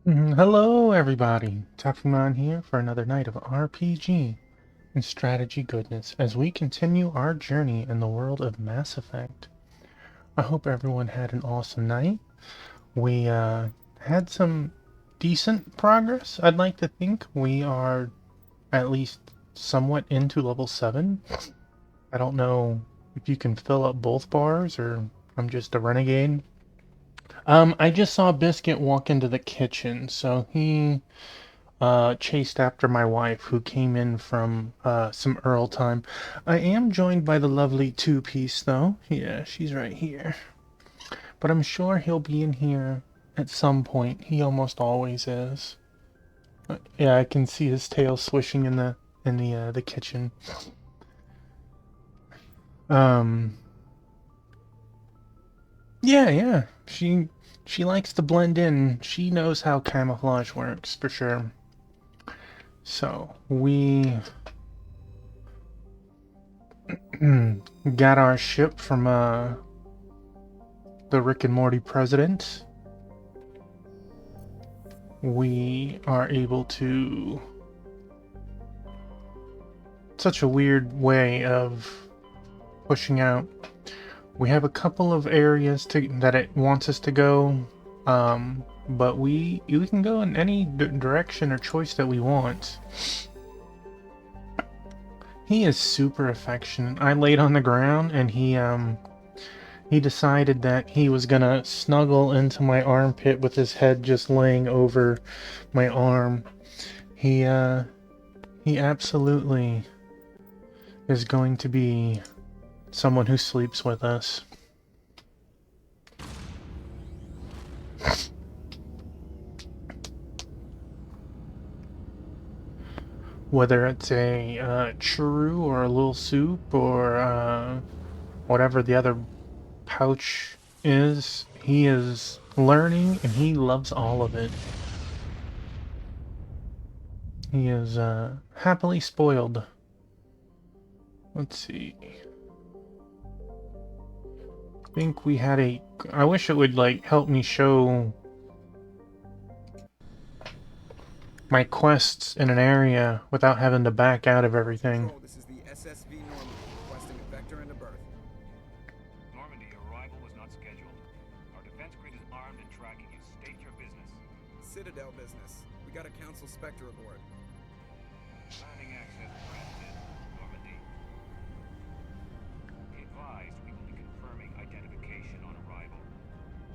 Hello, everybody. Tafumon here for another night of RPG and strategy goodness as we continue our journey in the world of Mass Effect. I hope everyone had an awesome night. We had some decent progress. I'd like to think we are at least somewhat into level 7. I don't know if you can fill up both bars or I'm just a renegade. I just saw Biscuit walk into the kitchen, so he chased after my wife, who came in from some Earl time. I am joined by the lovely two-piece, though. Yeah, she's right here. But I'm sure he'll be in here at some point. He almost always is. Yeah, I can see his tail swishing in the kitchen. Um, yeah. She likes to blend in. She knows how camouflage works for sure. So we got our ship from the Rick and Morty president. We are able to... Such a weird way of pushing out. We have a couple of areas that it wants us to go, but we can go in any direction or choice that we want. He is super affectionate. I laid on the ground and he decided that he was gonna snuggle into my armpit with his head just laying over my arm. He absolutely is going to be someone who sleeps with us. Whether it's a churro or a little soup or whatever the other pouch is, he is learning and he loves all of it. He is happily spoiled. Let's see. I think we had a... I wish it would like help me show my quests in an area without having to back out of everything. Control, this is the SSV Normandy, requesting a vector and a berth. Normandy, your arrival was not scheduled. Our defense grid is armed and tracking you. State your business. Citadel business. We got a Council Spectre aboard. Landing access granted, Normandy. Be advised, we will be confirming identification on arrival.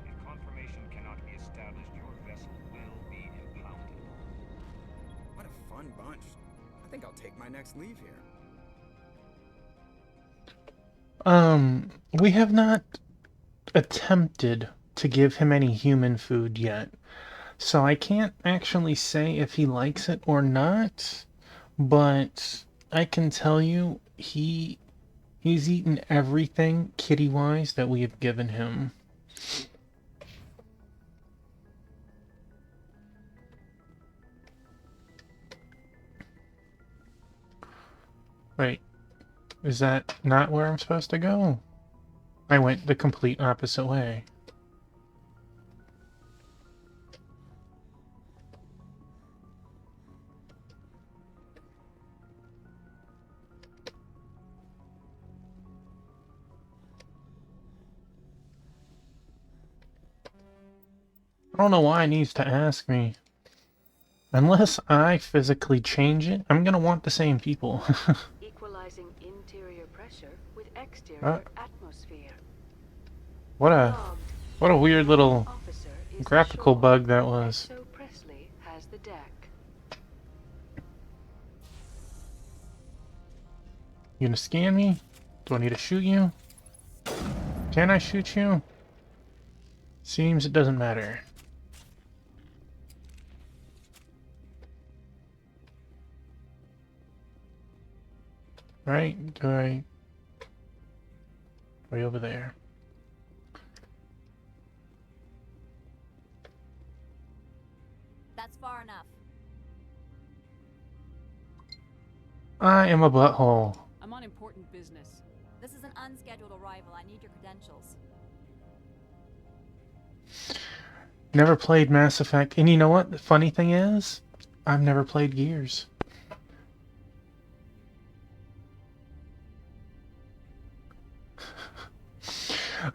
If confirmation cannot be established, your vessel will be impounded. What a fun bunch. I think I'll take my next leave here. We have not attempted to give him any human food yet. So I can't actually say if he likes it or not, but I can tell you he's eaten everything kitty-wise that we have given him. Wait, is that not where I'm supposed to go? I went the complete opposite way. I don't know why it needs to ask me. Unless I physically change it, I'm gonna want the same people. Equalizing interior pressure with Uh, exterior atmosphere. what Logged. a weird little Officer is graphical ashore. bug that was. Exo Presley has the deck. You gonna scan me? Do I need to shoot you? Can I shoot you? Seems it doesn't matter. Right? Way over there. That's far enough. I am a butthole. I'm on important business. This is an unscheduled arrival. I need your credentials. Never played Mass Effect. And you know what? The funny thing is, I've never played Gears.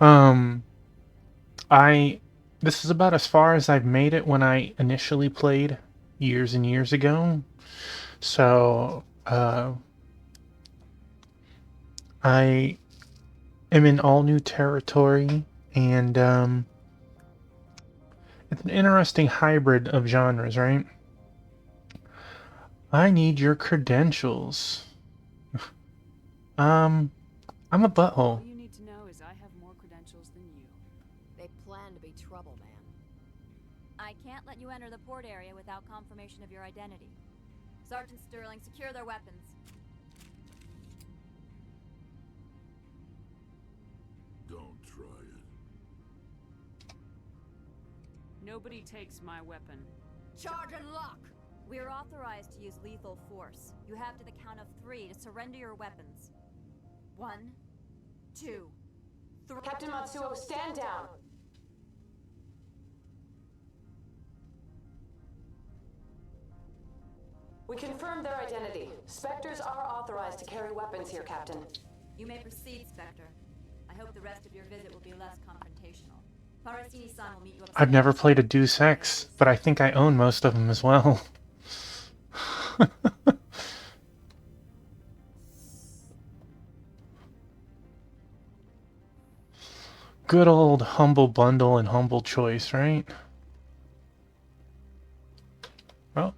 Um, this is about as far as I've made it when I initially played years and years ago. So, I am in all new territory, and it's an interesting hybrid of genres, right? I need your credentials. I'm a All butthole. you need to know is I have more credentials than you. They plan to be trouble, man. I can't let you enter the port area without confirmation of your identity. Sergeant Sterling, secure their weapons. Don't try it. Nobody takes my weapon. Charge and lock! We're authorized to use lethal force. You have to the count of 3 to surrender your weapons. 1, 2, 3. Captain Matsuo, stand down! We confirmed their identity. Spectres are authorized to carry weapons here, Captain. You may proceed, Spectre. I hope the rest of your visit will be less confrontational. Parasini-san will meet you upstairs. I've never played a Deus Ex, but I think I own most of them as well. Good old humble bundle and humble choice, right? Well,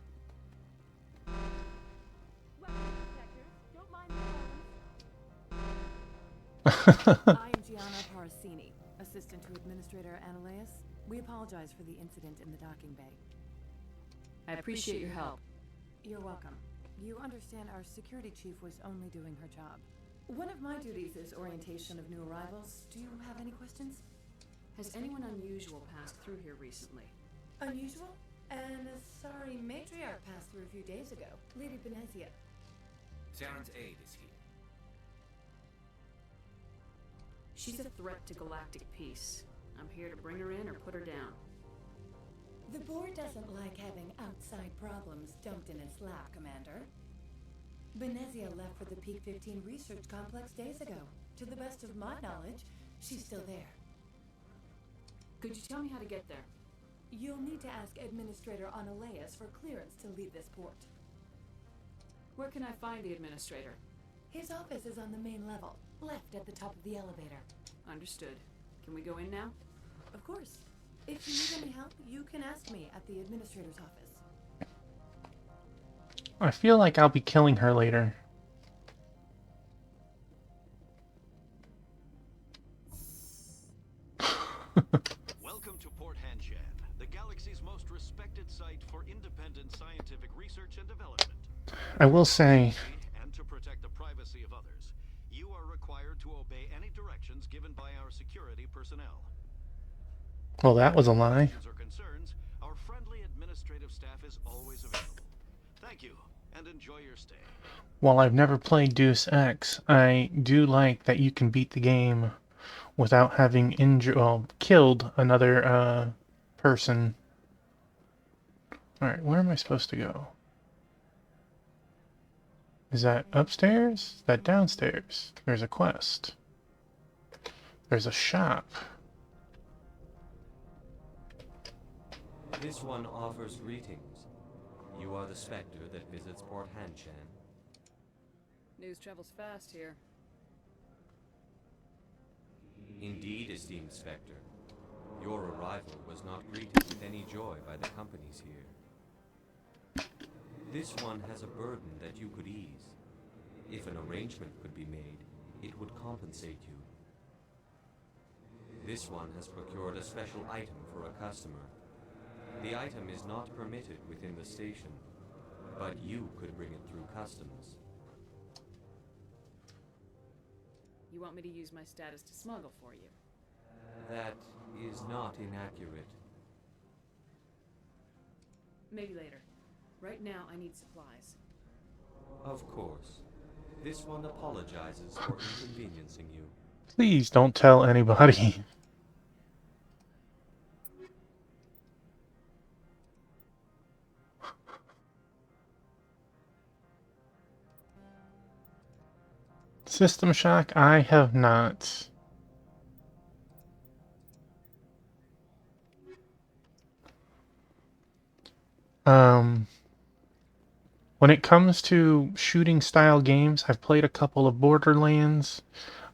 I am Gianna Parasini, assistant to Administrator Ananias. We apologize for the incident in the docking bay. I appreciate your help. You're welcome. You understand our security chief was only doing her job. One of my duties is orientation of new arrivals. Do you have any questions? Has anyone unusual passed through here recently? Unusual? And sorry, matriarch passed through a few days ago. Lady Benezia. Sharon's aide is here. She's a threat to galactic peace. I'm here to bring her in or put her down. The board doesn't like having outside problems dumped in its lap, Commander. Benezia left for the Peak 15 research complex days ago. To the best of my knowledge, she's still there. Could you tell me how to get there? You'll need to ask Administrator Ananias for clearance to leave this port. Where can I find the administrator? His office is on the main level, left at the top of the elevator. Understood. Can we go in now? Of course. If you need any help, you can ask me at the administrator's office. I feel like I'll be killing her later. Welcome to Port Hanshan, the galaxy's most respected site for independent scientific research and development. I will say, And to protect the privacy of others, you are required to obey any directions given by our security personnel. well, that was a lie. Questions or concerns, our friendly administrative staff is always available. Thank you, and enjoy your stay. While I've never played Deus Ex, I do like that you can beat the game without having killed another person. Alright, where am I supposed to go? Is that upstairs? Is that downstairs? There's a quest. There's a shop. This one offers greetings. You are the Spectre that visits Port Hanshan. News travels fast here. Indeed, esteemed Spectre. Your arrival was not greeted with any joy by the companies here. This one has a burden that you could ease. If an arrangement could be made, it would compensate you. This one has procured a special item for a customer. The item is not permitted within the station, but you could bring it through customs. You want me to use my status to smuggle for you? That is not inaccurate. Maybe later. Right now, I need supplies. Of course. This one apologizes for inconveniencing you. Please don't tell anybody. System Shock, I have not. When it comes to shooting style games, I've played a couple of Borderlands.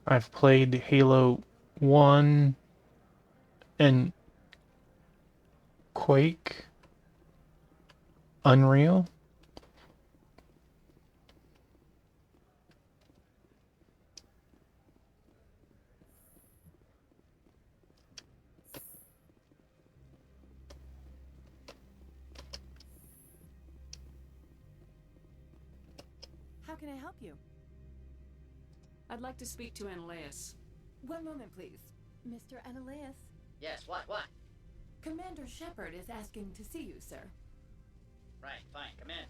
I've played Halo 1 and Quake, Unreal. How can I help you? I'd like to speak to Analeas. One moment, please. Mr. Analeas? Yes, what? Commander Shepard is asking to see you, sir. Right, fine, come in.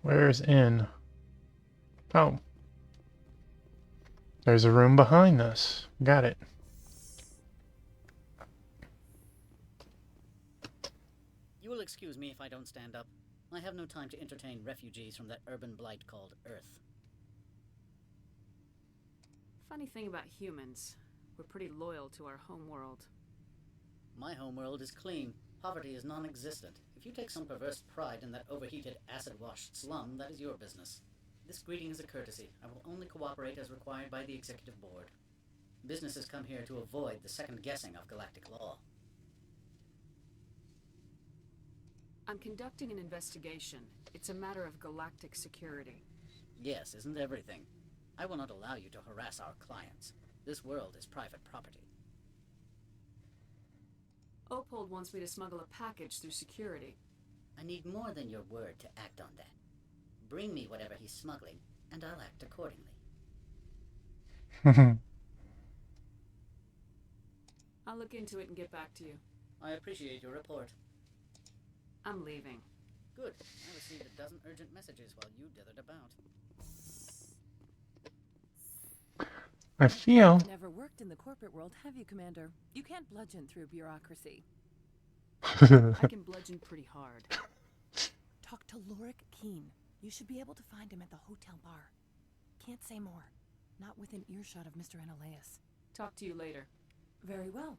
Where's in? Oh. There's a room behind us. Got it. You will excuse me if I don't stand up. I have no time to entertain refugees from that urban blight called Earth. Funny thing about humans, we're pretty loyal to our home world. My homeworld is clean. Poverty is non-existent. If you take some perverse pride in that overheated, acid-washed slum, that is your business. This greeting is a courtesy. I will only cooperate as required by the Executive Board. Businesses come here to avoid the second-guessing of galactic law. I'm conducting an investigation. It's a matter of galactic security. Yes, isn't everything? I will not allow you to harass our clients. This world is private property. Opold wants me to smuggle a package through security. I need more than your word to act on that. Bring me whatever he's smuggling, and I'll act accordingly. I'll look into it and get back to you. I appreciate your report. I'm leaving. Good. I received a dozen urgent messages while you dithered about. I feel... You've never worked in the corporate world, have you, Commander? You can't bludgeon through bureaucracy. I can bludgeon pretty hard. Talk to Lorik Keen. You should be able to find him at the hotel bar. Can't say more. Not within earshot of Mr. Analeas. Talk to you later. Very well.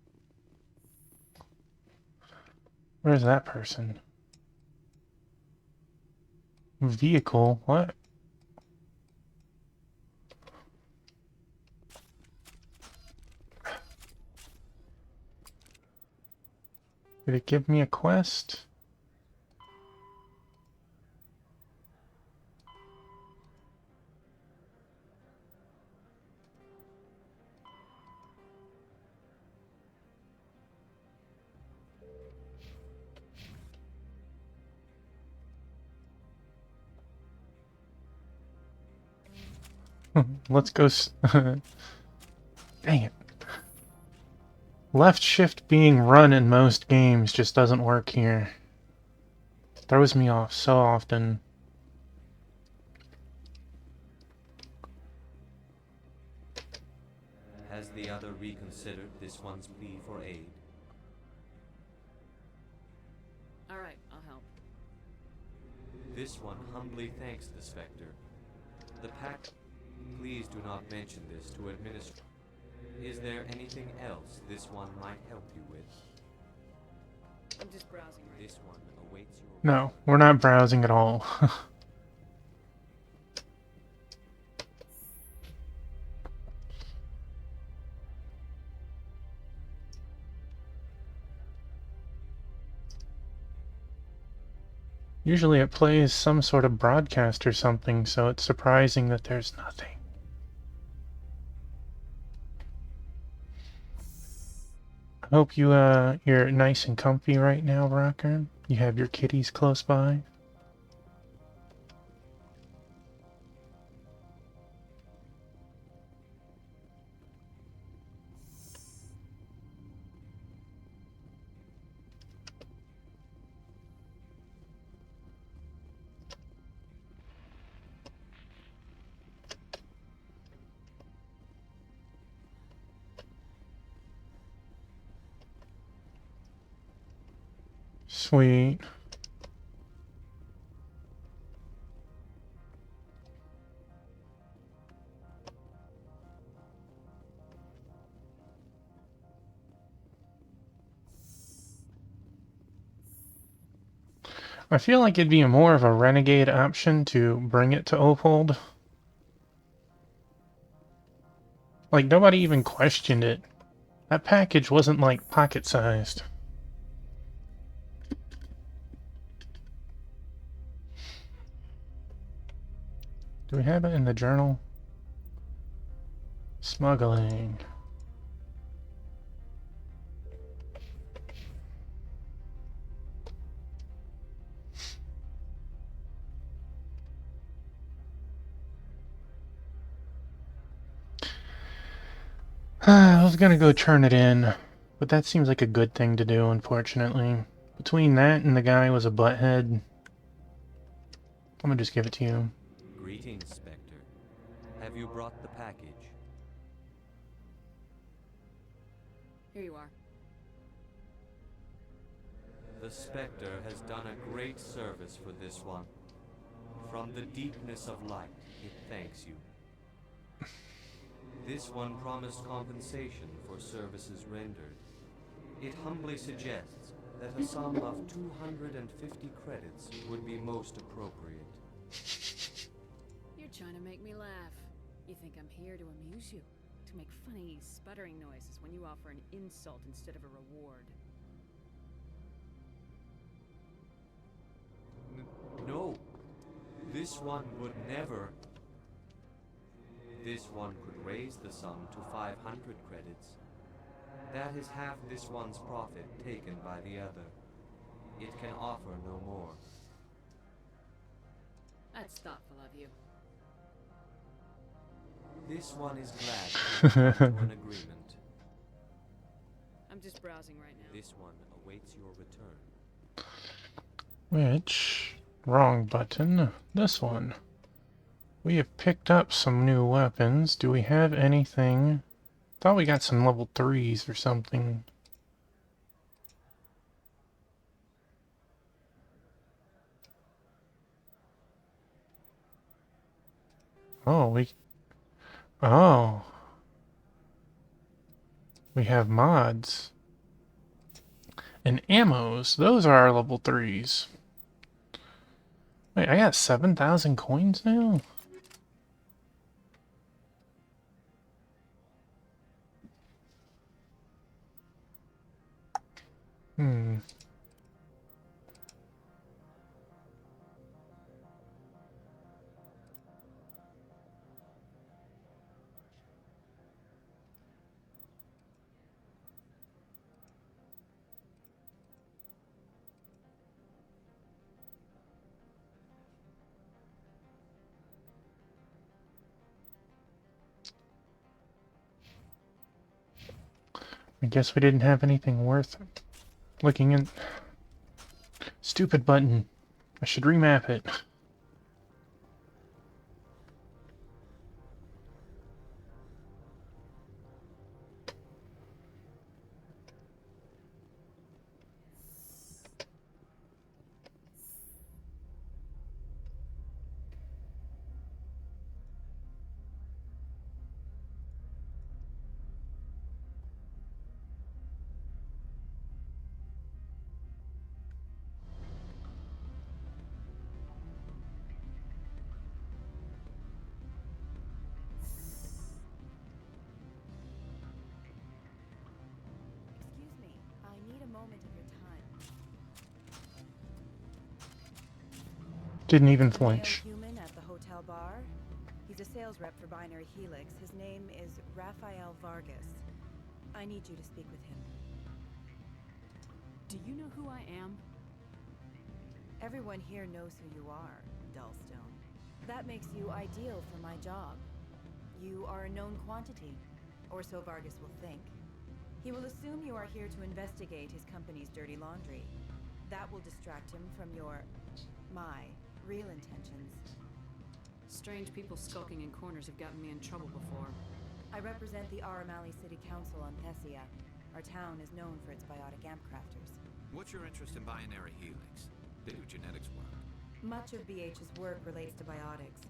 Where's that person? Vehicle? What? Did it give me a quest? Let's go. Dang it. Left shift being run in most games just doesn't work here. Throws me off so often. Has the other reconsidered this one's plea for aid? Alright, I'll help. This one humbly thanks the Spectre. The pack... Please do not mention this to administration. Is there anything else this one might help you with? I'm just browsing right This one awaits your... No, we're not browsing at all. Usually it plays some sort of broadcast or something, so it's surprising that there's nothing. I hope you're nice and comfy right now, Rocker. You have your kitties close by. Sweet. I feel like it'd be more of a renegade option to bring it to Opold. Like, nobody even questioned it. That package wasn't, like, pocket-sized. Do we have it in the journal? Smuggling. I was gonna go turn it in, but that seems like a good thing to do, unfortunately. Between that and the guy was a butthead, I'm gonna just give it to you. Greetings, Spectre. Have you brought the package? Here you are. The Spectre has done a great service for this one. From the deepness of light, it thanks you. This one promised compensation for services rendered. It humbly suggests that a sum of 250 credits would be most appropriate. You're trying to make me laugh. You think I'm here to amuse you? To make funny, sputtering noises when you offer an insult instead of a reward. No, this one would never. This one could raise the sum to 500 credits. That is half this one's profit taken by the other. It can offer no more. That's thoughtful of you. This one is glad to come to an agreement. I'm just browsing right now. This one awaits your return. Which? Wrong button. This one. We have picked up some new weapons. Do we have anything? Thought we got some level 3s or something. Oh, Oh. We have mods. And ammos. Those are our level 3s. Wait, I got 7,000 coins now? I guess we didn't have anything worth looking in. Stupid button. I should remap it. Didn't even flinch. Human at the hotel bar. He's a sales rep for Binary Helix. His name is Rafael Vargas. I need you to speak with him. Do you know who I am? Everyone here knows who you are, Dullstone. That makes you ideal for my job. You are a known quantity, or so Vargas will think. He will assume you are here to investigate his company's dirty laundry. That will distract him from my real intentions. Strange people skulking in corners have gotten me in trouble before. I represent the Aramali City Council on Thessia. Our town is known for its biotic amp crafters. What's your interest in Binary Helix? They do genetics work. Much of BH's work relates to biotics.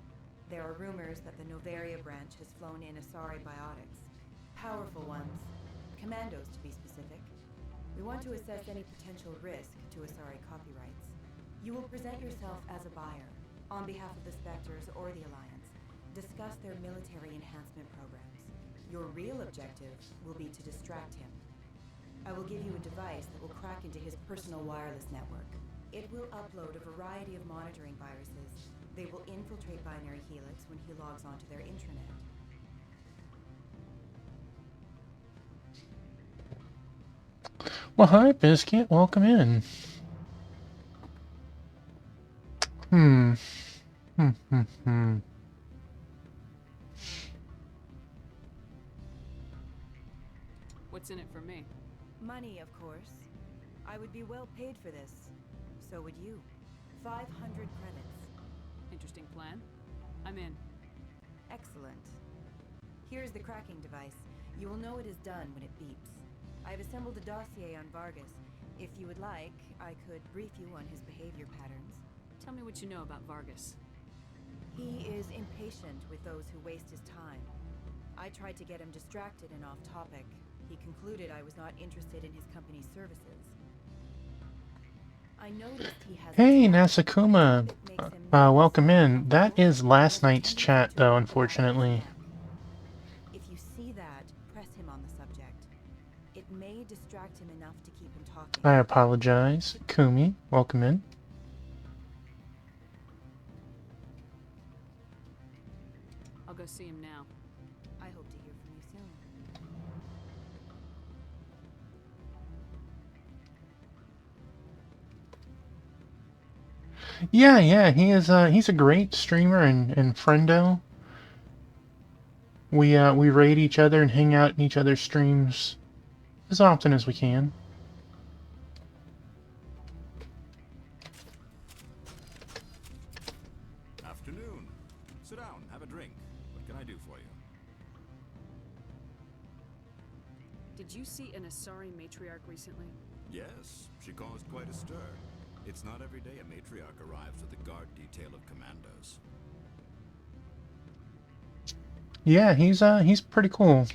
There are rumors that the Novaria branch has flown in Asari biotics. Powerful ones. Commandos, to be specific. We want to assess any potential risk to Asari copyrights. You will present yourself as a buyer, on behalf of the Spectres or the Alliance. Discuss their military enhancement programs. Your real objective will be to distract him. I will give you a device that will crack into his personal wireless network. It will upload a variety of monitoring viruses. They will infiltrate Binary Helix when he logs onto their intranet. Well, hi, Biscuit. Welcome in. Hmm. What's in it for me? Money, of course. I would be well paid for this. So would you. 500 credits. Interesting plan. I'm in. Excellent. Here's the cracking device. You will know it is done when it beeps. I've assembled a dossier on Vargas. If you would like, I could brief you on his behavior patterns. Tell me what you know about Vargas. He is impatient with those who waste his time. I tried to get him distracted and off topic. He concluded I was not interested in his company's services. I noticed he has... Hey, Nasakuma. Welcome in. That is last night's chat, though, unfortunately. If you see that, press him on the subject. It may distract him enough to keep him talking. I apologize. Kumi, welcome in. I'll go see him now. I hope to hear from you soon. Yeah, he's a great streamer and friendo. We raid each other and hang out in each other's streams as often as we can. Afternoon. Sit down, have a drink. What can I do for you? Did you see an Asari matriarch recently? Yes, she caused quite a stir. It's not every day a matriarch arrives with a guard detail of commandos. Yeah, he's pretty cool.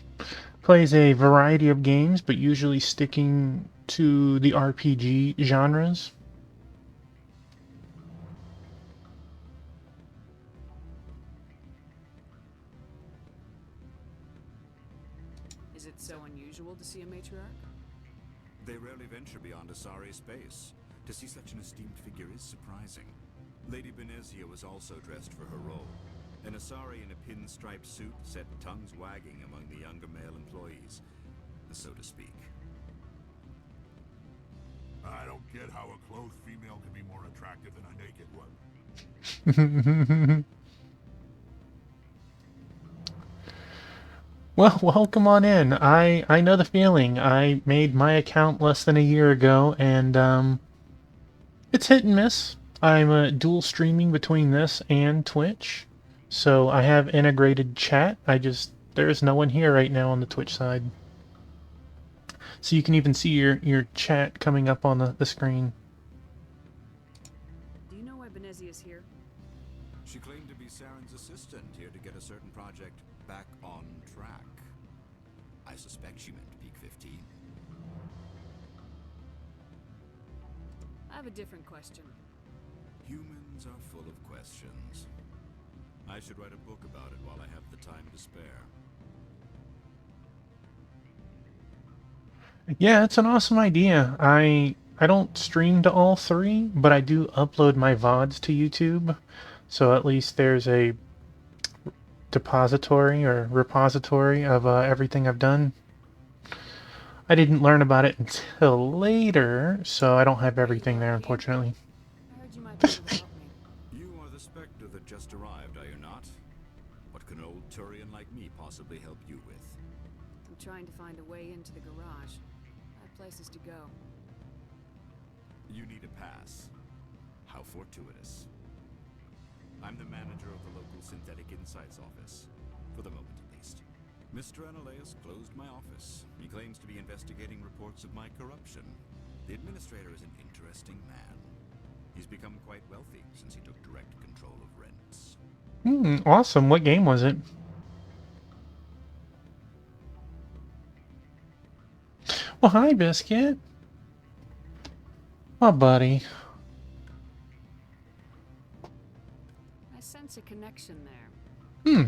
Plays a variety of games, but usually sticking to the RPG genres. Is it so unusual to see a matriarch? They rarely venture beyond Asari space. To see such an esteemed figure is surprising. Lady Benezia was also dressed for her role. An Asari in a pinstriped suit set tongues wagging among the younger male employees, so to speak. I don't get how a clothed female can be more attractive than a naked one. Well, welcome on in. I know the feeling. I made my account less than a year ago, and it's hit and miss. I'm dual streaming between this and Twitch, so I have integrated chat. There's no one here right now on the Twitch side, so you can even see your chat coming up on the screen. Do you know why Benezia is here? She claimed to be Saren's assistant, here to get a certain project back on track. I suspect she meant Peak 15. I have a different question. Humans are full of questions. I should write a book about it while I have the time to spare. Yeah, it's an awesome idea. I don't stream to all three, but I do upload my VODs to YouTube, so at least there's a depository or repository of everything I've done. I didn't learn about it until later, so I don't have everything there, unfortunately. I heard you might be able to help me. You are the Spectre that just arrived, are you not? What can old Turian like me possibly help you with? I'm trying to find a way into the garage. I have places to go. You need a pass. How fortuitous. I'm the manager of the local Synthetic Insights office. For the moment, at least. Mr. Analeus closed my office. He claims to be investigating reports of my corruption. The administrator is an interesting man. He's become quite wealthy since he took direct control of rents. Awesome. What game was it? Well, hi, Biscuit. Oh, buddy. connection there.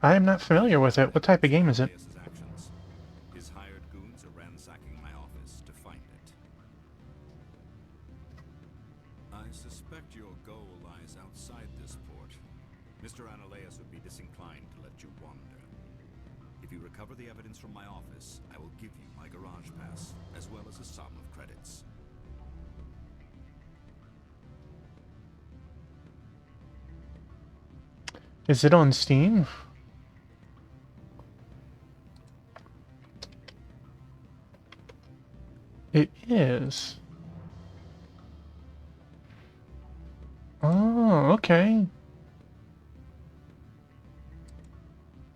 I am not familiar with it. What type of game is it? His hired goons are ransacking my office to find it. I suspect your goal lies outside this port. Mr. Analeas would be disinclined to let you wander. If you recover the evidence from my office, I will give you my garage pass, as well as a sum of credits. Is it on Steam? It is. Oh, okay.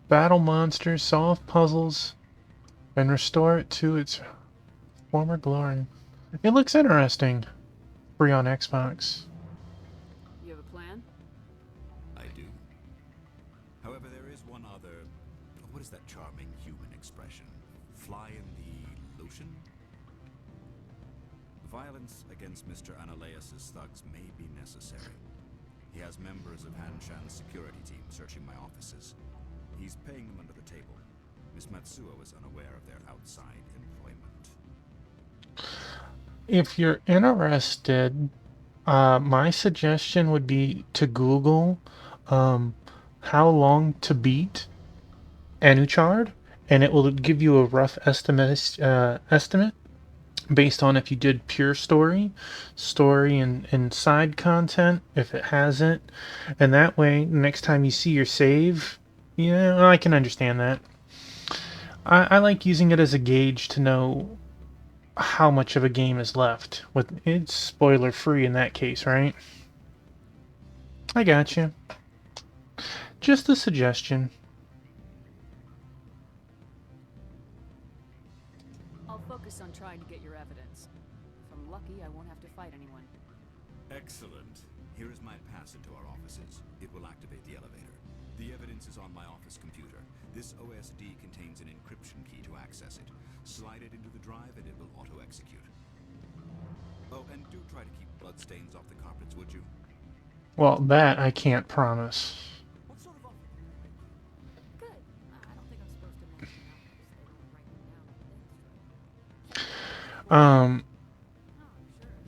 Battle monsters, solve puzzles, and restore it to its former glory. It looks interesting. Free on Xbox. You have a plan? I do. However, there is one other... What is that charming human expression? Fly in the lotion? Violence against Mr. Analeas' thugs may be necessary. He has members of Hanshan's security team searching my offices. He's paying them under the table. Miss Matsuo is unaware of their outside employment. If you're interested, my suggestion would be to Google how long to beat Anuchard, and it will give you a rough estimate based on if you did pure story and side content, if it hasn't. And that way, next time you see your save, yeah, I can understand that. I like using it as a gauge to know how much of a game is left. It's spoiler free in that case, right? I got you. Just a suggestion. I'll focus on trying to get your evidence. If I'm lucky, I won't have to fight anyone. Excellent. Here is my pass into our offices. It will activate the elevator. The evidence is on my office computer. This OSD contains an encryption key to access it. Slide it into the drive and it will auto-execute. Oh, and do try to keep bloodstains off the carpets, would you? Well, that I can't promise. Good. I don't think I'm supposed to mention that.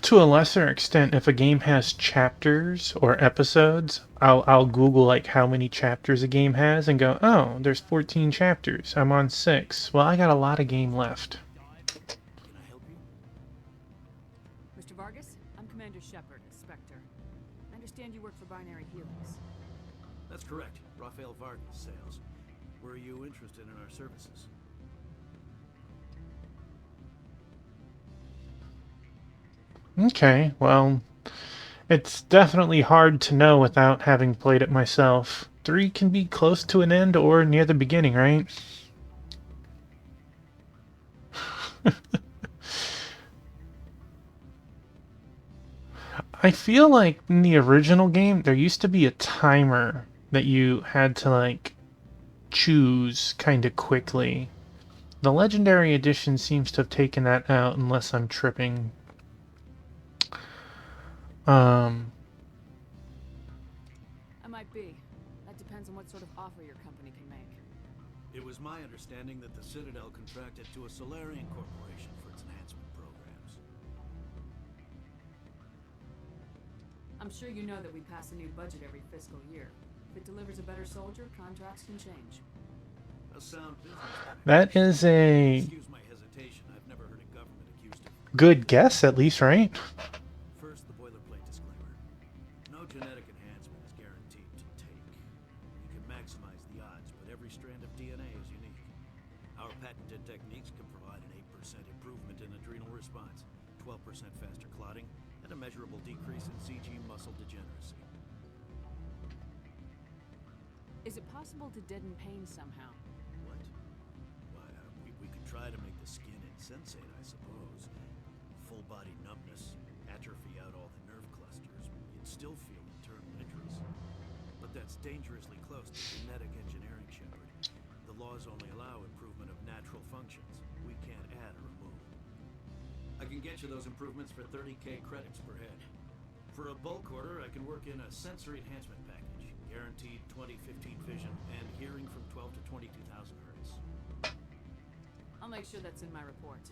To a lesser extent, if a game has chapters or episodes, I'll Google like how many chapters a game has and go, oh, there's 14 chapters. I'm on 6. Well, I got a lot of game left. Mr. Vargas, I'm Commander Shepard, Spectre. I understand you work for Binary Helix. That's correct. Rafael Vargas, sales. Were you interested in our services? Okay, well, it's definitely hard to know without having played it myself. 3 can be close to an end or near the beginning, right? I feel like in the original game, there used to be a timer that you had to, like, choose kind of quickly. The Legendary Edition seems to have taken that out, unless I'm tripping. I might be. That depends on what sort of offer your company can make. It was my understanding that the Citadel contracted to a Solarian corporation for its enhancement programs. I'm sure you know that we pass a new budget every fiscal year. If it delivers a better soldier, contracts can change. A sound business. That is a Excuse my hesitation. I've never heard a government accused of good guess, at least, right? First, the boilerplate disclaimer. No genetic enhancement is guaranteed to take. You can maximize the odds, but every strand of DNA is unique. Our patented techniques can provide an 8% improvement in adrenal response, 12% faster clotting, and a measurable decrease in CG muscle degeneracy. Is it possible to deaden pain somehow? What? Why, we could try to make the skin insensate, I suppose. Full body numbness, atrophy out all the nerve clusters. You'd still feel internal injuries. But that's dangerously close to genetic engineering, Shepard. The laws only allow improvement of natural functions. We can't add or remove. I can get you those improvements for 30k credits per head. For a bulk order, I can work in a sensory enhancement package. Guaranteed 20/15 vision and hearing from 12 to 22,000 hertz. I'll make sure that's in my report.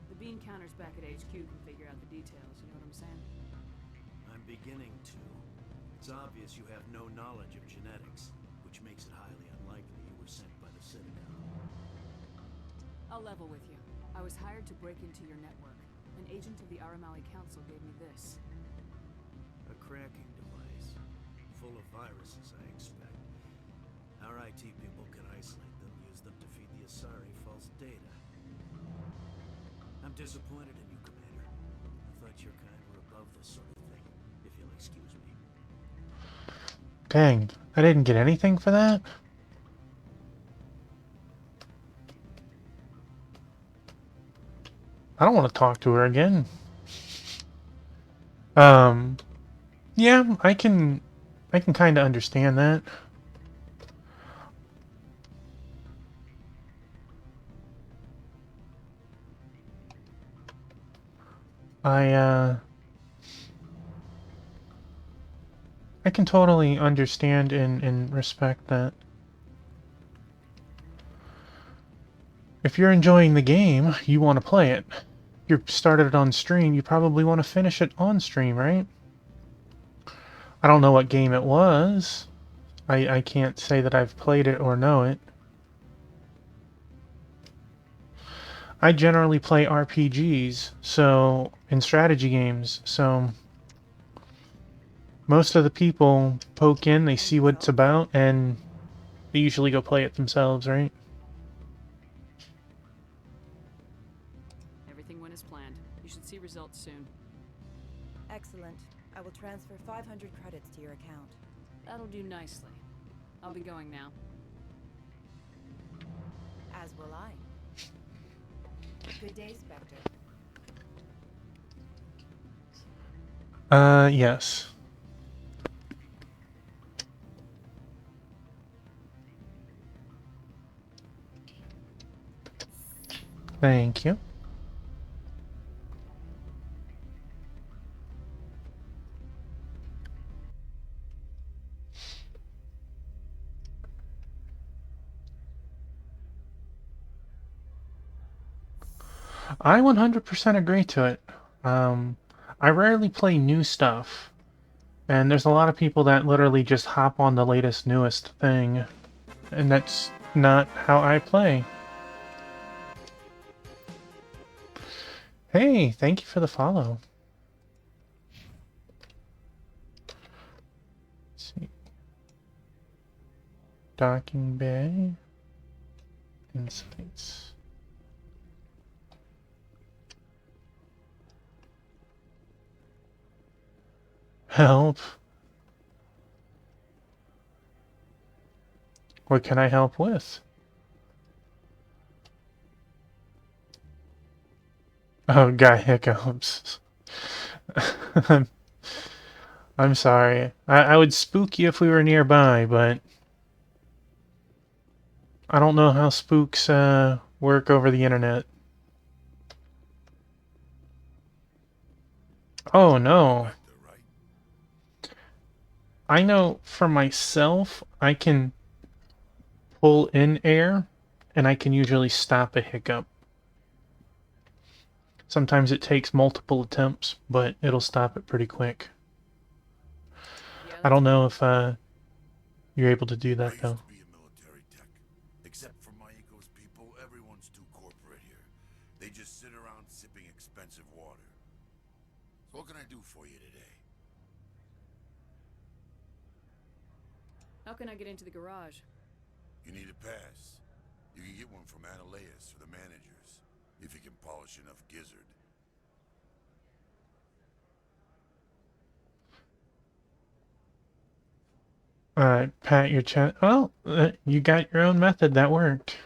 The bean counters back at HQ can figure out the details, you know what I'm saying? I'm beginning to. It's obvious you have no knowledge of genetics, which makes it highly unlikely you were sent by the Citadel. I'll level with you. I was hired to break into your network. An agent of the Aramali Council gave me this. A cracking device. Full of viruses, I expect. Our IT people can isolate them, use them to feed the Asari false data. I'm disappointed in you, Commander. I thought your kind were above this sort of thing, if you'll excuse me. Dang, I didn't get anything for that? I don't want to talk to her again. Yeah, I can kind of understand that. I can totally understand and respect that. If you're enjoying the game, you want to play it. If you started it on stream, you probably want to finish it on stream, right? I don't know what game it was. I can't say that I've played it or know it. I generally play RPGs, so, and strategy games, so most of the people poke in, they see what it's about, and they usually go play it themselves, right? Everything went as planned. You should see results soon. Excellent. I will transfer 500 credits to your account. That'll do nicely. I'll be going now. As will I. Good day, Spectre. Yes. Thank you. I 100% agree to it. I rarely play new stuff, and there's a lot of people that literally just hop on the latest, newest thing, and that's not how I play. Hey, thank you for the follow. Let's see. Docking Bay. Insights. Help. What can I help with? Oh, guy hiccups. I'm sorry. I would spook you if we were nearby, but I don't know how spooks work over the internet. Oh no. I know for myself, I can pull in air, and I can usually stop a hiccup. Sometimes it takes multiple attempts, but it'll stop it pretty quick. I don't know if you're able to do that, though. Except for Maiko's people, everyone's too corporate here. They just sit around sipping expensive water. So what can I do for you today? How can I get into the garage? You need a pass. You can get one from Ananias or the managers, if you can polish enough gizzard. Pat your chest. Well, you got your own method that worked.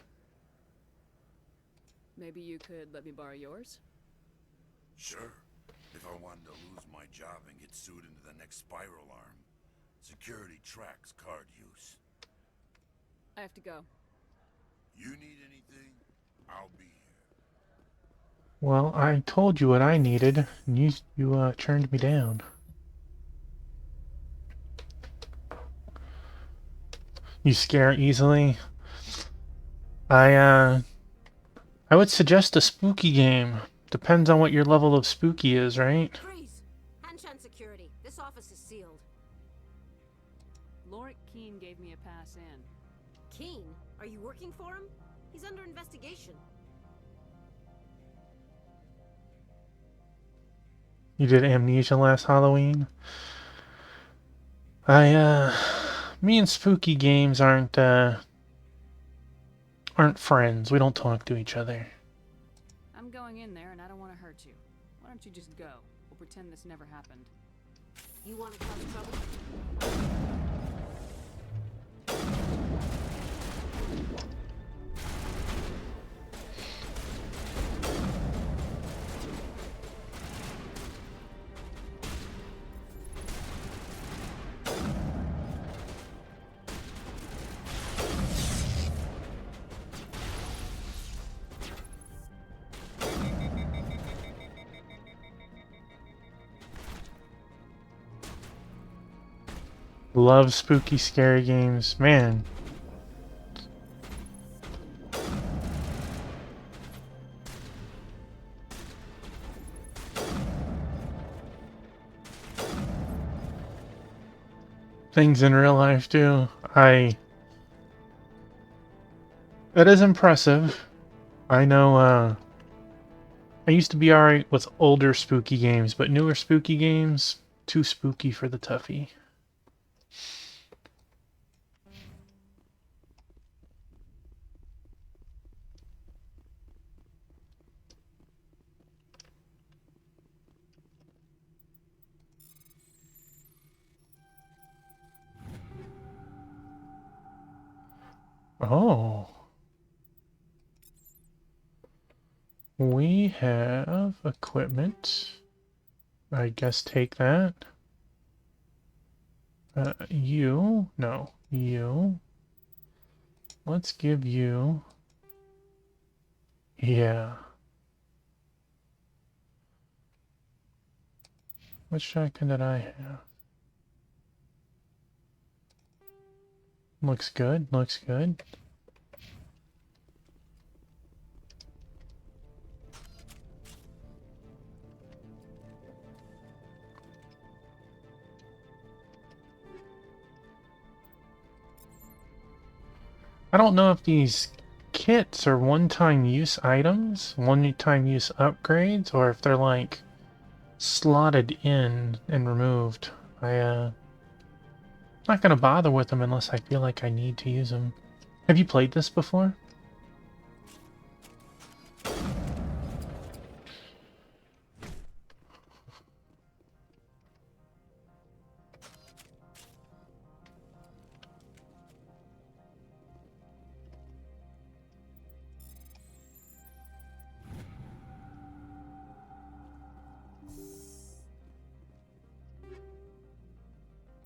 Maybe you could let me borrow yours? Sure. If I wanted to lose my job and get sued into the next spiral arm. Security tracks card use. I have to go. You need anything? I'll be here. Well, I told you what I needed, and you turned me down. You scare easily. I would suggest a spooky game. Depends on what your level of spooky is, right? Freeze! Hanshan security. This office is sealed. Lorik Keene gave me a pass in. Keene? Are you working for him? He's under investigation. You did Amnesia last Halloween? Me and spooky games aren't friends. We don't talk to each other. I'm going in there and I don't want to hurt you. Why don't you just go? We'll pretend this never happened. You want to cause trouble? Love spooky, scary games. Man. Things in real life too. That is impressive. I know, I used to be alright with older spooky games, but newer spooky games, too spooky for the toughie. Oh. We have equipment. I guess take that. You. No. You. Let's give you... Yeah. What shotgun did I have? Looks good. Looks good. I don't know if these kits are one-time use items, one-time use upgrades, or if they're like slotted in and removed. I'm not gonna bother with them unless I feel like I need to use them. Have you played this before?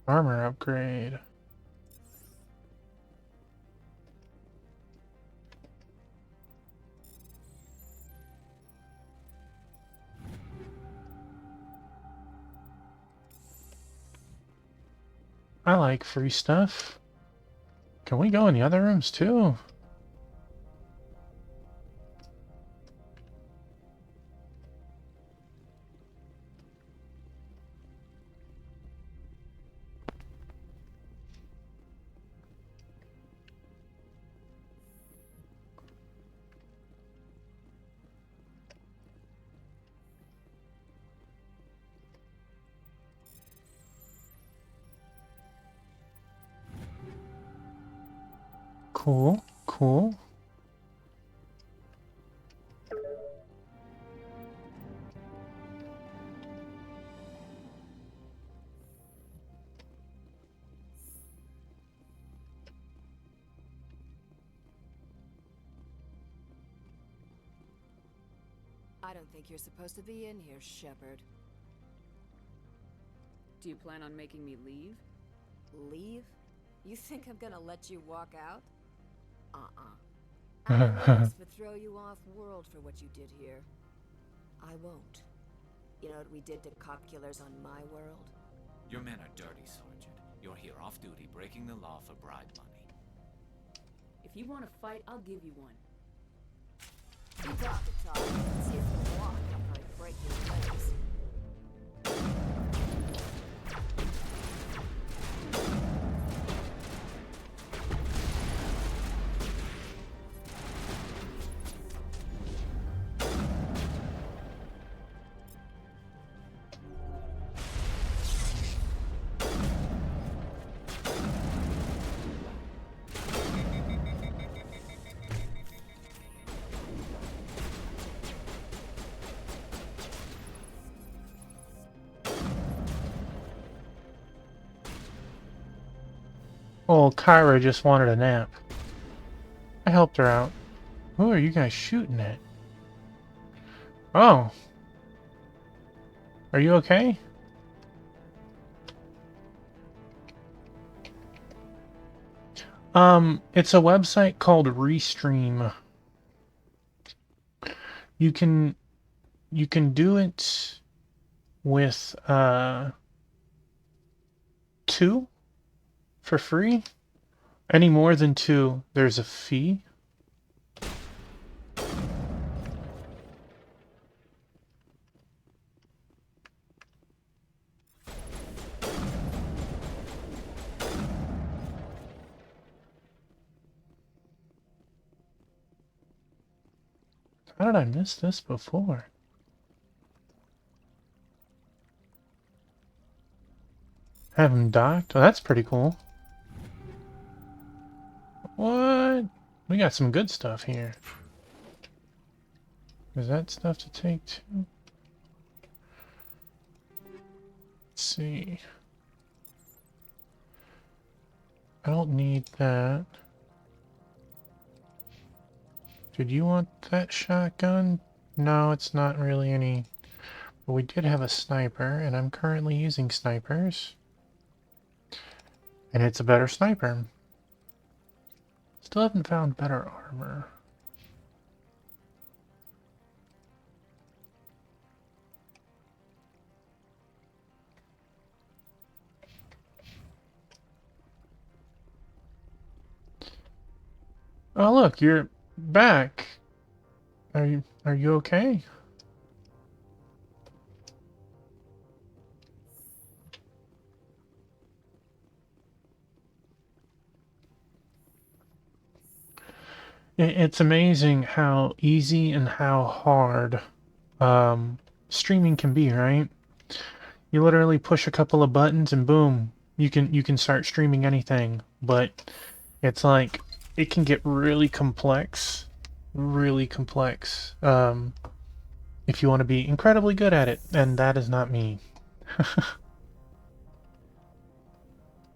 Armor upgrade. I like free stuff. Can we go in the other rooms too? Cool, cool. I don't think you're supposed to be in here, Shepard. Do you plan on making me leave? Leave? You think I'm gonna let you walk out? I would throw you off world for what you did here. I won't. You know what we did to cop killers on my world? Your men are dirty, Sergeant. You're here off duty, breaking the law for bribe money. If you want to fight, I'll give you one. You talk the talk. See if you walk, I'll probably break your legs. Old Kyra just wanted a nap. I helped her out. Who are you guys shooting at? Oh. Are you okay? It's a website called Restream. You can do it with 2 for free. Any more than 2, there's a fee. How did I miss this before? Have him docked? Oh, that's pretty cool. What? We got some good stuff here. Is that stuff to take too? Let's see. I don't need that. Did you want that shotgun? No, it's not really any. But we did have a sniper, and I'm currently using snipers. And it's a better sniper. Still haven't found better armor. Oh look, you're back. Are you okay? It's amazing how easy and how hard streaming can be, right? You literally push a couple of buttons and boom, you can start streaming anything. But it's like it can get really complex, if you want to be incredibly good at it, and that is not me.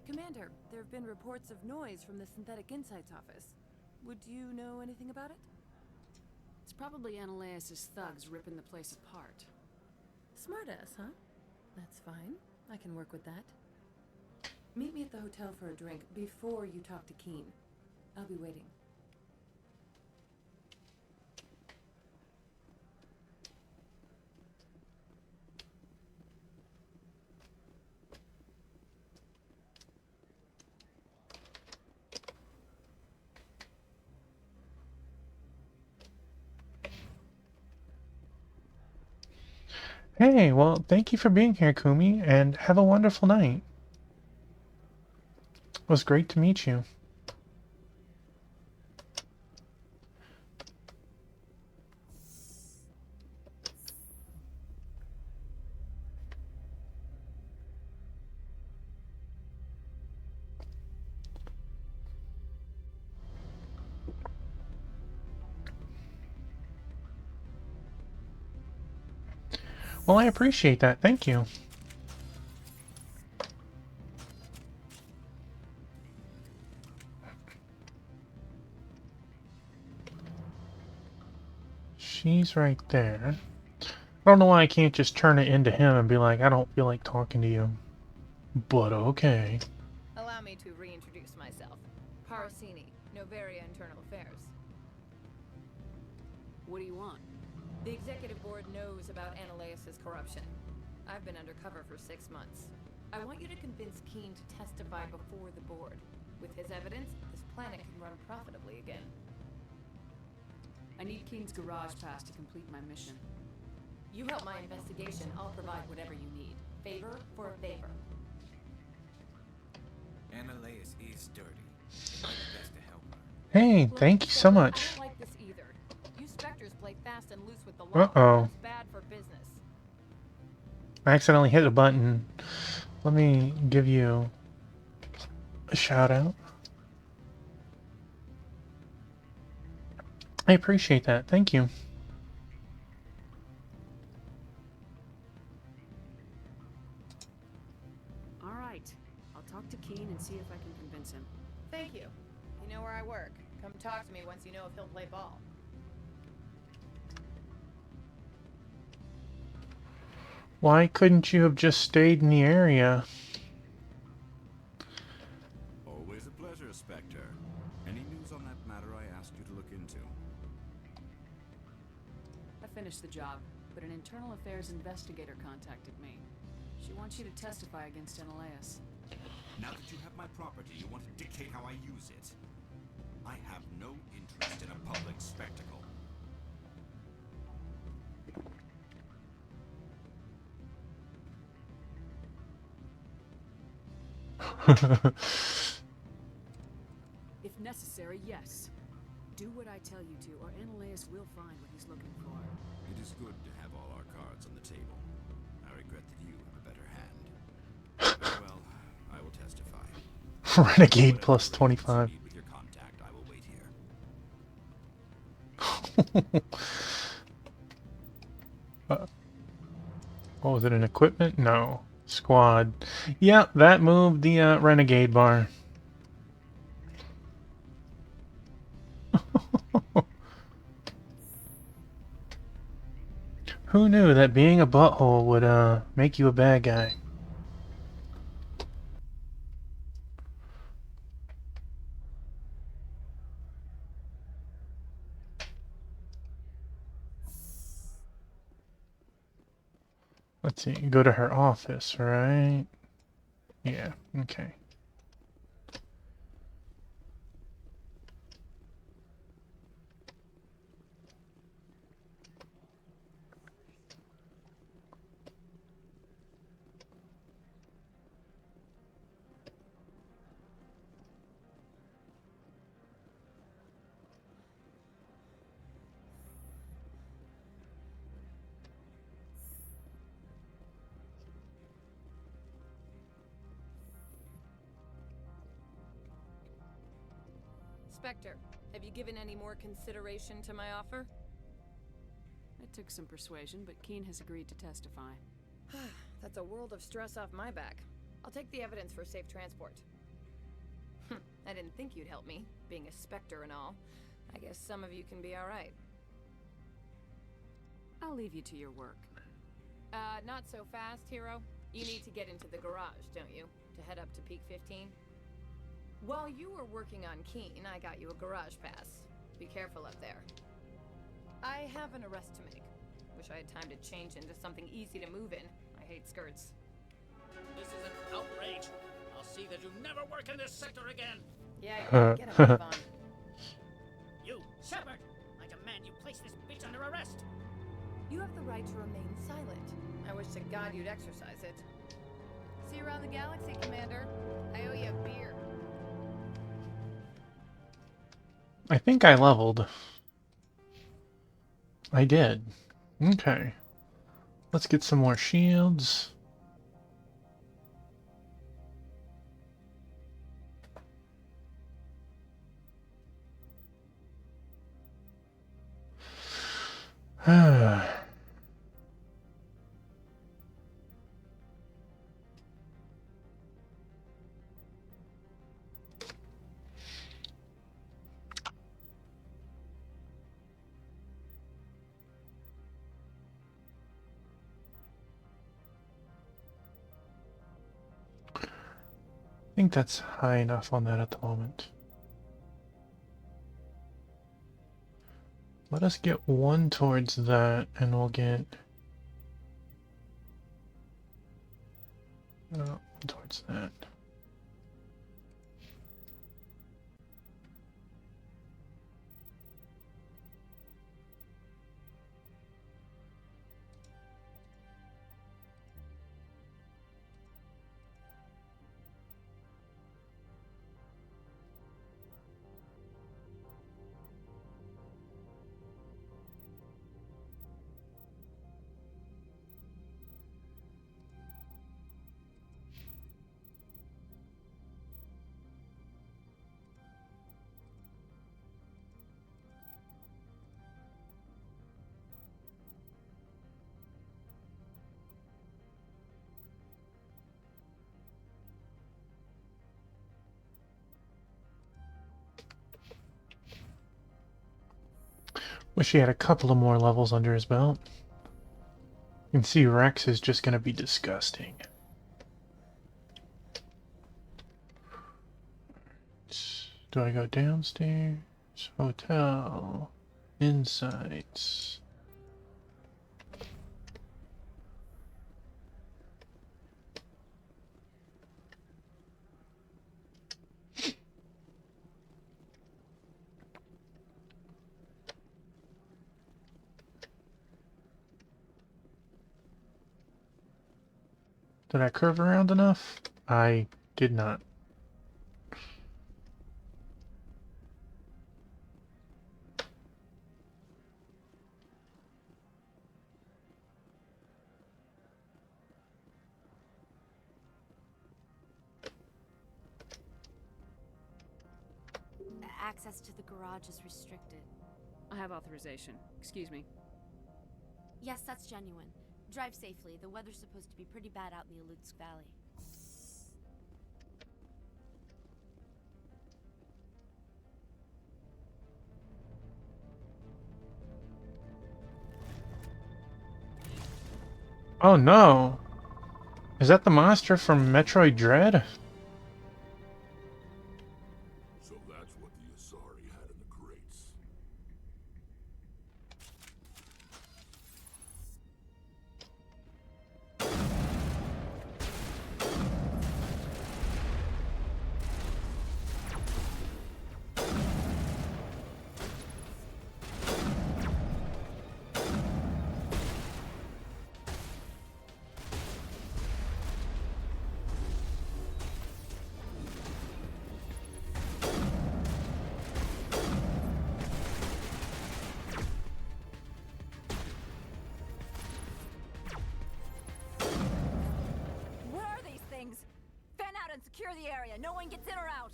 Commander, there have been reports of noise from the Synthetic Insights office. Would you know anything about it? It's probably Analaeus' thugs ripping the place apart. Smartass, huh? That's fine. I can work with that. Meet me at the hotel for a drink before you talk to Keen. I'll be waiting. Hey, well, thank you for being here, Kumi, and have a wonderful night. It was great to meet you. Well, I appreciate that. Thank you. She's right there. I don't know why I can't just turn it into him and be like, I don't feel like talking to you. But okay. Allow me to reintroduce myself. Parasini, Noveria Internal Affairs. What do you want? The executive board knows about Analaeus' corruption. I've been undercover for 6 months. I want you to convince Keen to testify before the board. With his evidence, this planet can run profitably again. I need Keen's garage pass to complete my mission. You help my investigation, I'll provide whatever you need. Favor for a favor. Annaleas is dirty. It might be best to help her. Hey, thank you so much. I don't like this either. You Spectres play fast and loose with the law. Uh-oh. That's bad for business. I accidentally hit a button. Let me give you a shout out. I appreciate that. Thank you. All right. I'll talk to Keen and see if I can convince him. Thank you. You know where I work. Come talk to me once you know if he'll play ball. Why couldn't you have just stayed in the area? Always a pleasure, Spectre. Any news on that matter I asked you to look into? I finished the job, but an internal affairs investigator contacted me. She wants you to testify against Annaleas. Now that you have my property, you want to dictate how I use it. I have no interest in a public spectacle. If necessary, yes. Do what I tell you to, or Annaleas will find what he's looking for. It is good to have all our cards on the table. I regret that you have a better hand. Very well, I will testify. Renegade plus 25. With your contact, I will wait here. What was it, an equipment? No. Squad. Yep, that moved the Renegade bar. Who knew that being a butthole would make you a bad guy? Let's see, you go to her office, right? Yeah, okay. Spectre, have you given any more consideration to my offer? It took some persuasion, but Keen has agreed to testify. That's a world of stress off my back. I'll take the evidence for safe transport. I didn't think you'd help me, being a Spectre and all. I guess some of you can be alright. I'll leave you to your work. Not so fast, hero. You need to get into the garage, don't you? To head up to Peak 15? While you were working on Keen, I got you a garage pass. Be careful up there. I have an arrest to make. Wish I had time to change into something easy to move in. I hate skirts. This is an outrage. I'll see that you never work in this sector again. Yeah, get a move on. You, Shepard! I demand you place this bitch under arrest. You have the right to remain silent. I wish to God you'd exercise it. See you around the galaxy, Commander. I owe you a beer. I think I leveled. I did. Okay. Let's get some more shields. I think that's high enough on that at the moment. Let us get one towards that and we'll get towards that. Wish he had a couple of more levels under his belt. You can see Rex is just going to be disgusting. Do I go downstairs? Hotel. Insights. Did I curve around enough? I did not. Access to the garage is restricted. I have authorization. Excuse me. Yes, that's genuine. Drive safely. The weather's supposed to be pretty bad out in the Alutsk Valley. Oh no! Is that the monster from Metroid Dread? So that's what the Asari had in the crates. What are these things? Fan out and secure the area. No one gets in or out.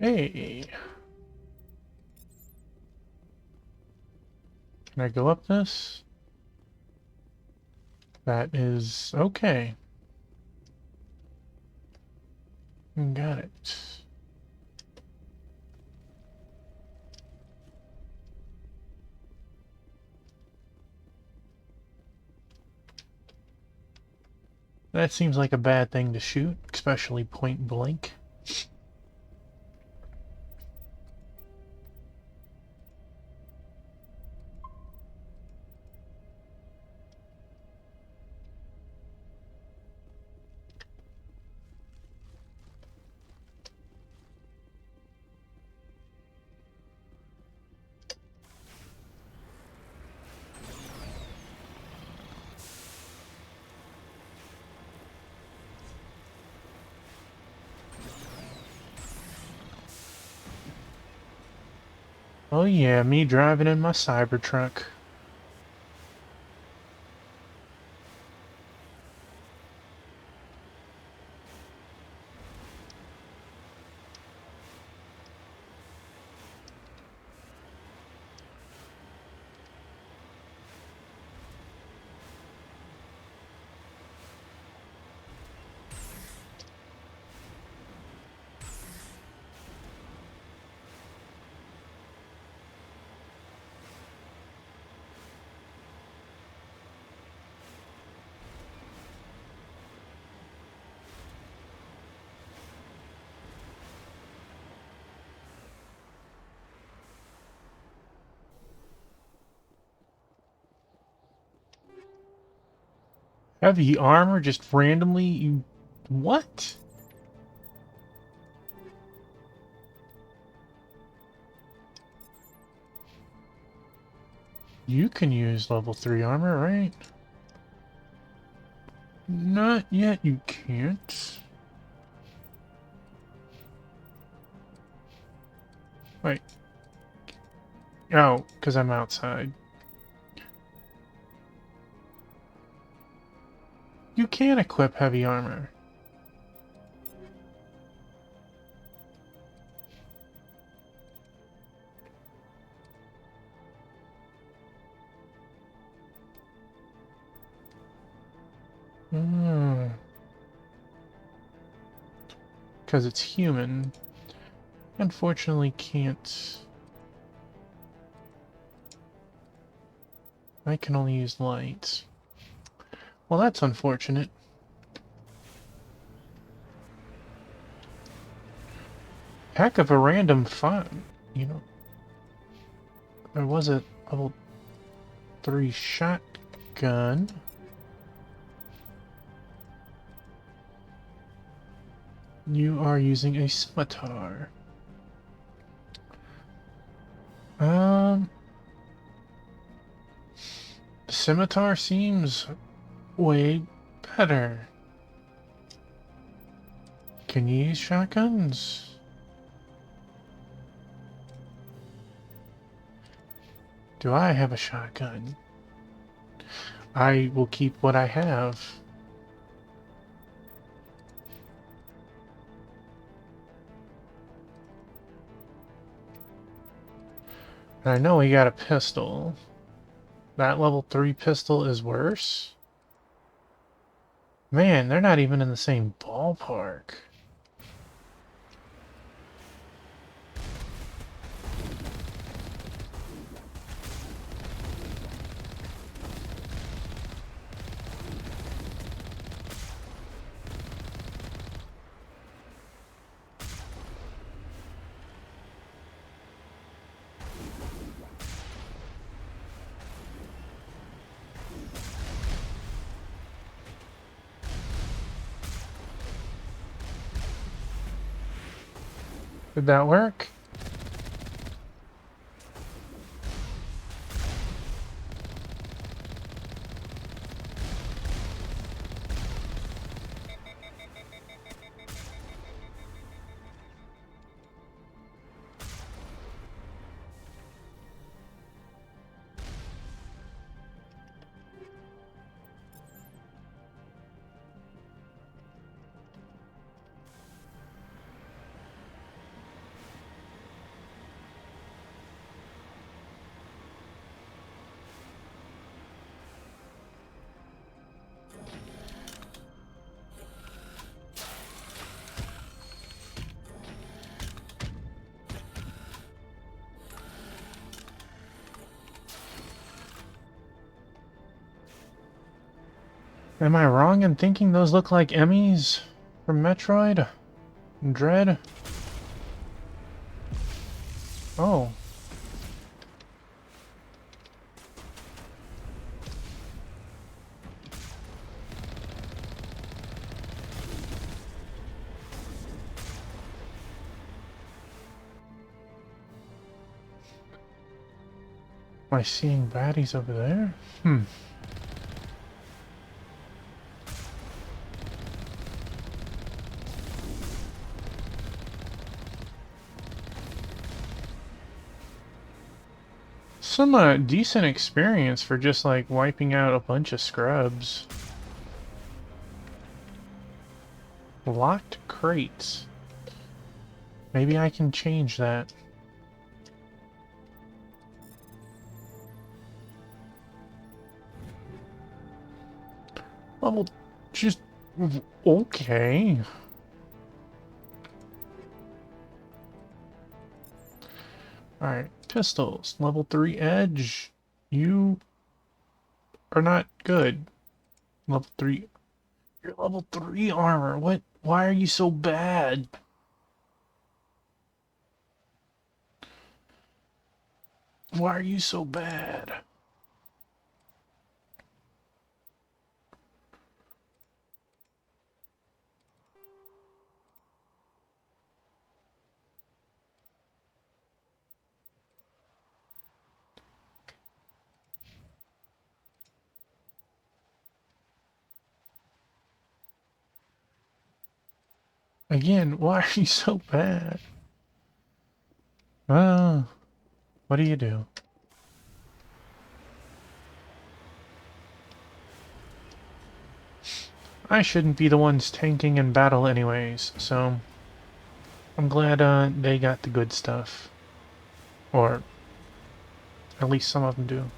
Hey. Can I go up this? That is okay. Got it. That seems like a bad thing to shoot, especially point blank. Oh yeah, me driving in my Cybertruck. Heavy armor just randomly, you... What? You can use level 3 armor, right? Not yet, you can't. Wait. Oh, because I'm outside. You can equip heavy armor. because it's human. Unfortunately, can't. I can only use light. Well, that's unfortunate. Heck of a random find, you know. There was a level 3 shotgun. You are using a scimitar. Scimitar seems way better. Can you use shotguns? Do I have a shotgun? I will keep what I have. And I know he got a pistol. That level 3 pistol is worse? Man, they're not even in the same ballpark. Did that work? Am I wrong in thinking those look like Emmys from Metroid? Dread? Oh. Am I seeing baddies over there? Some decent experience for just like wiping out a bunch of scrubs. Locked crates. Maybe I can change that. Level just okay. Alright, pistols. Level 3 edge. You are not good. Level 3. You're level 3 armor. What? Why are you so bad? Why are you so bad? Again, why are you so bad? What do you do? I shouldn't be the ones tanking in battle anyways, so I'm glad they got the good stuff. Or at least some of them do.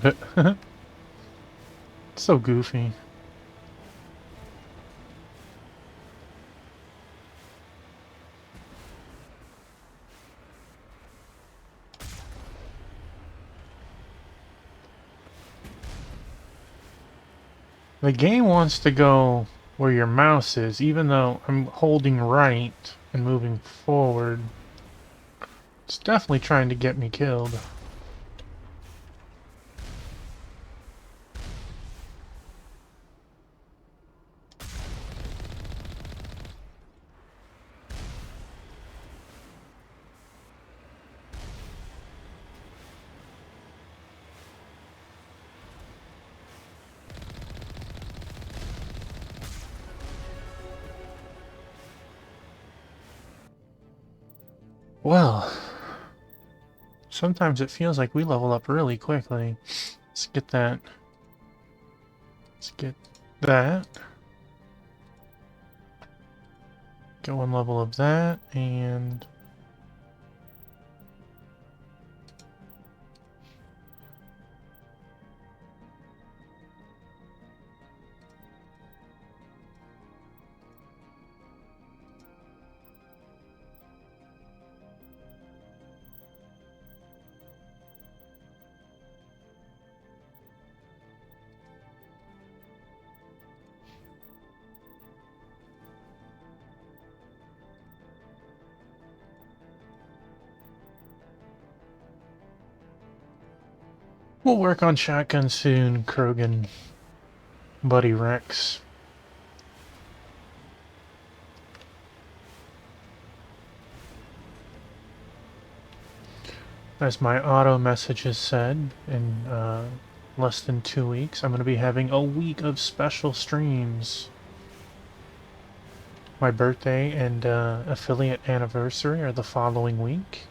love it. So goofy. The game wants to go where your mouse is, even though I'm holding right and moving forward. It's definitely trying to get me killed. Well, sometimes it feels like we level up really quickly. Let's get that. Let's get that. Get one level of that, and we'll work on shotgun soon, Krogan. Buddy Rex. As my auto message has said, in less than 2 weeks, I'm going to be having a week of special streams. My birthday and affiliate anniversary are the following week.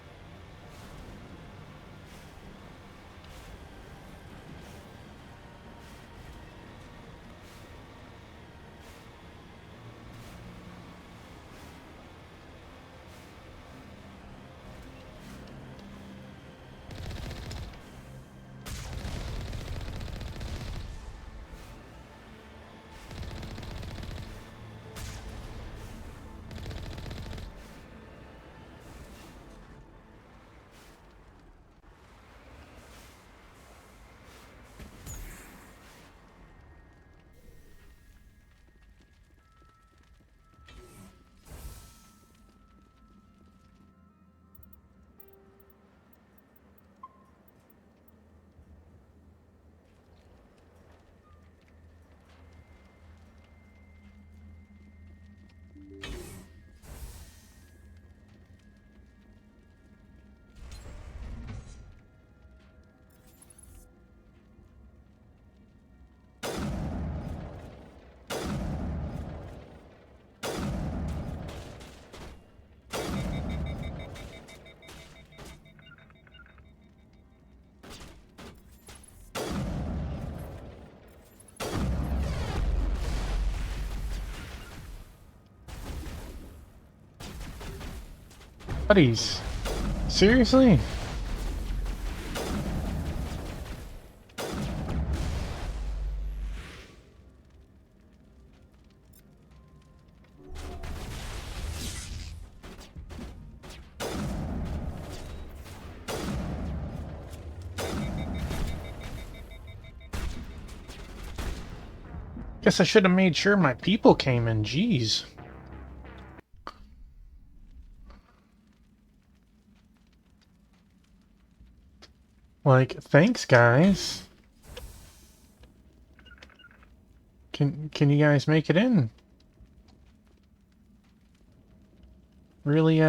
Buddies, seriously? Guess I should have made sure my people came in, jeez. Like, thanks guys. Can you guys make it in? Really,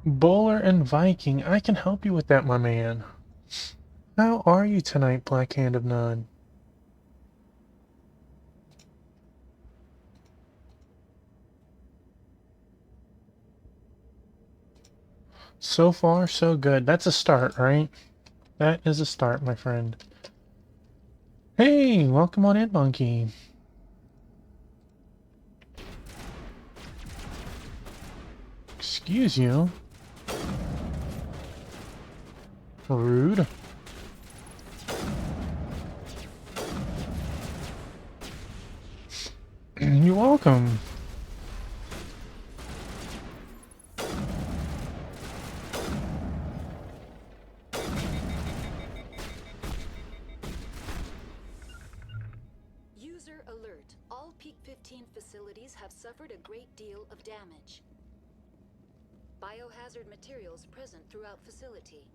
Bowler and Viking, I can help you with that, my man. How are you tonight, Black Hand of None? So far, so good. That's a start, right? That is a start, my friend. Hey, welcome on in, Monkey. Excuse you. Rude. You're welcome. User alert. All Peak 15 facilities have suffered a great deal of damage. Biohazard materials present throughout facility.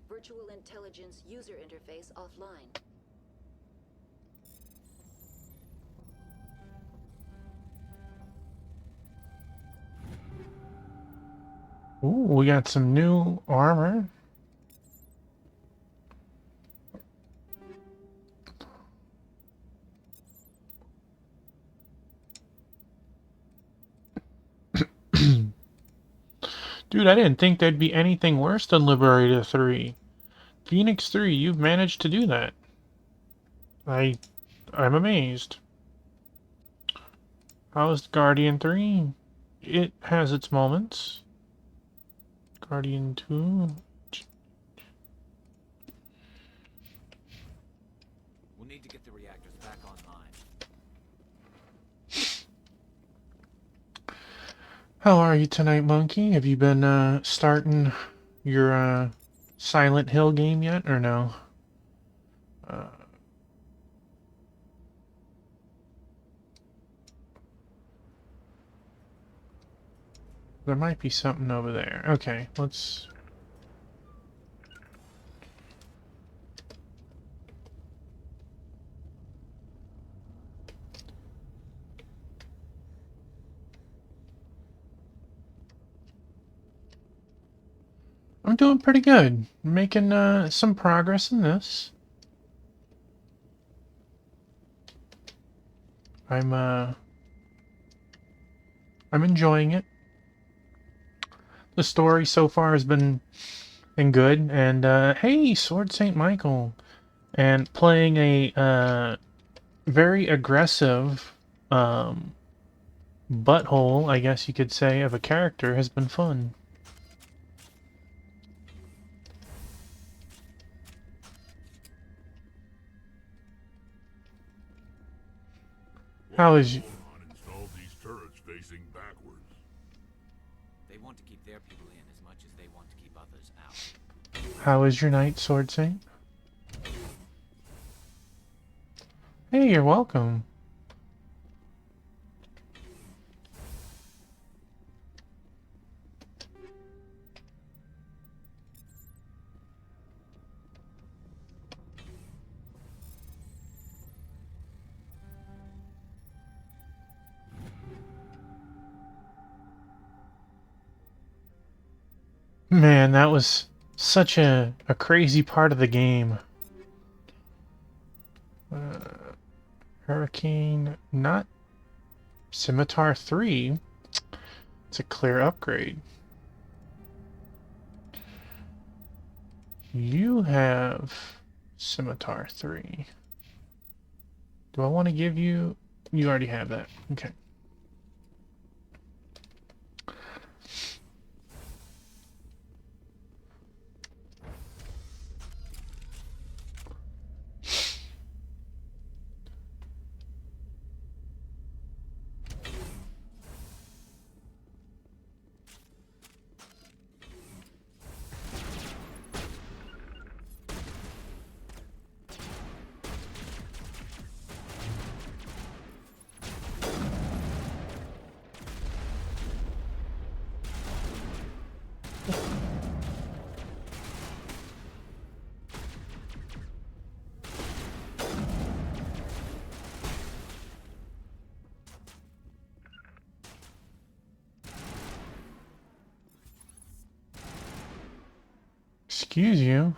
Virtual intelligence user interface offline. Ooh, we got some new armor. Dude, I didn't think there'd be anything worse than Liberator 3. Phoenix 3, you've managed to do that. I'm amazed. How's Guardian 3? It has its moments. Guardian 2. We'll need to get the reactors back online. How are you tonight, Monkey? Have you been starting your Silent Hill game yet, or no? There might be something over there. Okay, let's... I'm doing pretty good. Making some progress in this. I'm enjoying it. The story so far has been good, and hey, Sword St. Michael, and playing a very aggressive butthole, I guess you could say, of a character has been fun. How is you? Installed these turrets facing backwards. They want to keep their people in as much as they want to keep others out. How is your night, Sword Saint? Hey, you're welcome. Man, that was such a crazy part of the game. Hurricane, not Scimitar 3. It's a clear upgrade. You have Scimitar 3. Do I want to give you... You already have that. Okay. Excuse you.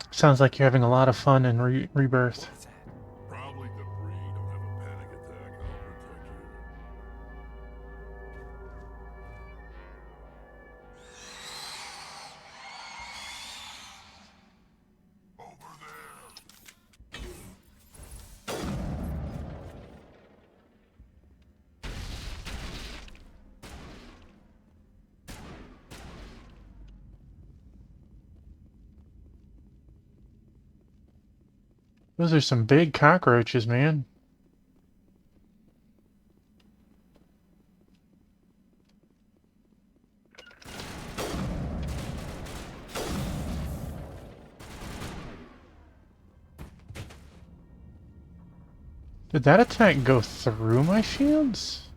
Sounds like you're having a lot of fun in Rebirth. Probably debris. Don't have a panic attack. I'll protect you. Those are some big cockroaches, man. Did that attack go through my shields?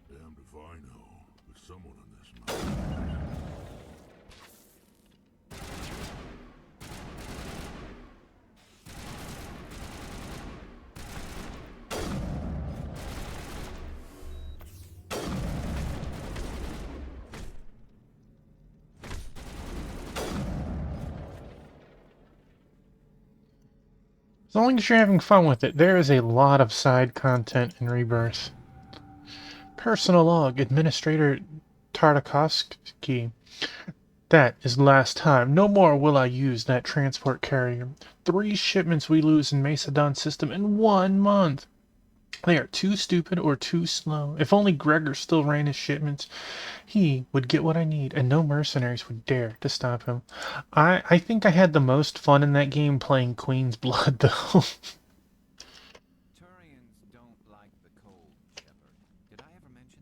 Damned if I know. There's someone on this mountain. As long as you're having fun with it, there is a lot of side content in Rebirth. Personal log, Administrator Tartakovsky. That is last time. No more will I use that transport carrier. 3 shipments we lose in Macedon system in 1 month. They are too stupid or too slow. If only Gregor still ran his shipments, he would get what I need, and no mercenaries would dare to stop him. I think I had the most fun in that game playing Queen's Blood, though. Turians don't like the cold, Shepard. Did I ever mention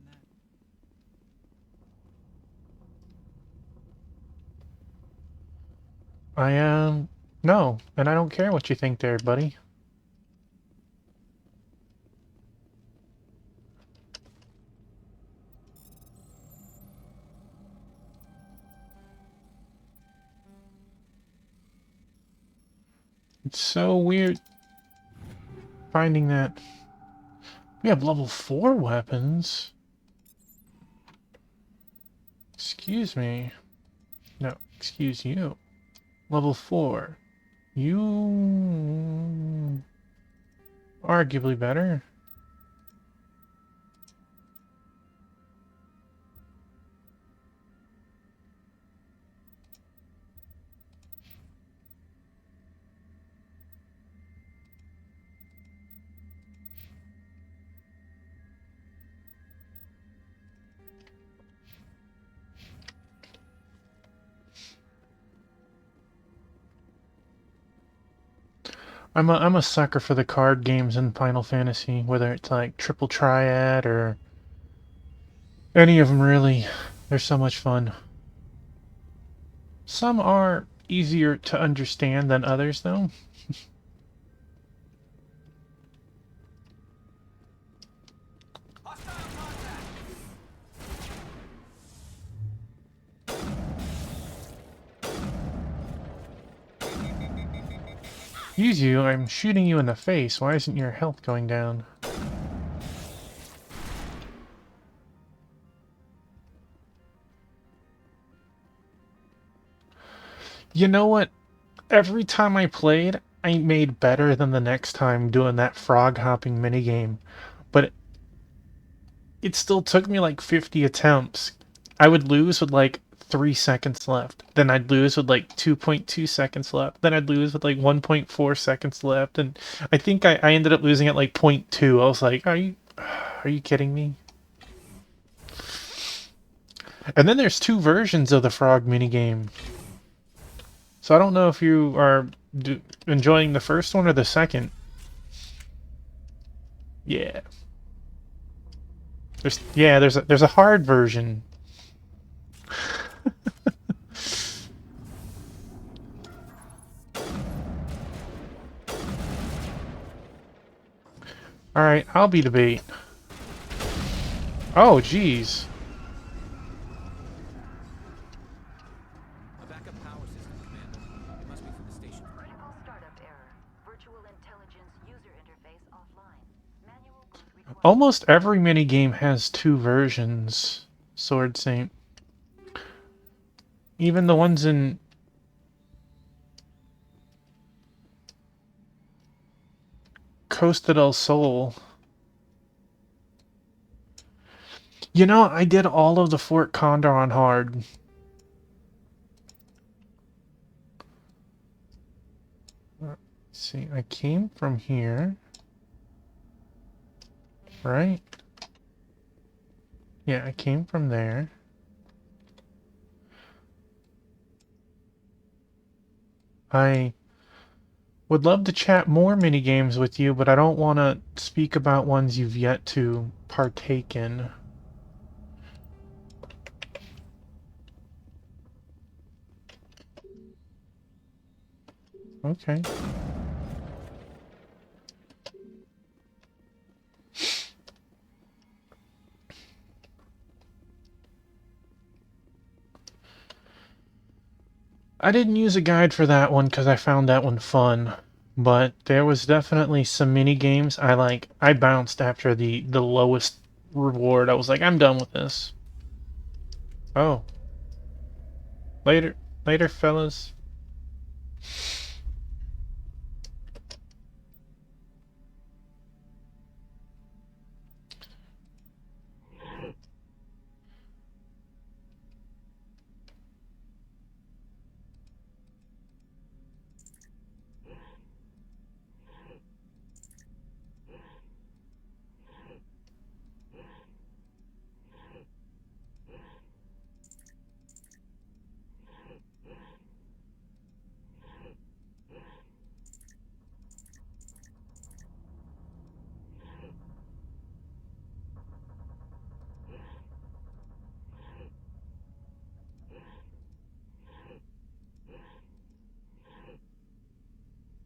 that? No, and I don't care what you think there, buddy. It's so weird finding that we have level 4 weapons. Excuse me. No, excuse you. Level 4. You... arguably better. I'm a sucker for the card games in Final Fantasy, whether it's like Triple Triad or any of them really. They're so much fun. Some are easier to understand than others, though. Excuse you, I'm shooting you in the face. Why isn't your health going down? You know what? Every time I played, I made better than the next time doing that frog hopping minigame. But it still took me like 50 attempts. I would lose with like 3 seconds left. Then I'd lose with like 2.2 seconds left. Then I'd lose with like 1.4 seconds left. And I think I ended up losing at like 0.2. I was like, are you kidding me? And then there's 2 versions of the frog minigame. So I don't know if you are enjoying the first one or the second. Yeah. There's a hard version. Alright, I'll be the bait. Oh, jeez. A backup power system Almost every minigame has 2 versions, Sword Saint. Even the ones in Costa del Sol. You know, I did all of the Fort Condor on hard. Let's see, I came from here. Right? Yeah, I came from there. I would love to chat more minigames with you, but I don't want to speak about ones you've yet to partake in. Okay. I didn't use a guide for that one because I found that one fun, but there was definitely some mini games I bounced after the lowest reward. I was like, I'm done with this. Oh. Later, fellas.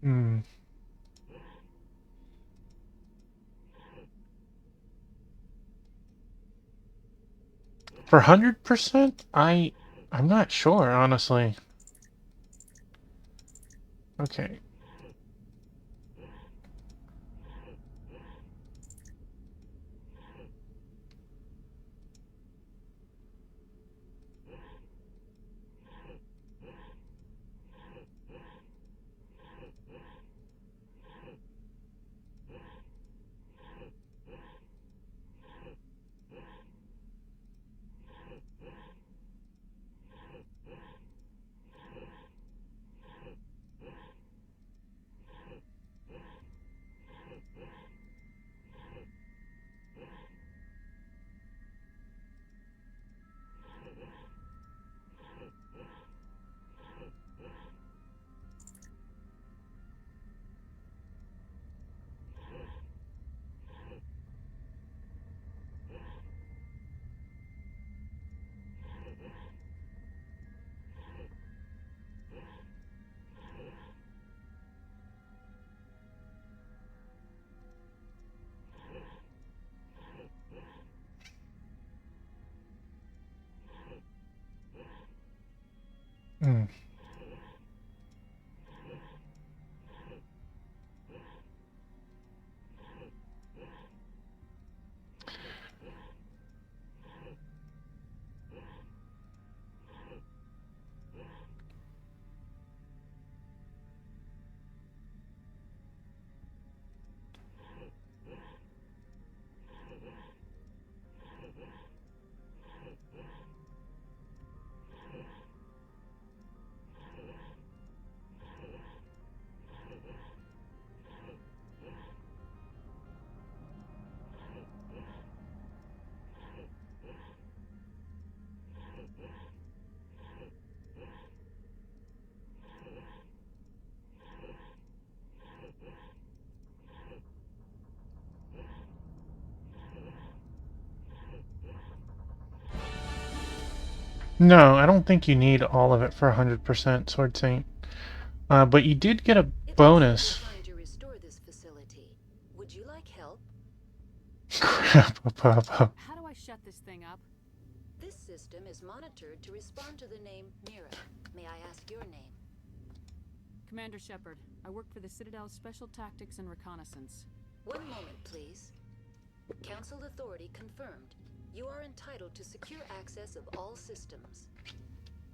Hmm. For 100%, I'm not sure, honestly. Okay. Hmm. No, I don't think you need all of it for 100%, Sword Saint. But you did get a bonus. Trying to restore this facility. Would you like help? Crap, Papa. How do I shut this thing up? This system is monitored to respond to the name Mira. May I ask your name? Commander Shepard. I work for the Citadel's Special Tactics and Reconnaissance. One moment, please. Council authority confirmed. You are entitled to secure access of all systems.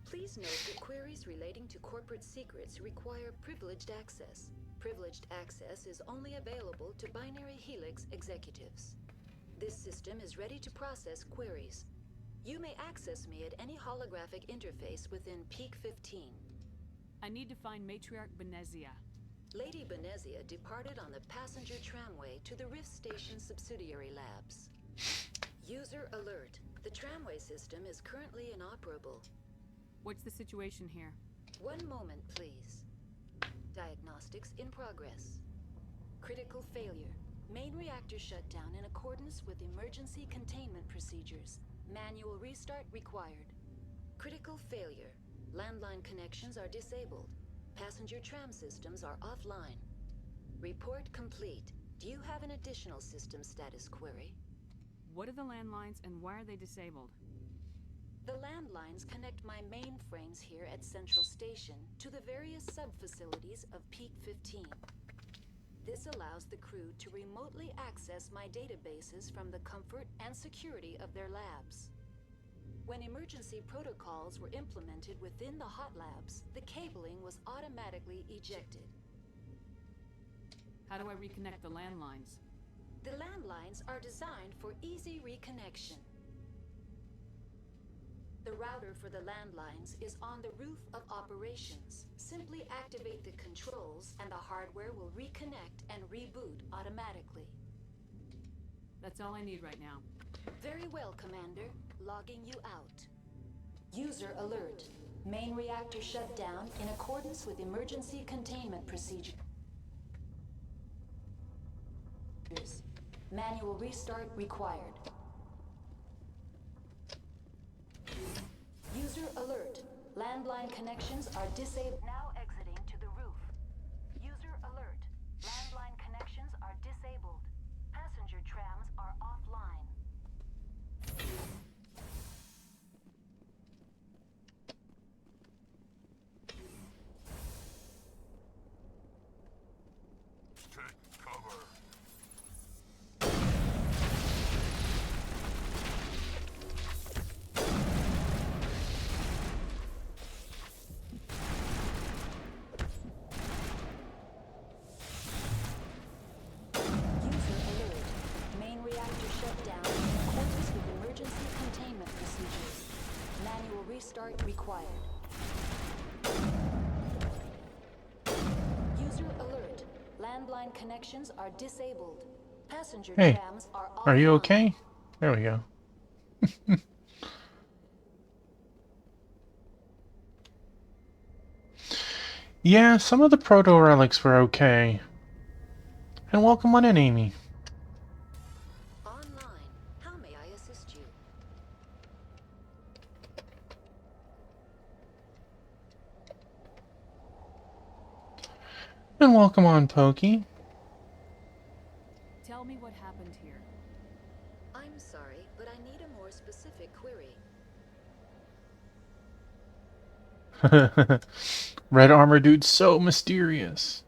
Please note that queries relating to corporate secrets require privileged access. Privileged access is only available to Binary Helix executives. This system is ready to process queries. You may access me at any holographic interface within Peak 15. I need to find Matriarch Benezia. Lady Benezia departed on the passenger tramway to the Rift Station subsidiary labs. User alert. The tramway system is currently inoperable. What's the situation here? One moment, please. Diagnostics in progress. Critical failure. Main reactor shutdown in accordance with emergency containment procedures. Manual restart required. Critical failure. Landline connections are disabled. Passenger tram systems are offline. Report complete. Do you have an additional system status query? What are the landlines and why are they disabled? The landlines connect my mainframes here at Central Station to the various sub-facilities of Peak 15. This allows the crew to remotely access my databases from the comfort and security of their labs. When emergency protocols were implemented within the hot labs, the cabling was automatically ejected. How do I reconnect the landlines? The landlines are designed for easy reconnection. The router for the landlines is on the roof of operations. Simply activate the controls and the hardware will reconnect and reboot automatically. That's all I need right now. Very well, Commander. Logging you out. User alert. Main reactor shut down in accordance with emergency containment procedures. Manual restart required. User alert. Landline connections are disabled. Now exiting to the roof. User alert. Landline connections are disabled. Passenger trams are offline. Take cover. Restart required. User alert. Landline connections are disabled. Passenger Hey, trams are are you offline. okay? There we go. Yeah, some of the proto-relics were okay. And welcome on in, Amy. Online. How may I assist you? And welcome on, Pokey. Tell me what happened here. I'm sorry, but I need a more specific query. Red armor dude's so mysterious.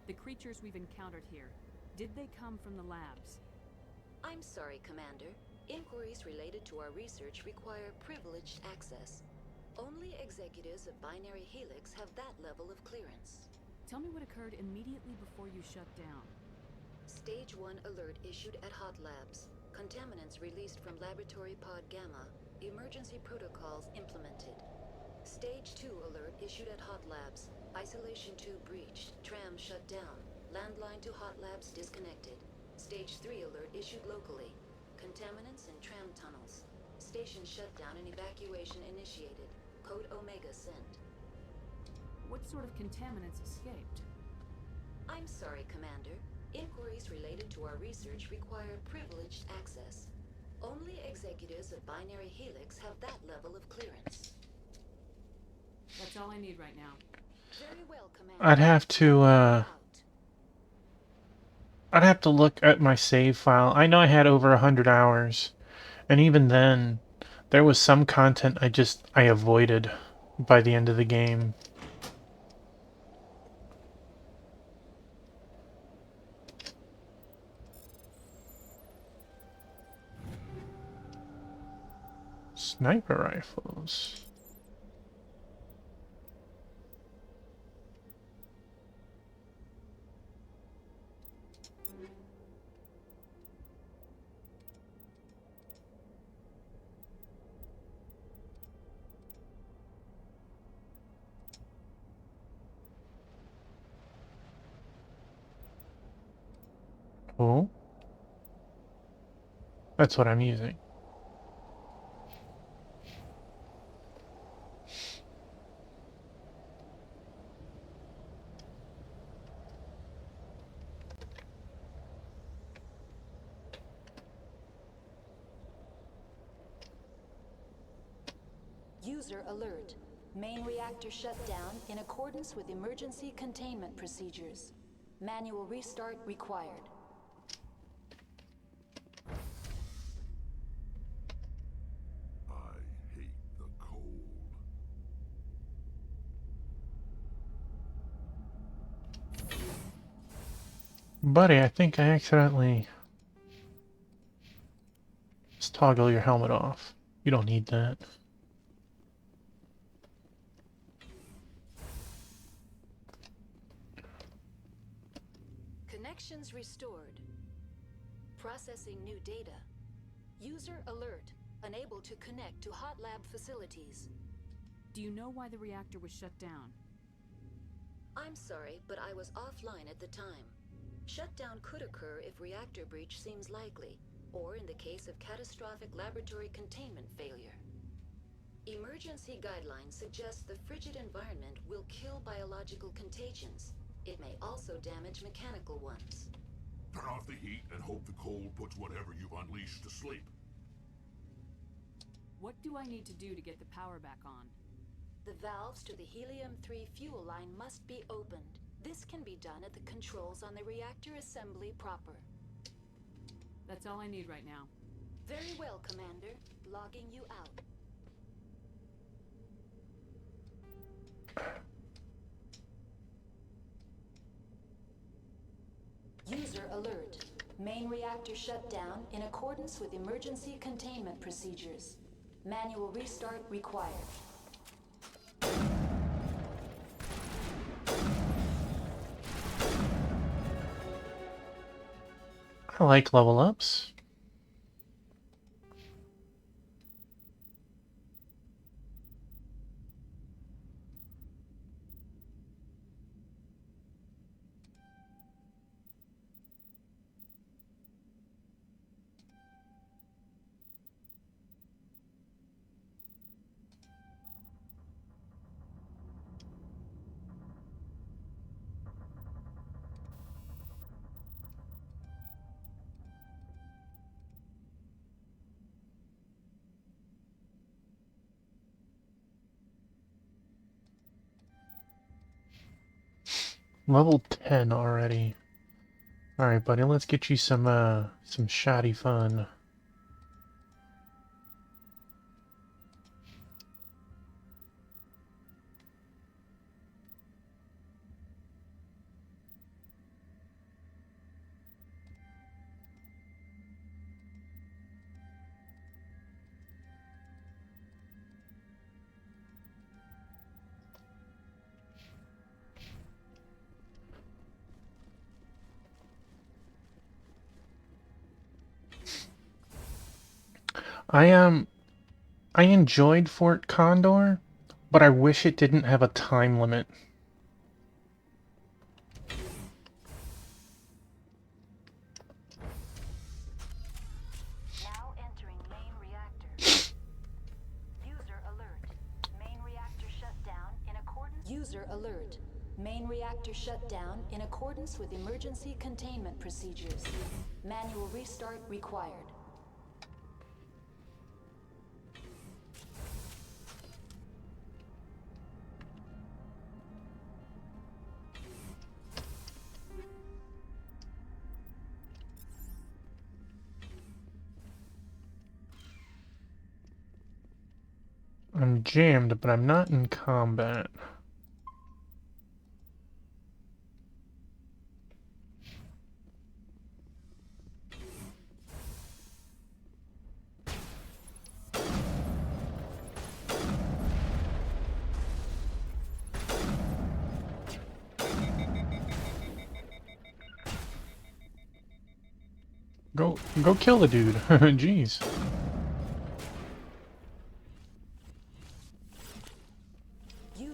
The creatures we've encountered here, did they come from the labs? I'm sorry, Commander. Inquiries related to our research require privileged access. Only executives of Binary Helix have that level of clearance. Tell me what occurred immediately before you shut down. Stage 1 alert issued at Hot Labs. Contaminants released from Laboratory Pod Gamma. Emergency protocols implemented. Stage 2 alert issued at Hot Labs. Isolation 2 breached. Tram shut down. Landline to Hot Labs disconnected. Stage 3 alert issued locally. Contaminants in tram tunnels. Station shutdown and evacuation initiated. Code Omega sent. What sort of contaminants escaped? I'm sorry, Commander. Inquiries related to our research require privileged access. Only executives of Binary Helix have that level of clearance. That's all I need right now. Very well, Commander. I'd have to look at my save file. I know I had over 100 hours. And even then, there was some content I avoided by the end of the game. Sniper rifles. Oh, that's what I'm using. User alert. Main reactor shut down in accordance with emergency containment procedures. Manual restart required. I hate the cold. Buddy, I think I accidentally just toggle your helmet off. You don't need that. Connections restored. Processing new data. User alert. Unable to connect to hot lab facilities. Do you know why the reactor was shut down? I'm sorry, but I was offline at the time. Shutdown could occur if reactor breach seems likely, or in the case of catastrophic laboratory containment failure. Emergency guidelines suggest the frigid environment will kill biological contagions. It may also damage mechanical ones. Turn off the heat and hope the cold puts whatever you've unleashed to sleep. What do I need to do to get the power back on? The valves to the helium-3 fuel line must be opened. This can be done at the controls on the reactor assembly proper. That's all I need right now. Very well, Commander. Logging you out. User alert. Main reactor shut down in accordance with emergency containment procedures. Manual restart required. I like level ups. Level 10 already. Alright, buddy, let's get you some shoddy fun. I enjoyed Fort Condor, but I wish it didn't have a time limit. Now entering main reactor. User alert. Main reactor shut down in accordance. User alert. Main reactor shut down in accordance with emergency containment procedures. Manual restart required. I'm jammed, but I'm not in combat. Go kill the dude. Jeez.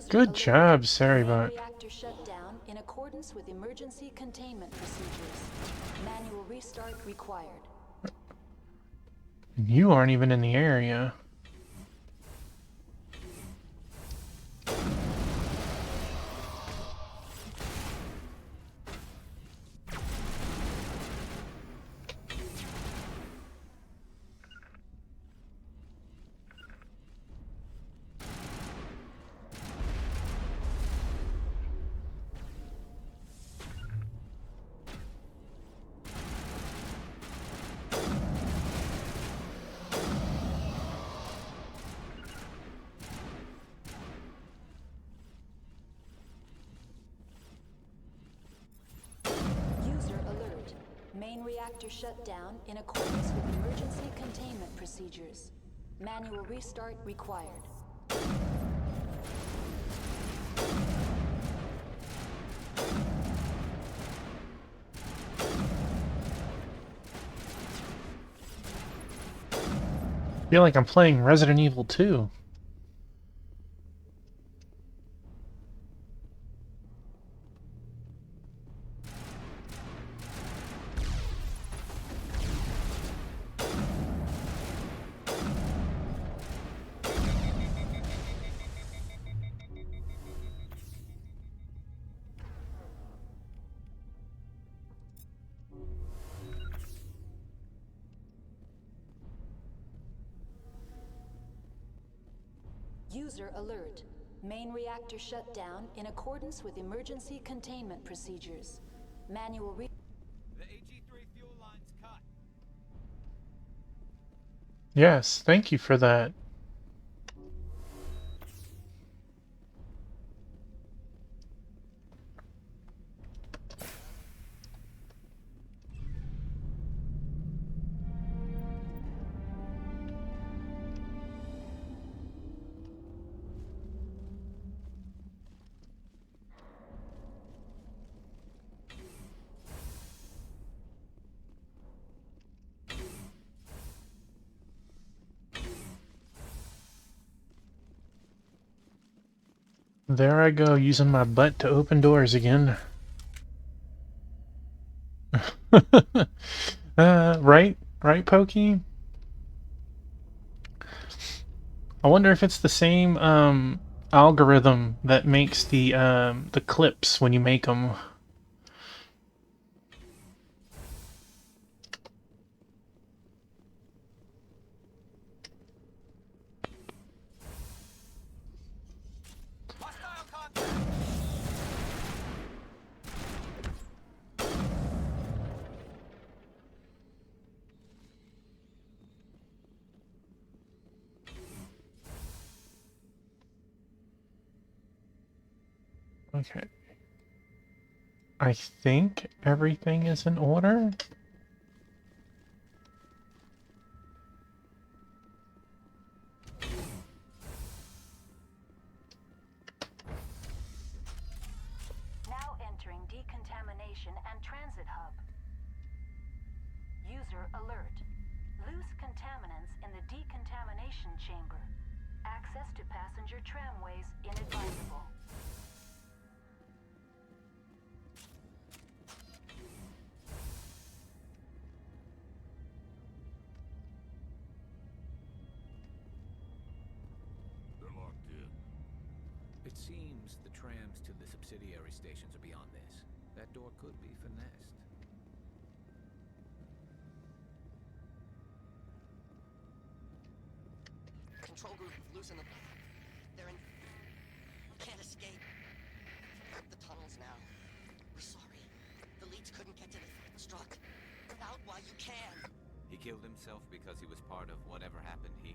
Good job, Saribot. Reactor shut down in accordance with emergency containment procedures. Manual restart required. You aren't even in the area. Main reactor shut down in accordance with emergency containment procedures. Manual restart required. I feel like I'm playing Resident Evil 2. User alert. Main reactor shut down in accordance with emergency containment procedures. Manual re- The AG3 fuel line's cut. Yes, thank you for that. There I go, using my butt to open doors again. Right, Pokey? I wonder if it's the same algorithm that makes the clips when you make them. Okay. I think everything is in order. Now entering decontamination and transit hub. User alert. Loose contaminants in the decontamination chamber. Access to passenger tramways inadvisable. It seems the trams to the subsidiary stations are beyond this. That door could be finessed. Control group, loosen them. They're in... Can't escape. The tunnels now. We're sorry. The leads couldn't get to the struck. Get out while you can. He killed himself because he was part of whatever happened here?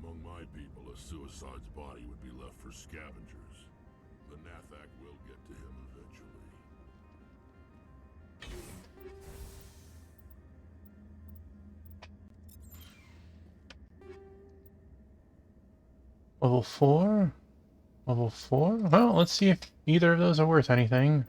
Among my people, a suicide's body would be left for scavengers. The Nathak will get to him eventually. Level 4? Level 4? Well, let's see if either of those are worth anything.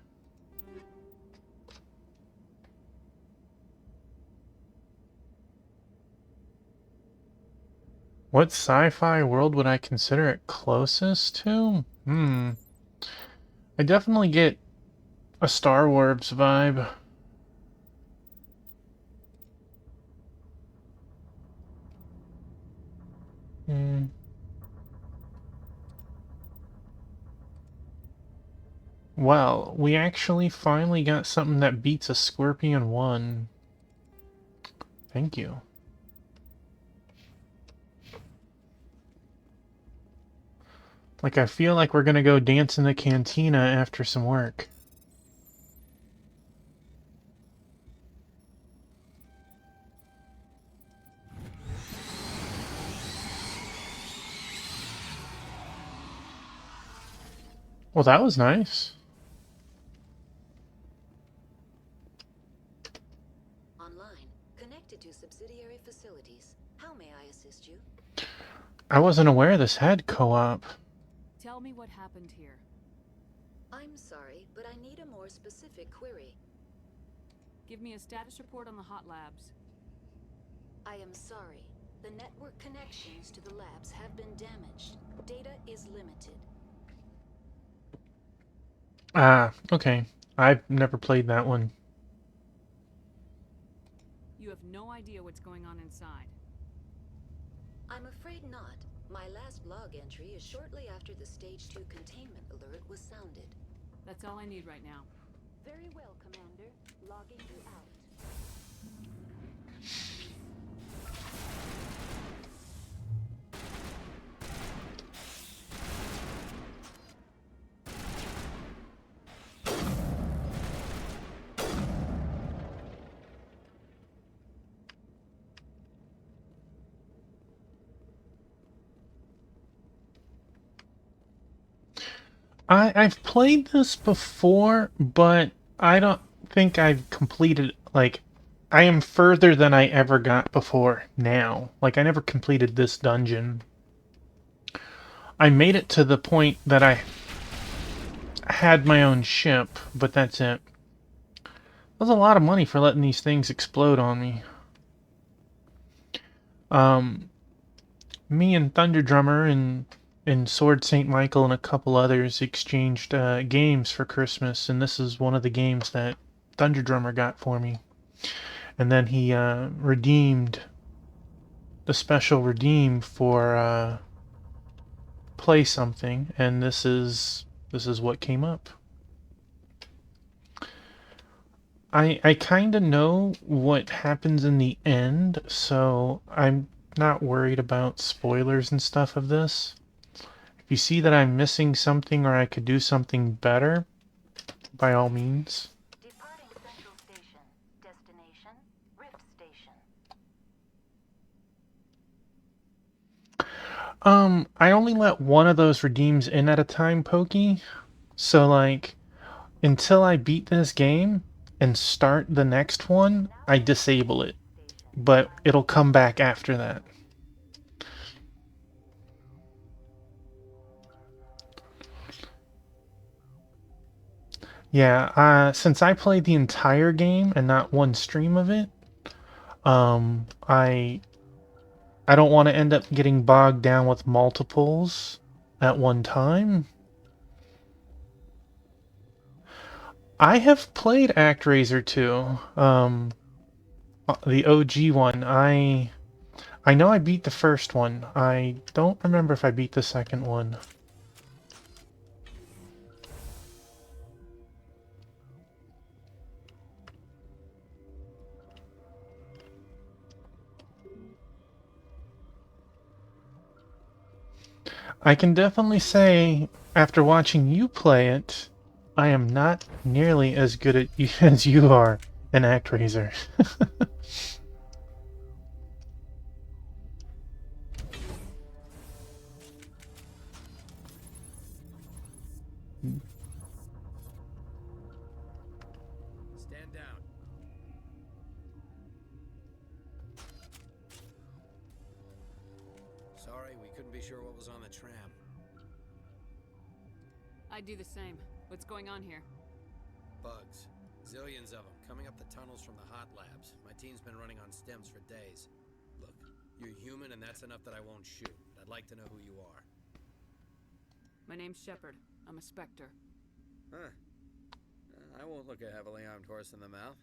What sci-fi world would I consider it closest to? I definitely get a Star Wars vibe. Well, we actually finally got something that beats a Scorpion 1. Thank you. Like, I feel like we're gonna go dance in the cantina after some work. Well, that was nice. Online, connected to subsidiary facilities. How may I assist you? I wasn't aware this had co-op. Tell me what happened here. I'm sorry, but I need a more specific query. Give me a status report on the hot labs. I am sorry. The network connections to the labs have been damaged. Data is limited. Ah, okay. I've never played that one. You have no idea what's going on inside. I'm afraid not. My last log entry is shortly after the Stage 2 containment alert was sounded. That's all I need right now. Very well, Commander. Logging you out. I've played this before, but I don't think I've completed, like, I am further than I ever got before now. Like, I never completed this dungeon. I made it to the point that I had my own ship, but that's it. That was a lot of money for letting these things explode on me. Me and Thunder Drummer and Sword St. Michael and a couple others exchanged games for Christmas, and this is one of the games that Thunder Drummer got for me. And then he redeemed the special redeem for play something, and this is what came up. I kind of know what happens in the end, so I'm not worried about spoilers and stuff of this. If you see that I'm missing something or I could do something better, by all means. Departing Central Station. Destination, Rift Station. I only let one of those redeems in at a time, Pokey. So, like, until I beat this game and start the next one, I disable it. But it'll come back after that. Yeah, since I played the entire game and not one stream of it, I don't want to end up getting bogged down with multiples at one time. I have played ActRaiser 2, the OG one. I know I beat the first one. I don't remember if I beat the second one. I can definitely say, after watching you play it, I am not nearly as good at as you are in ActRaiser. Stand down. Sorry, we couldn't be sure what was on the tram. I'd do the same. What's going on here? Bugs. Zillions of them, coming up the tunnels from the hot labs. My team's been running on stems for days. Look, You're human, and that's enough that I won't shoot. I'd like to know who you are. My name's Shepard. I'm a Spectre. Huh. I won't look a heavily armed horse in the mouth.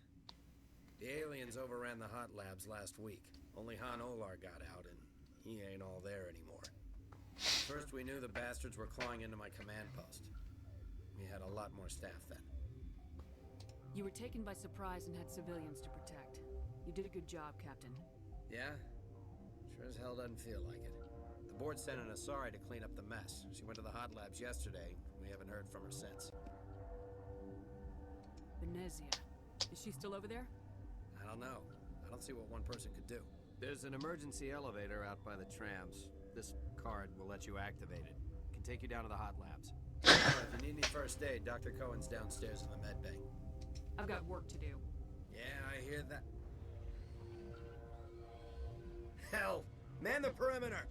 The aliens overran the hot labs last week. Only Han Olar got out, and he ain't all there anymore. First, we knew the bastards were clawing into my command post. We had a lot more staff then. You were taken by surprise and had civilians to protect. You did a good job, Captain. Yeah? Sure as hell doesn't feel like it. The board sent an Asari to clean up the mess. She went to the hot labs yesterday. We haven't heard from her since. Venezia. Is she still over there? I don't know. I don't see what one person could do. There's an emergency elevator out by the trams. This card will let you activate it. Can take you down to the hot labs. If you need any first aid, Dr. Cohen's downstairs in the med bay. I've got work to do. Yeah, I hear that. Hell! Man the perimeter!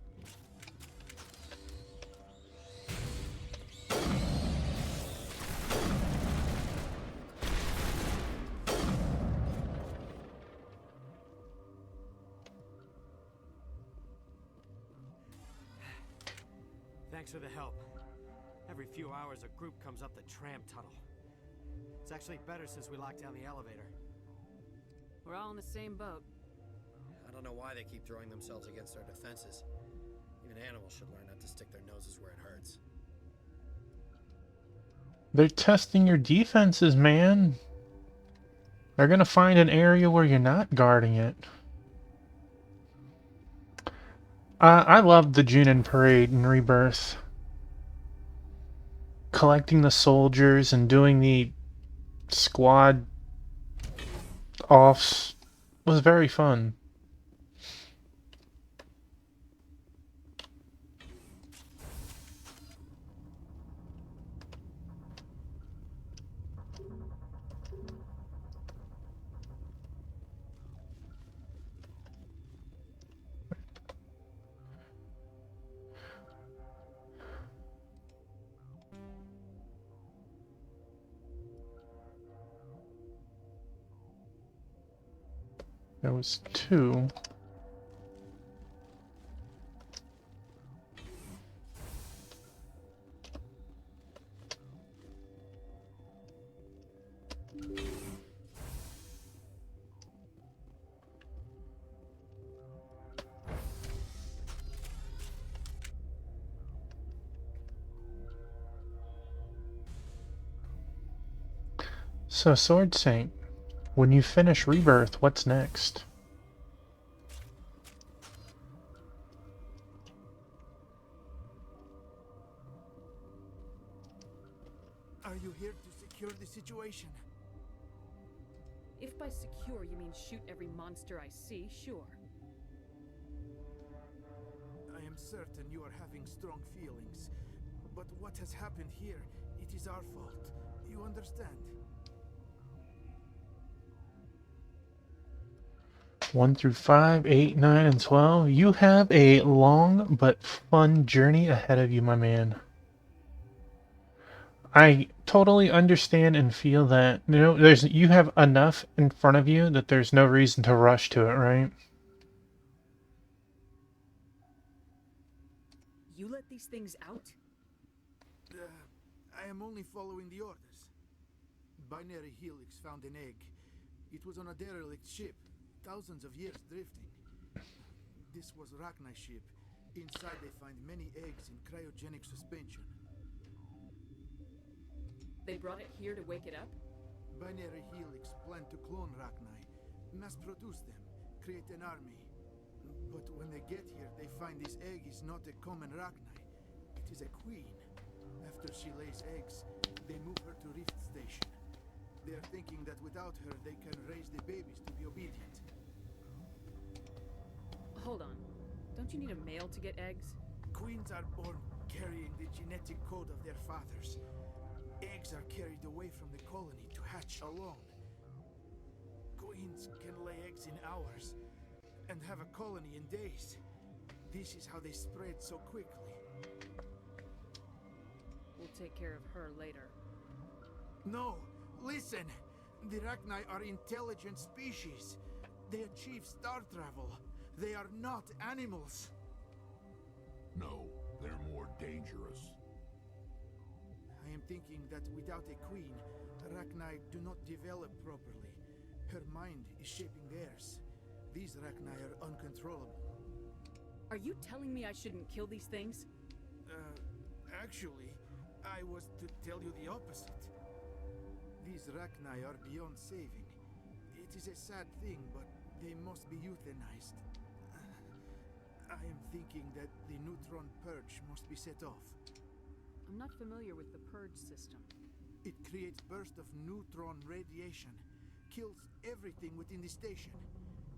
Thanks for the help. Every few hours, a group comes up the tram tunnel. It's actually better since we locked down the elevator. We're all in the same boat. I don't know why they keep throwing themselves against our defenses. Even animals should learn not to stick their noses where it hurts. They're testing your defenses, man. They're gonna find an area where you're not guarding it. I loved the Junin parade in Rebirth. Collecting the soldiers and doing the squad offs was very fun. There was 2. So, Sword Saint, when you finish Rebirth, what's next? Are you here to secure the situation? If by secure you mean shoot every monster I see, sure. I am certain you are having strong feelings. But what has happened here, it is our fault. You understand? 1 through 5, 8, 9, and 12. You have a long but fun journey ahead of you, my man. I totally understand and feel that, you know, you have enough in front of you that there's no reason to rush to it, right? You let these things out? I am only following the orders. Binary Helix found an egg. It was on a derelict ship, thousands of years drifting. This was Rachni ship. Inside they find many eggs in cryogenic suspension. They brought it here to wake it up? Binary Helix planned to clone Rachni, mass produce them, create an army. But when they get here, they find this egg is not a common Rachni. It is a queen. After she lays eggs, they move her to Rift Station. They are thinking that without her, they can raise the babies to be obedient. Hold on. Don't you need a male to get eggs? Queens are born carrying the genetic code of their fathers. Eggs are carried away from the colony to hatch alone. Queens can lay eggs in hours and have a colony in days. This is how they spread so quickly. We'll take care of her later. No, listen! The Rachni are intelligent species. They achieve star travel. They are not animals. No, they're more dangerous. I am thinking that without a queen, Rachni do not develop properly. Her mind is shaping theirs. These Rachni are uncontrollable. Are you telling me I shouldn't kill these things? Actually, I was to tell you the opposite. These Rachni are beyond saving. It is a sad thing, but they must be euthanized. I am thinking that the neutron purge must be set off. I'm not familiar with the purge system. It creates bursts of neutron radiation, kills everything within the station.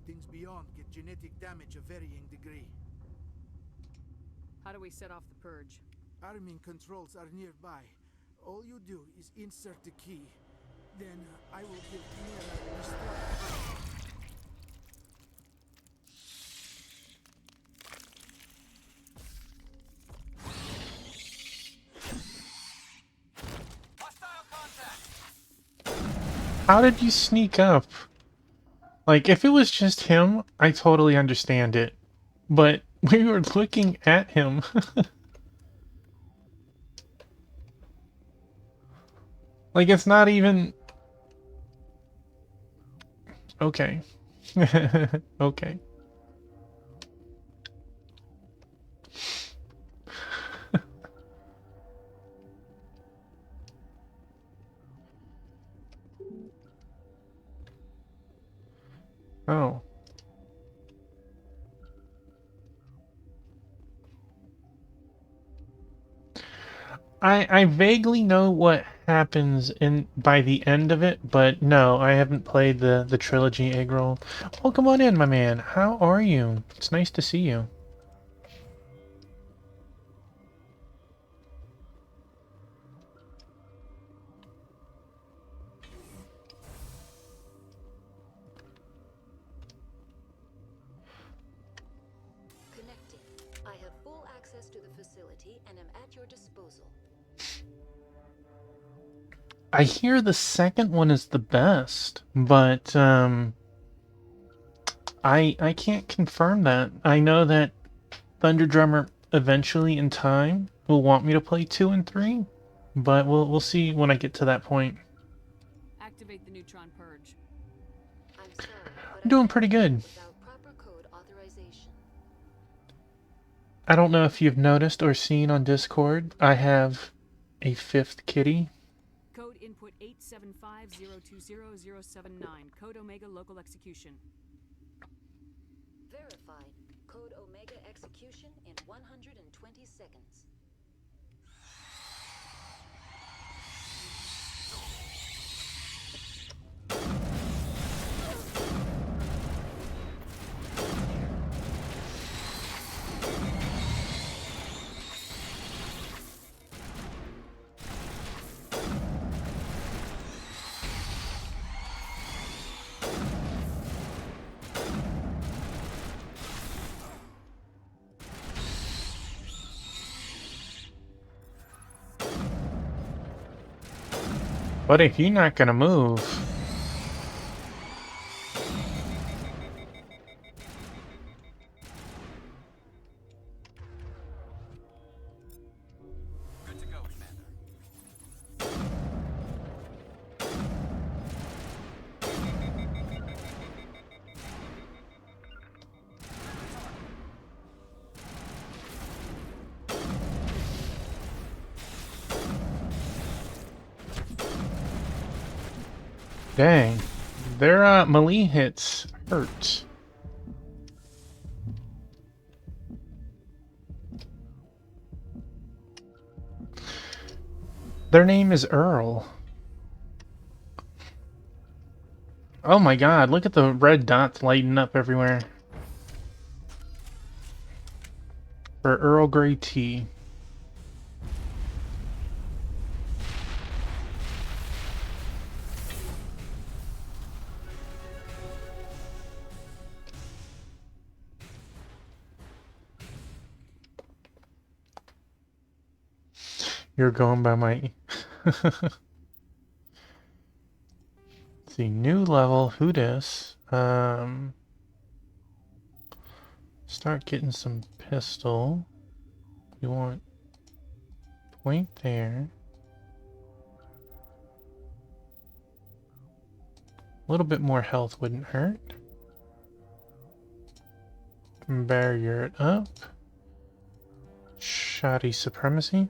Things beyond get genetic damage of varying degree. How do we set off the purge? Arming controls are nearby. All you do is insert the key. Then I will give Mira the start. How did you sneak up? Like, if it was just him, I totally understand it. But we were looking at him. Like, it's not even... Okay. Okay. Oh. I vaguely know what happens by the end of it, but no, I haven't played the trilogy egg roll. Welcome on in, my man. How are you? It's nice to see you. Connecting. I have full access to the facility and am at your disposal. I hear the second one is the best, but I can't confirm that. I know that Thunder Drummer eventually in time will want me to play 2 and 3, but we'll see when I get to that point. Activate the neutron purge. I'm doing pretty good. I don't know if you've noticed or seen on Discord, I have a 5th kitty. Code input 875020079. Code Omega local execution. Verified. Code Omega execution in 120 seconds. But if you're not gonna move... Good to go, Commander. Dang. Their melee hits hurt. Their name is Earl. Oh my god, look at the red dots lighting up everywhere. For Earl Grey tea. You're going by my... Let's see, new level, who dis? Start getting some pistol. We want point there. A little bit more health wouldn't hurt. Barrier it up. Shoddy supremacy.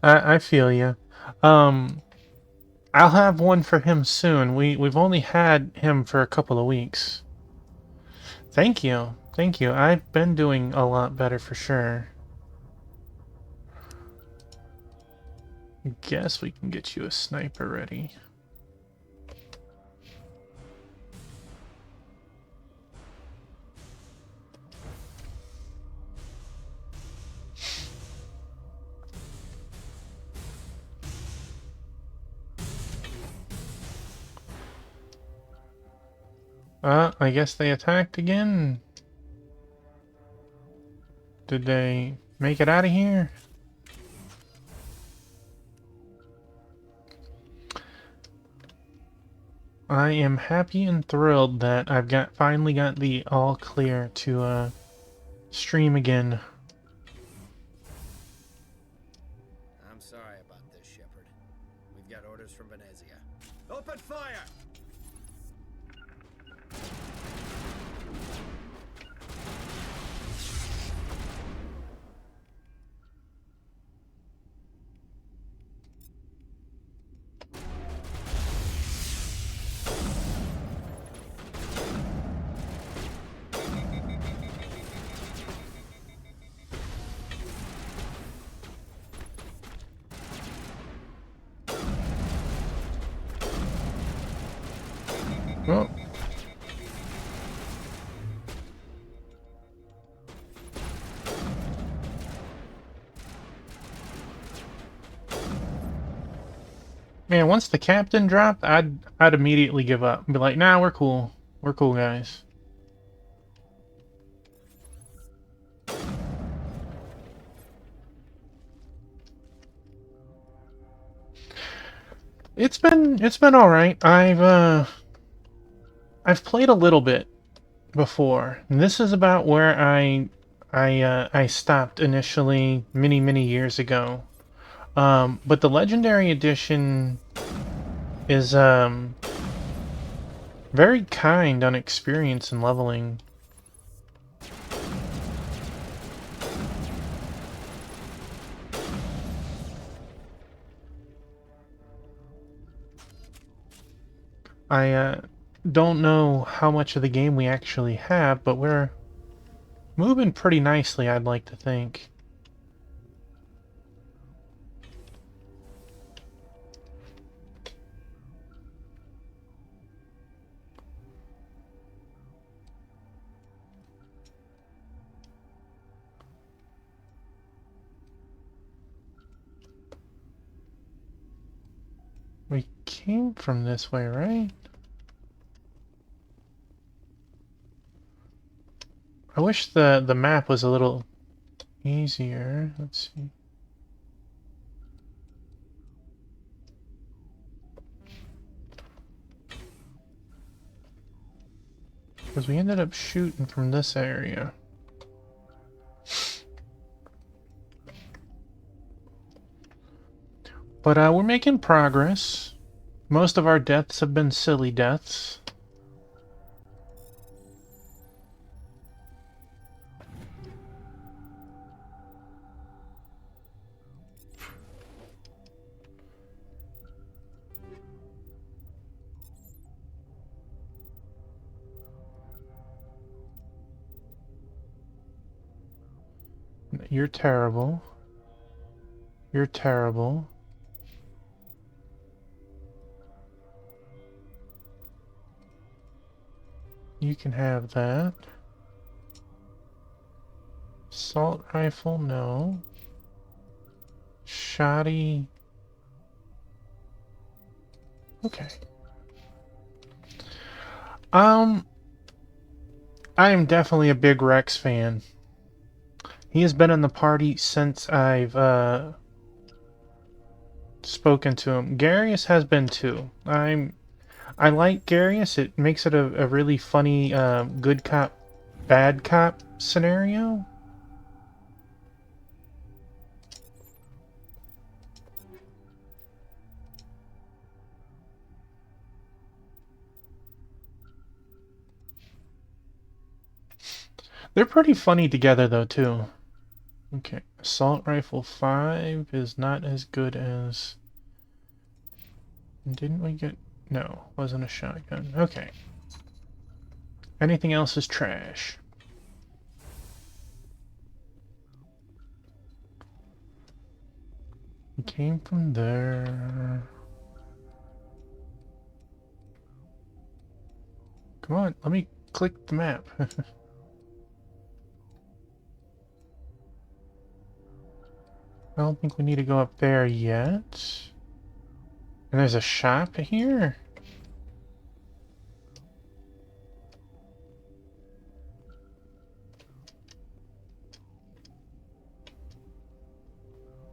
I feel you. I'll have one for him soon. We've only had him for a couple of weeks. Thank you. Thank you. I've been doing a lot better for sure. Guess we can get you a sniper ready. I guess they attacked again. Did they make it out of here? I am happy and thrilled that I've finally got the all clear to stream again. I'm sorry about this, Shepard. We've got orders from Venezia. Open fire! Oh. Man, once the captain dropped, I'd immediately give up. Be like, nah, we're cool. We're cool, guys. It's been all right. I've played a little bit before, and this is about where I stopped initially many years ago. But the Legendary Edition is very kind on experience and leveling. I don't know how much of the game we actually have, but we're moving pretty nicely, I'd like to think. We came from this way, right? I wish the map was a little easier. Let's see. Because we ended up shooting from this area. But we're making progress. Most of our deaths have been silly deaths. You're terrible. You're terrible. You can have that. Assault rifle, no. Shoddy. Okay. I am definitely a big Rex fan. He has been in the party since I've spoken to him. Garius has been too. I like Garius. It makes it a really funny good cop, bad cop scenario. They're pretty funny together, though, too. Okay, Assault Rifle 5 is not as good as... Didn't we get... No, wasn't a shotgun. Okay. Anything else is trash. We came from there. Come on, let me click the map. I don't think we need to go up there yet. And there's a shop here?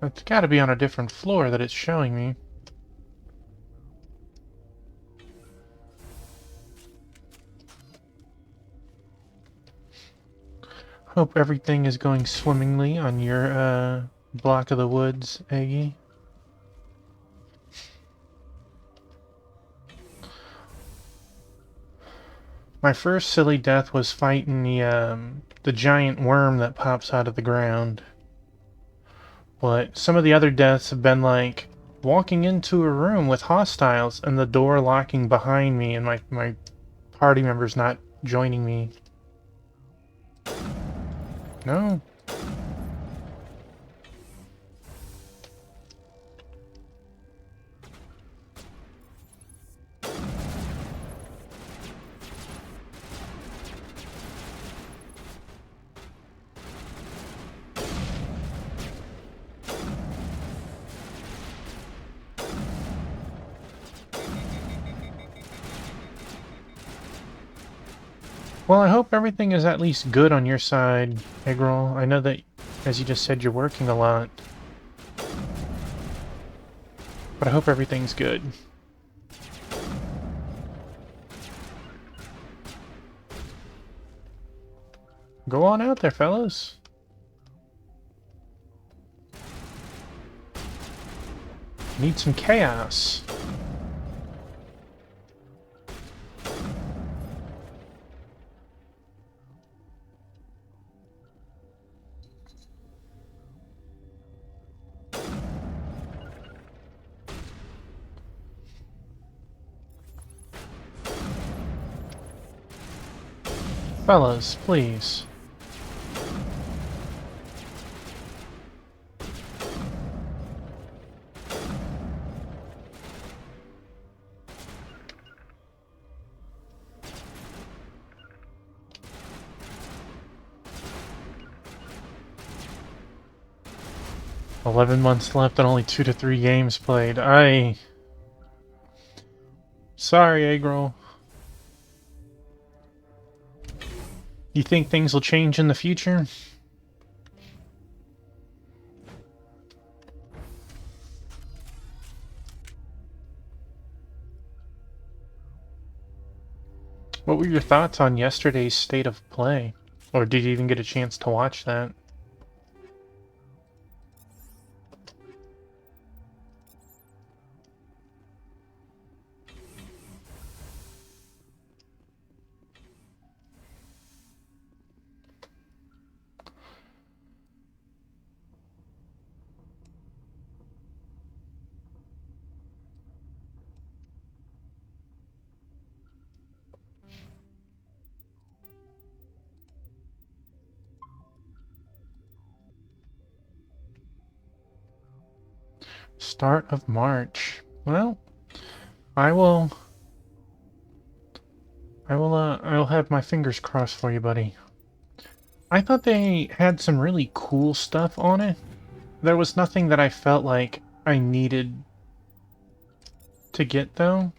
It's got to be on a different floor that it's showing me. Hope everything is going swimmingly on your block of the woods, Aggie. My first silly death was fighting the giant worm that pops out of the ground. But some of the other deaths have been like walking into a room with hostiles and the door locking behind me and my party members not joining me. No. Well, I hope everything is at least good on your side, Eggroll. I know that, as you just said, you're working a lot. But I hope everything's good. Go on out there, fellas. Need some chaos. Fellas, please. "11 months left and only 2 to 3 games played." Sorry, Eggroll. You think things will change in the future? What were your thoughts on yesterday's State of Play? Or did you even get a chance to watch that? Start of March. Well, I'll have my fingers crossed for you, buddy. I thought they had some really cool stuff on it. There was nothing that I felt like I needed to get, though.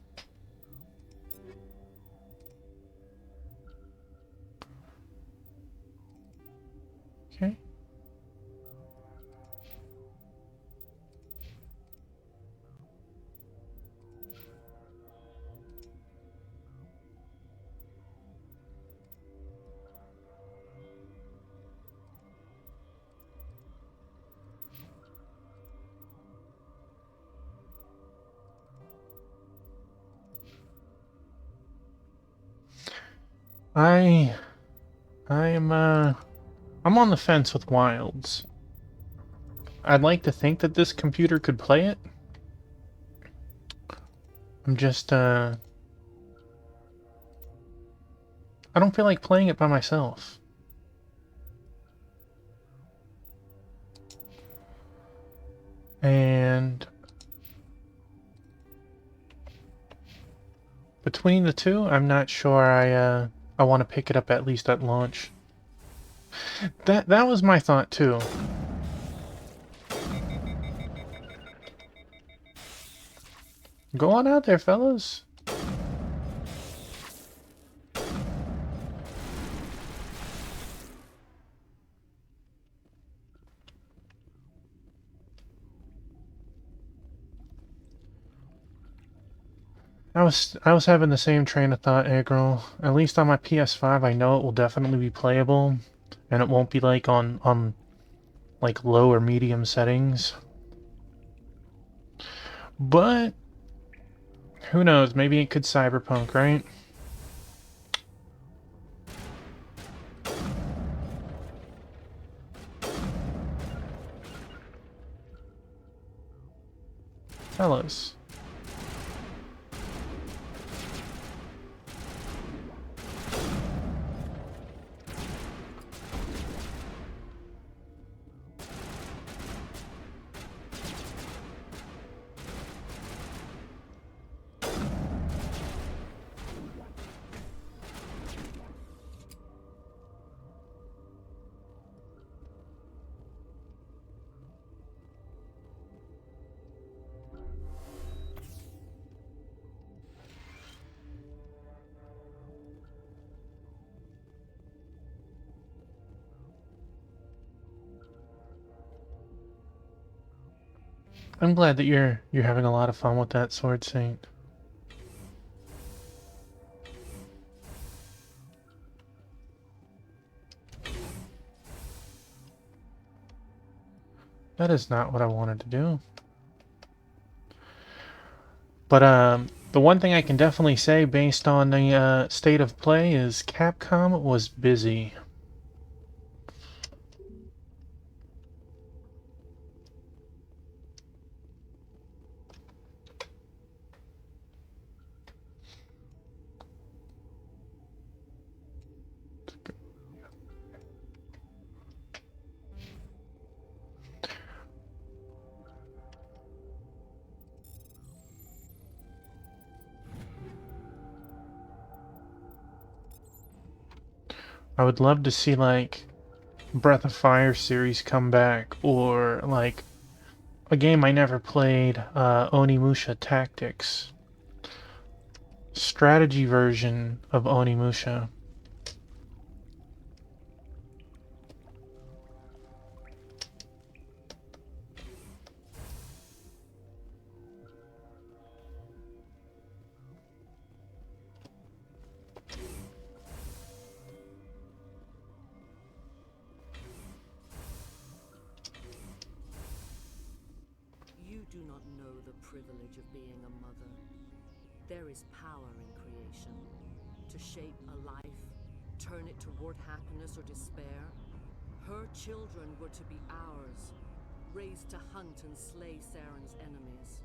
Okay. I am I'm on the fence with Wilds. I'd like to think that this computer could play it. I'm just I don't feel like playing it by myself. And between the two, I'm not sure I want to pick it up at least at launch. That was my thought too. Go on out there, fellas. I was having the same train of thought, Agro. At least on my PS5, I know it will definitely be playable, and it won't be like on like low or medium settings. But who knows? Maybe it could cyberpunk, right? Fellas. I'm glad that you're having a lot of fun with that, Sword Saint. That is not what I wanted to do. But the one thing I can definitely say based on the state of play is Capcom was busy. I would love to see like Breath of Fire series come back, or like a game I never played, Onimusha Tactics. Strategy version of Onimusha. You do not know the privilege of being a mother. There is power in creation. To shape a life, turn it toward happiness or despair. Her children were to be ours, raised to hunt and slay Saren's enemies.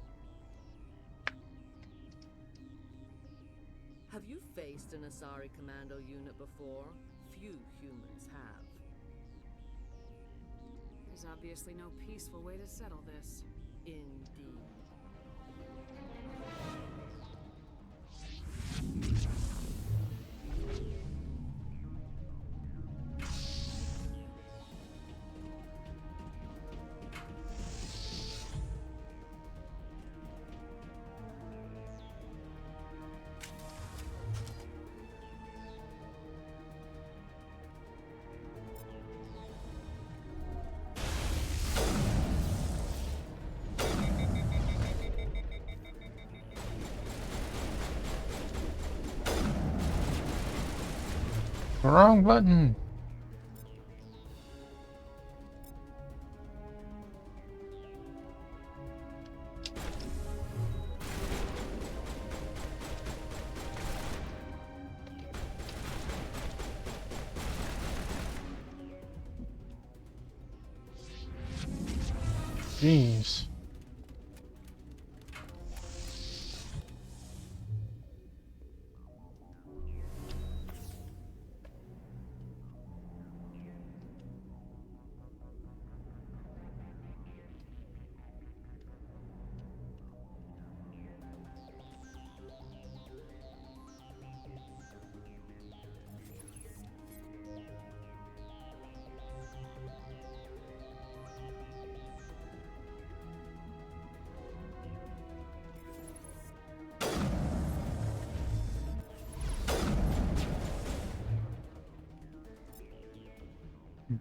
Have you faced an Asari commando unit before? Few humans have. There's obviously no peaceful way to settle this. Indeed. Wrong button. Jeez.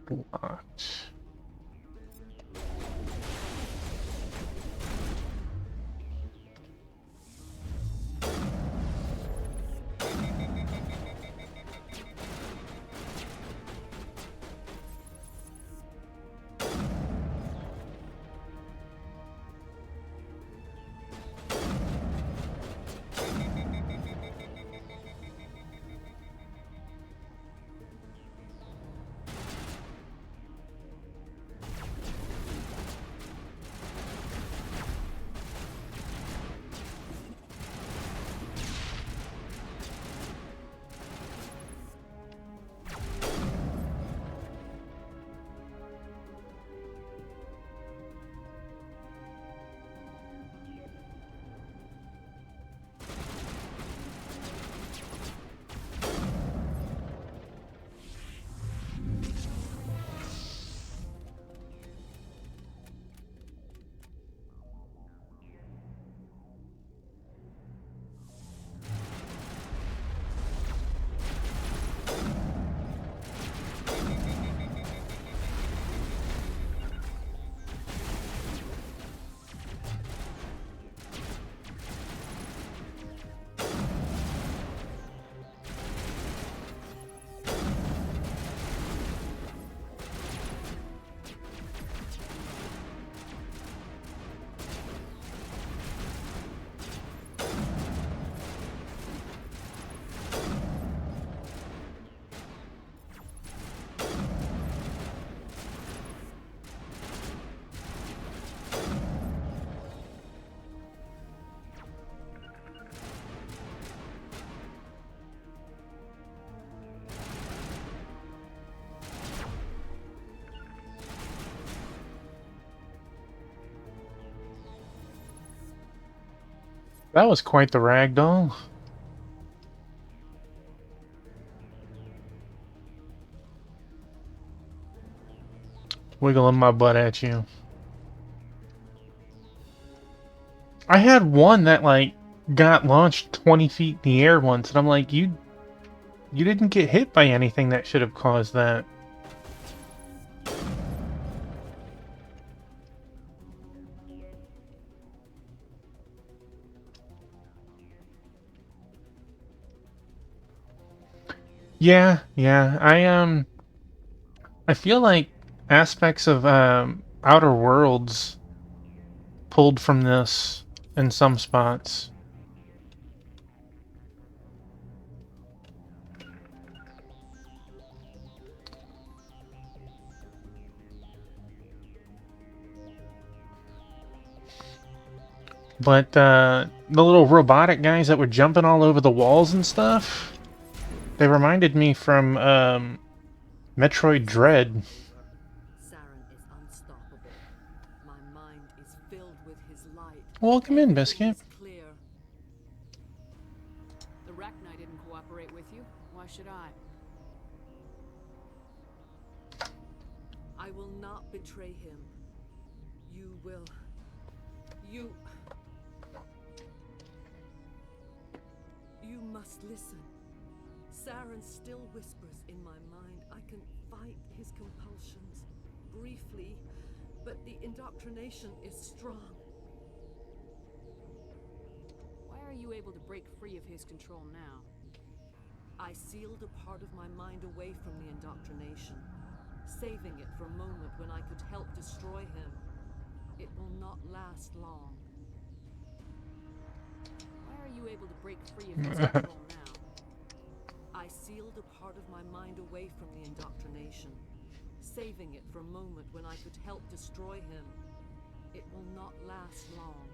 Blocked. That was quite the ragdoll. Wiggling my butt at you. I had one that like got launched 20 feet in the air once, and I'm like, you didn't get hit by anything that should have caused that. Yeah, I feel like aspects of Outer Worlds pulled from this in some spots. But the little robotic guys that were jumping all over the walls and stuff, they reminded me from Metroid Dread. Saren is unstoppable. My mind is filled with his light. Welcome in, Biscuit. Clear. The Rachni didn't cooperate with you. Why should I? I will not betray him. You will. You must listen. Saren still whispers in my mind. I can fight his compulsions briefly, but the indoctrination is strong. Why are you able to break free of his control now? I sealed a part of my mind away from the indoctrination, saving it for a moment when I could help destroy him. It will not last long. Why are you able to break free of his control now? I sealed a part of my mind away from the indoctrination, saving it for a moment when I could help destroy him. It will not last long.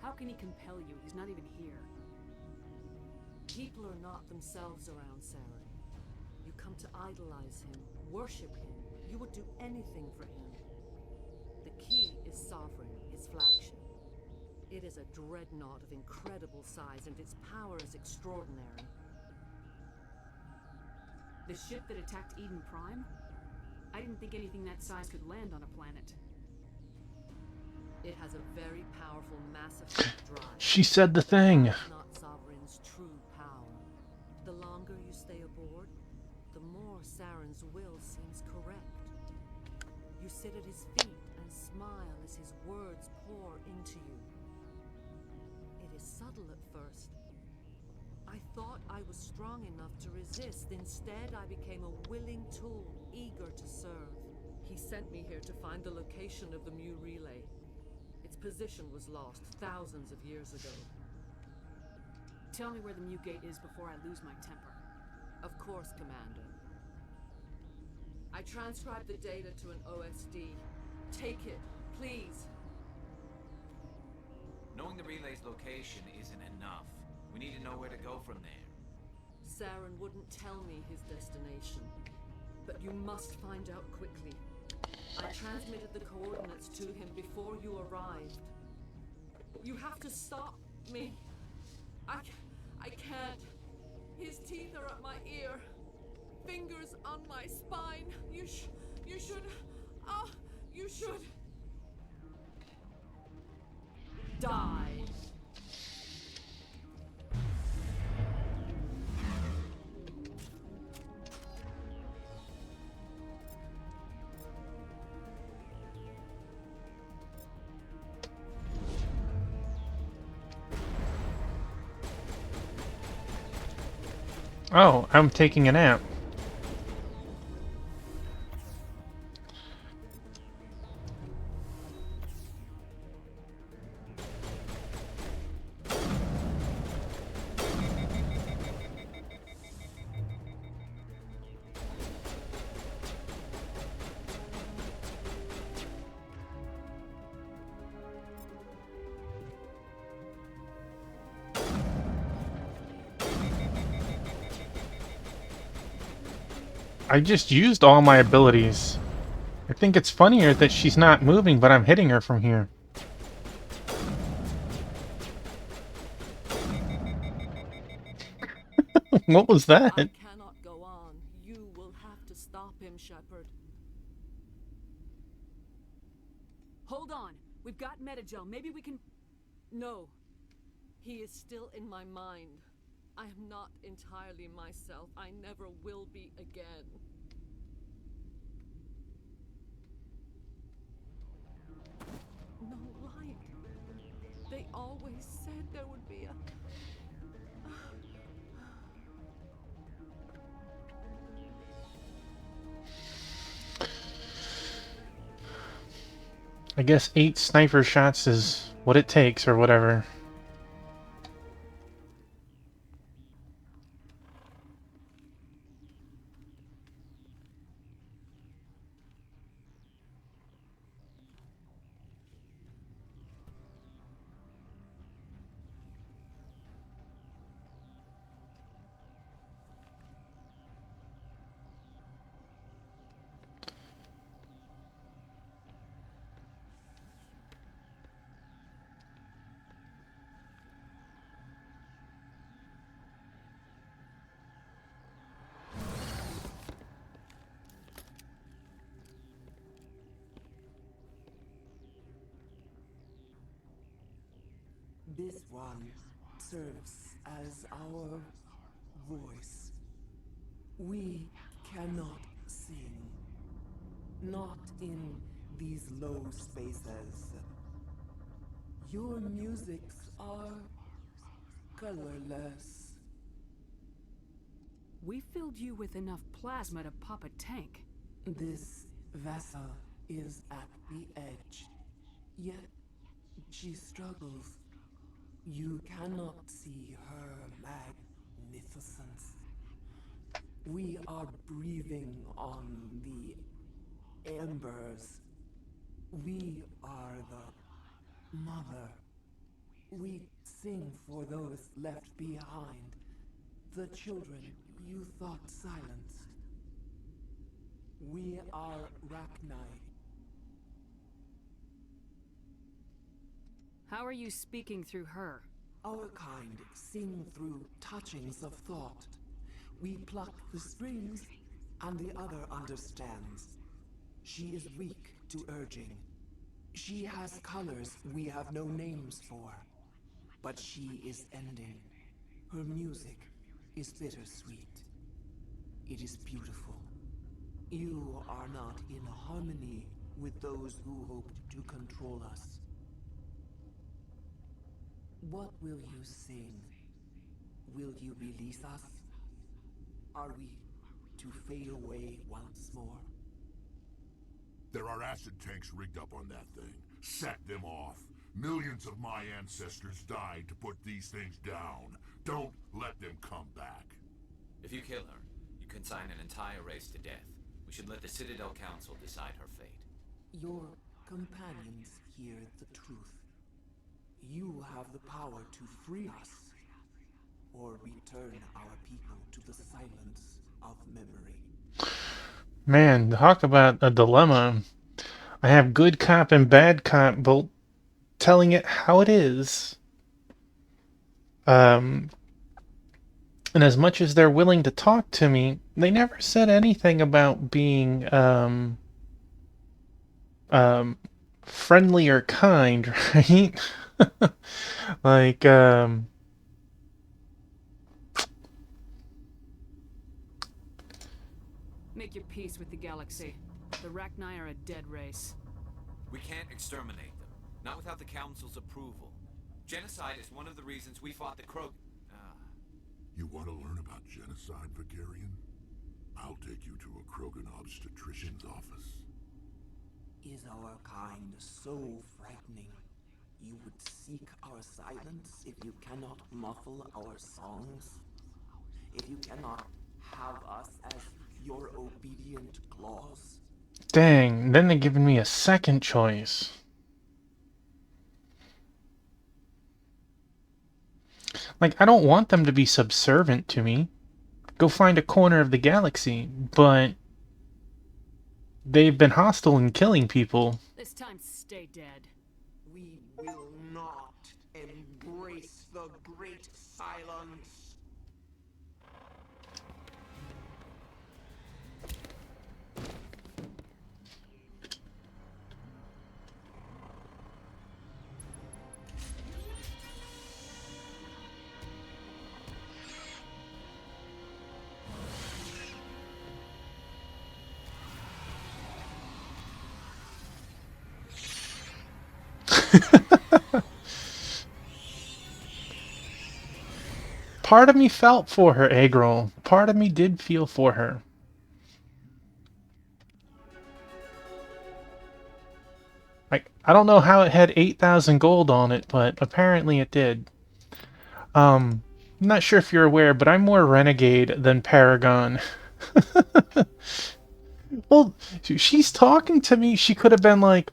How can he compel you? He's not even here. People are not themselves around Saren. You come to idolize him, worship him. You would do anything for him. The key is Sovereign, his flagship. It is a dreadnought of incredible size, and its power is extraordinary. The ship that attacked Eden Prime? I didn't think anything that size could land on a planet. It has a very powerful Mass Effect drive. She said the thing. Not Sovereign's true power. The longer you stay aboard, the more Saren's will seems correct. You sit at his feet and smile as his words pour into you. It is subtle at first. I thought I was strong enough to resist. Instead, I became a willing tool, eager to serve. He sent me here to find the location of the Mu relay. Its position was lost thousands of years ago. Tell me where the Mu Gate is before I lose my temper. Of course, Commander. I transcribed the data to an OSD. Take it, please. Knowing the relay's location isn't enough. We need to know where to go from there. Saren wouldn't tell me his destination. But you must find out quickly. I transmitted the coordinates to him before you arrived. You have to stop me. I can't. His teeth are at my ear. Fingers on my spine. You should... Oh, you should... Die. Oh, I'm taking a nap. I just used all my abilities. I think it's funnier that she's not moving, but I'm hitting her from here. What was that? I cannot go on. You will have to stop him, Shepard. Hold on. We've got Metagel. Maybe we can... No. He is still in my mind. I am not entirely myself. I never will be again. No light. They always said there would be a... I guess 8 sniper shots is what it takes, or whatever. This one serves as our voice. We cannot sing. Not in these low spaces. Your musics are colorless. We filled you with enough plasma to pop a tank. This vessel is at the edge. Yet she struggles. You cannot see her magnificence. We are breathing on the embers. We are the mother. We sing for those left behind. The children you thought silenced. We are Rachni. How are you speaking through her? Our kind sing through touchings of thought. We pluck the strings, and the other understands. She is weak to urging. She has colors we have no names for. But she is ending. Her music is bittersweet. It is beautiful. You are not in harmony with those who hoped to control us. What will you sing? Will you release us? Are we to fade away once more? There are acid tanks rigged up on that thing. Set them off. Millions of my ancestors died to put these things down. Don't let them come back. If you kill her, you consign an entire race to death. We should let the Citadel Council decide her fate. Your companions hear the truth. You have the power to free us, or return our people to the silence of memory. Man, talk about a dilemma. I have good cop and bad cop both telling it how it is. And as much as they're willing to talk to me, they never said anything about being friendly or kind, right? Like, Make your peace with the galaxy. The Rachni are a dead race. We can't exterminate them, not without the Council's approval. Genocide is one of the reasons we fought the Krog... You want to learn about genocide, Vicarian? I'll take you to a Krogan obstetrician's office. Is our kind so frightening? You would seek our silence if you cannot muffle our songs? If you cannot have us as your obedient claws? dang, then they're giving me a second choice. Like, I don't want them to be subservient to me. Go find a corner of the galaxy, but they've been hostile and killing people. This time, stay dead. We will not embrace the great silence. Part of me felt for her, Agril. Part of me did feel for her. Like, I don't know how it had 8,000 gold on it, but apparently it did. I'm not sure if you're aware, but I'm more Renegade than Paragon. Well, she's talking to me. She could have been like,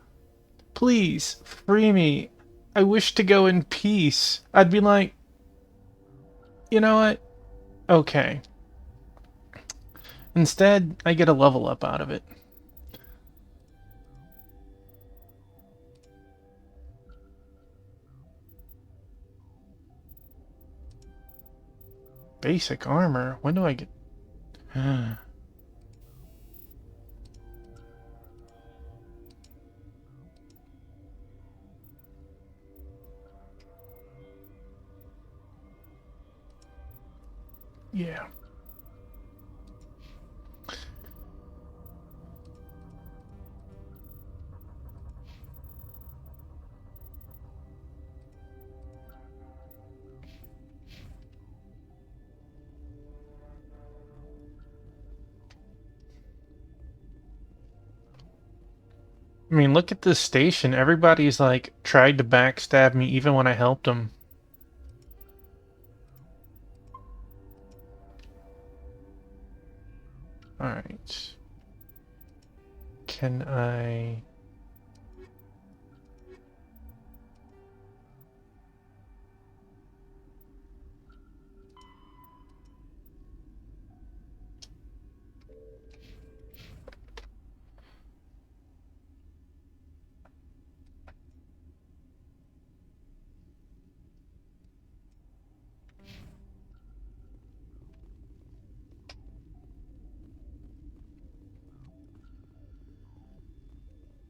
please, free me. I wish to go in peace. I'd be like, you know what? Okay. Instead, I get a level up out of it. Basic armor? When do I get... Yeah. I mean, look at this station. Everybody's like tried to backstab me even when I helped them. Alright. Can I...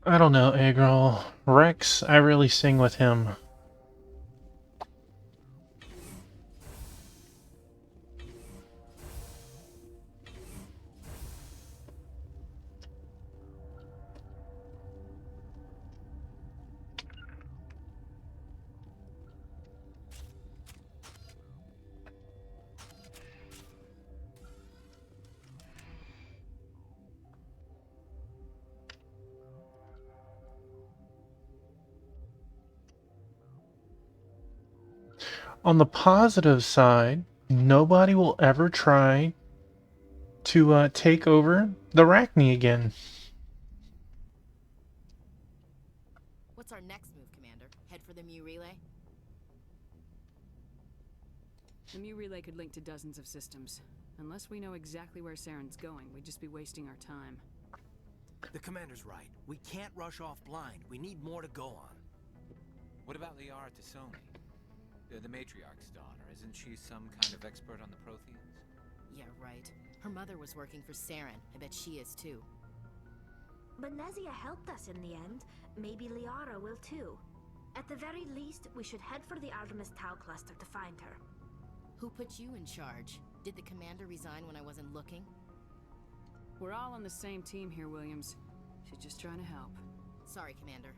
I don't know, Eggroll. Rex, I really sing with him. On the positive side, nobody will ever try to take over the Arachne again. What's our next move, Commander? Head for the Mu Relay? The Mu Relay could link to dozens of systems. Unless we know exactly where Saren's going, we'd just be wasting our time. The Commander's right. We can't rush off blind. We need more to go on. What about Liara T'Soni? The matriarch's daughter. Isn't she some kind of expert on the Protheans? Yeah, right. Her mother was working for Saren. I bet she is too. But Nezia helped us in the end. Maybe Liara will too. At the very least, we should head for the Artemis Tau cluster to find her. Who put you in charge? Did the Commander resign when I wasn't looking? We're all on the same team here, Williams. She's just trying to help. Sorry, Commander.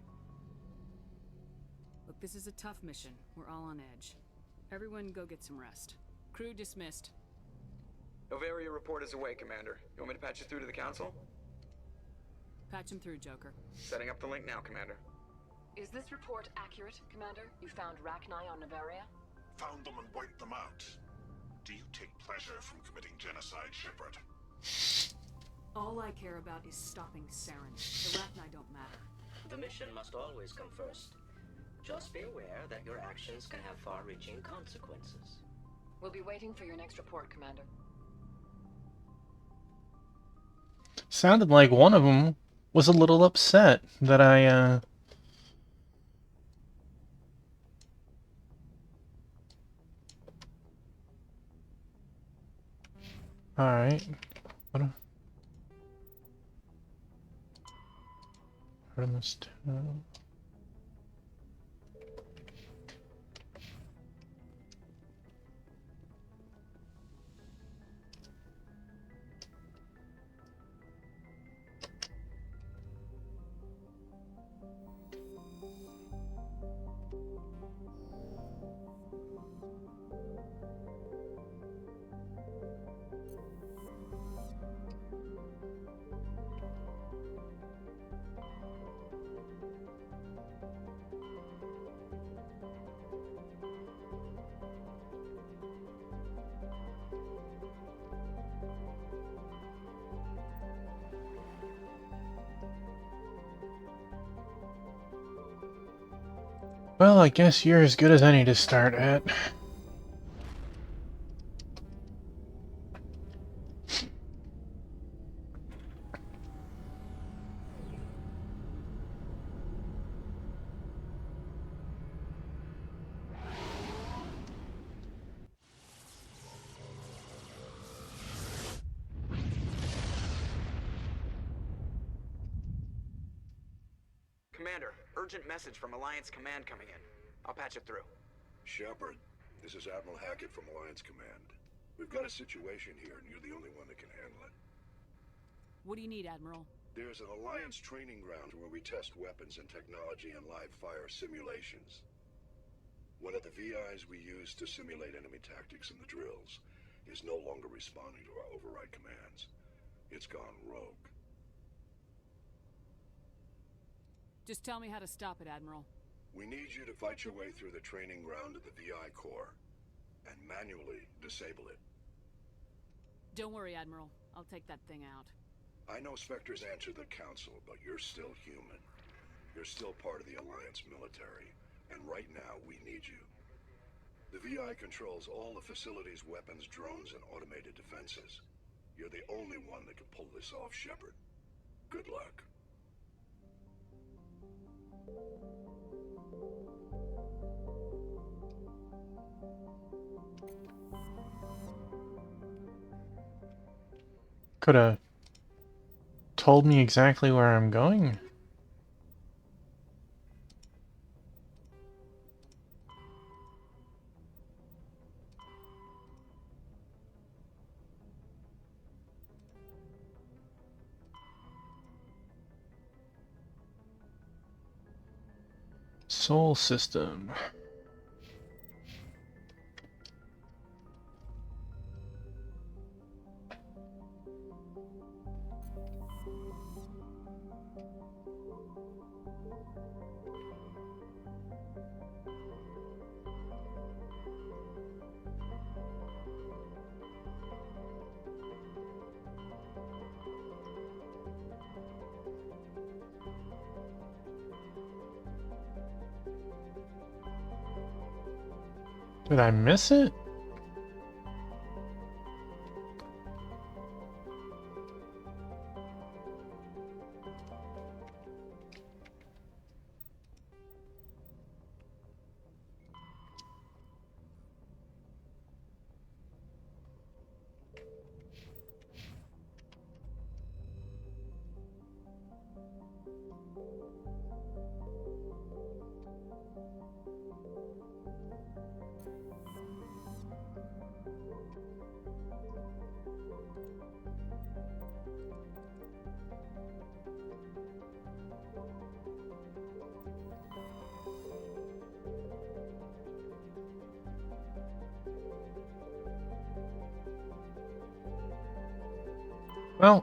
Look, this is a tough mission. We're all on edge. Everyone go get some rest. Crew dismissed. Novaria report is away, Commander. You want me to patch you through to the Council? Patch him through, Joker. Setting up the link now, Commander. Is this report accurate, Commander? You found Rachni on Novaria? Found them and wiped them out. Do you take pleasure from committing genocide, Shepard? All I care about is stopping Saren. The Rachni don't matter. The mission must always come first. Just be aware that your actions can have far-reaching consequences. We'll be waiting for your next report, Commander. Sounded like one of them was a little upset that I, Alright. What a... Artemis Tau. Well, I guess you're as good as any to start at. Commander, urgent message from Alliance Command coming in. I'll patch it through. Shepard, this is Admiral Hackett from Alliance Command. We've got a situation here, and you're the only one that can handle it. What do you need, Admiral? There's an Alliance training ground where we test weapons and technology in live fire simulations. One of the VIs we use to simulate enemy tactics in the drills is no longer responding to our override commands. It's gone rogue. Just tell me how to stop it, Admiral. We need you to fight your way through the training ground of the VI core and manually disable it. Don't worry, Admiral. I'll take that thing out. I know Spectres answer the Council, but you're still human. You're still part of the Alliance military, and right now we need you. The VI controls all the facility's weapons, drones, and automated defenses. You're the only one that can pull this off, Shepard. Good luck. Could have told me exactly where I'm going. Sol system. Did I miss it? Well,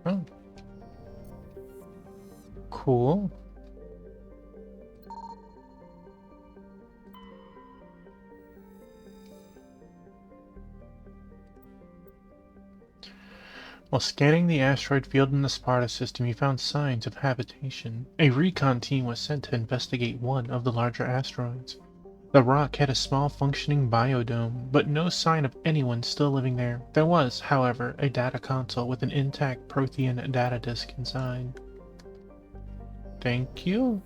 oh, cool. While scanning the asteroid field in the Sparta system, you found signs of habitation. A recon team was sent to investigate one of the larger asteroids. The rock had a small functioning biodome, but no sign of anyone still living there. There was, however, a data console with an intact Prothean data disk inside. Thank you.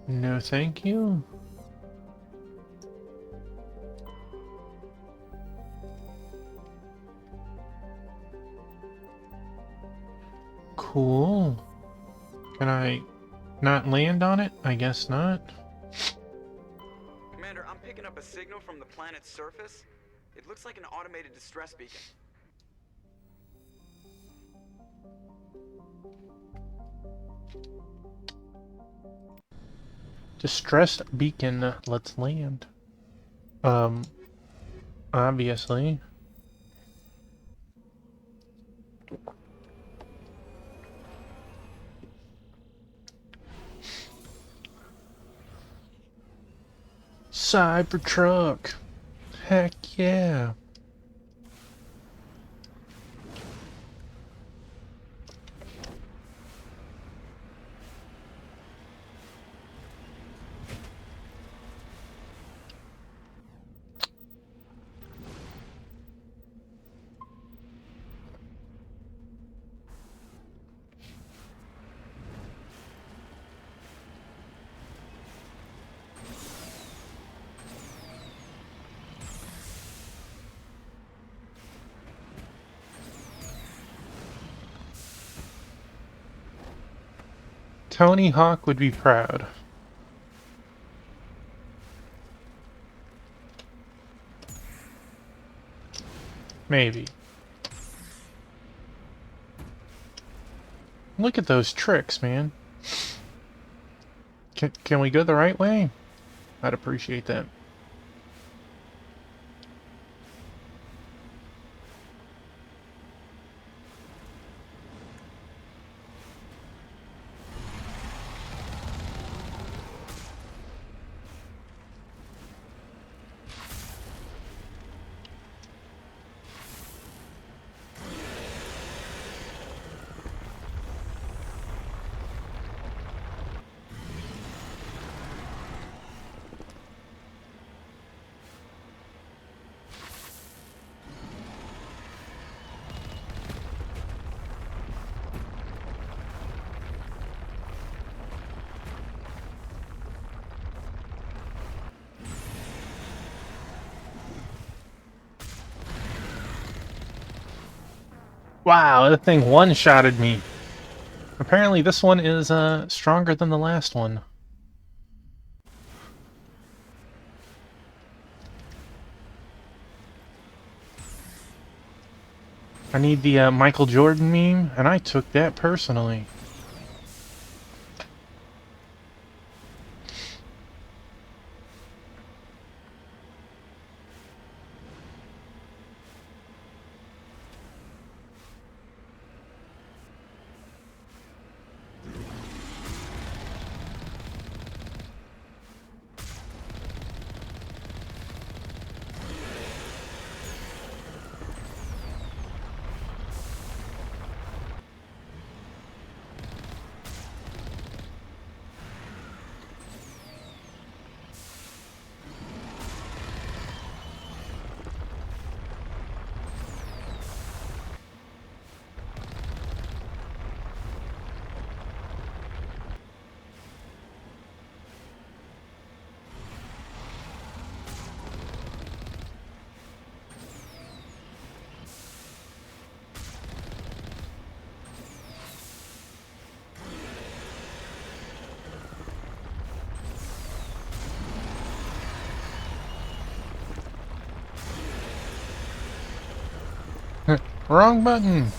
No thank you. Cool. Can I not land on it? I guess not. Commander, I'm picking up a signal from the planet's surface. It looks like an automated distress beacon. Distressed beacon, let's land. Obviously. Cybertruck. Heck yeah. Tony Hawk would be proud. Maybe. Look at those tricks, man. Can we go the right way? I'd appreciate that. Wow, that thing one-shotted me. Apparently this one is stronger than the last one. I need the Michael Jordan meme, and I took that personally. Wrong button!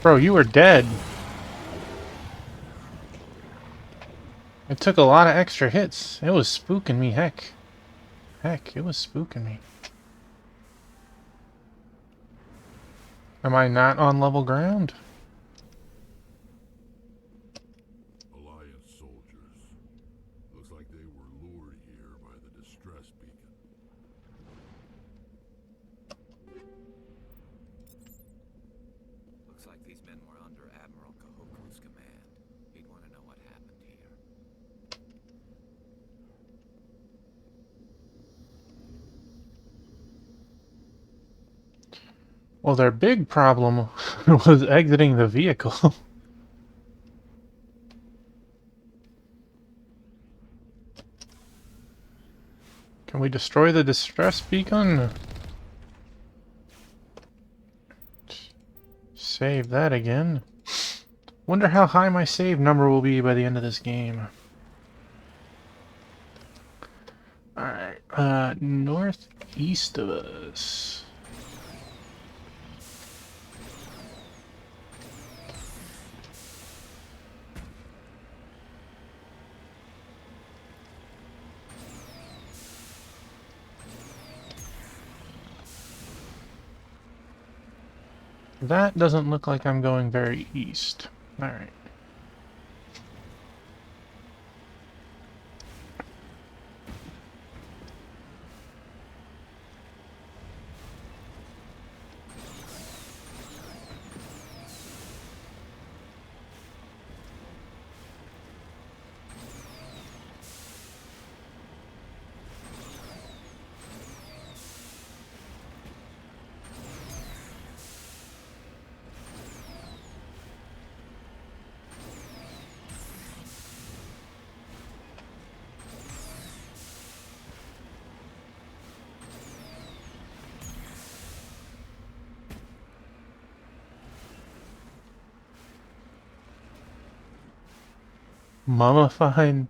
Bro, you were dead. It took a lot of extra hits. It was spooking me, heck. Heck, it was spooking me. Am I not on level ground? Alliance soldiers. Looks like they were lured here by the distress beacon. Looks like these men were under Admiral Kahoku's command. He'd want to know what happened here. Well, their big problem was exiting the vehicle. Can we destroy the distress beacon? Save that again. Wonder how high my save number will be by the end of this game. Alright, northeast of us. That doesn't look like I'm going very east. Alright. Mummified.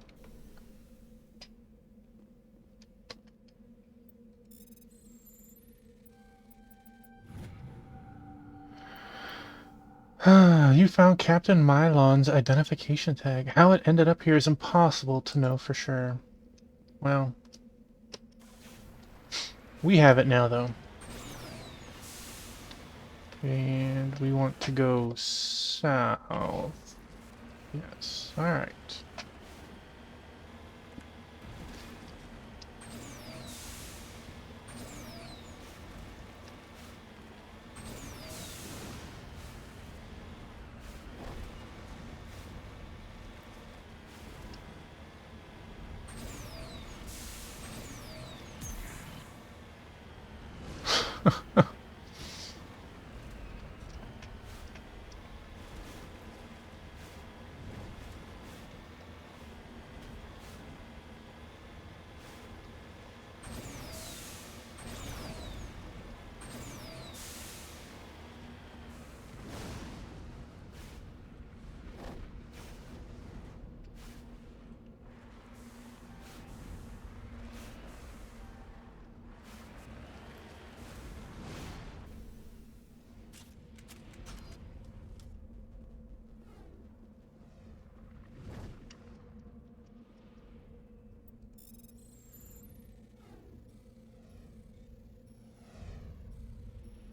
You found Captain Mylon's identification tag. How it ended up here is impossible to know for sure. Well, we have it now, though. And we want to go south. Yes, alright.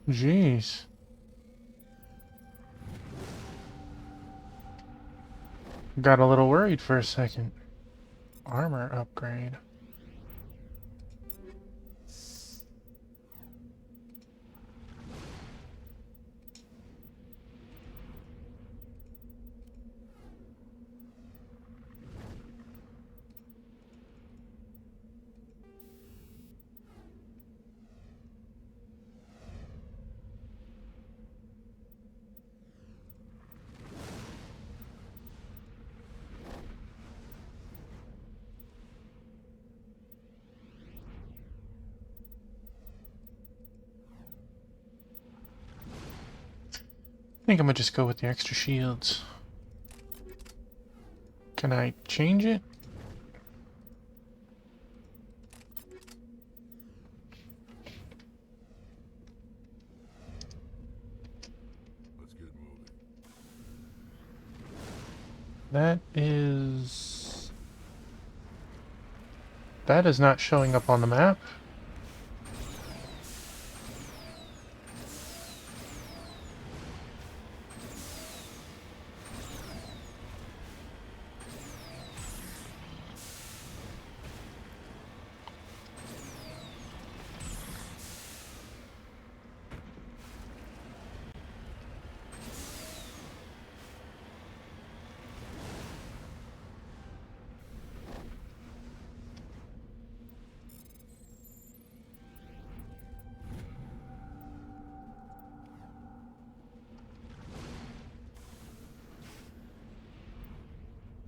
Jeez. Got a little worried for a second. Armor upgrade. I think I'm gonna just go with the extra shields. Can I change it? Let's get moving. That is not showing up on the map.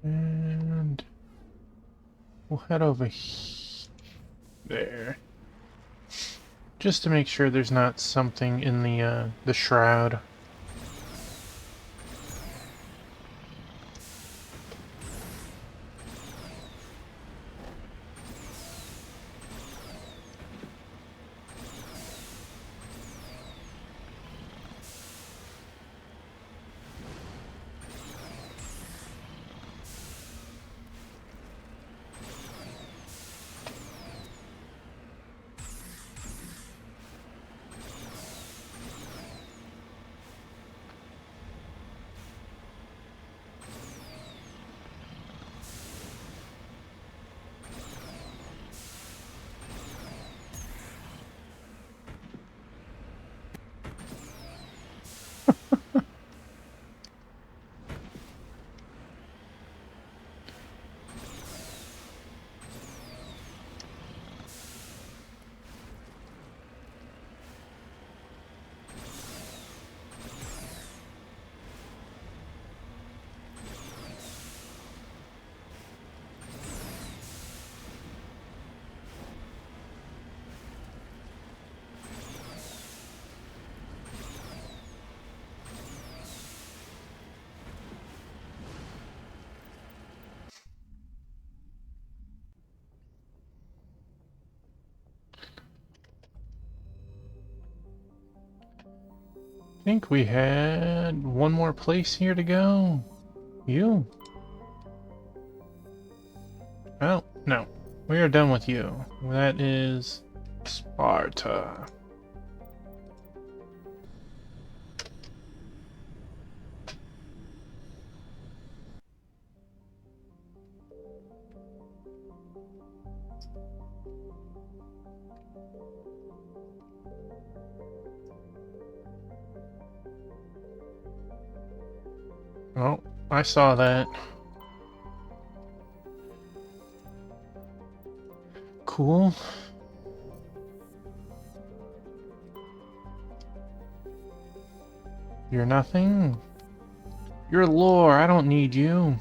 And we'll head over there. Just to make sure there's not something in the shroud. I think we had one more place here to go. You? Oh, no. We are done with you. That is Sparta. Oh, I saw that. Cool. You're nothing. You're lore. I don't need you.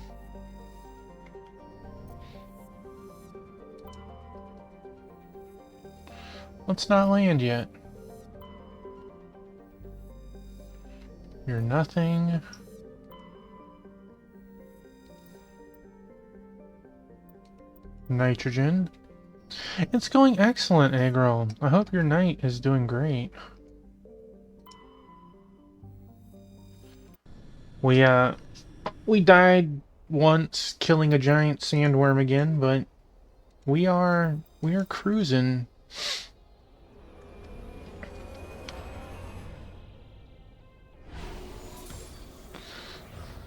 Let's not land yet. You're nothing. Nitrogen. It's going excellent, Agro. I hope your night is doing great. We died once killing a giant sandworm again, but we are cruising.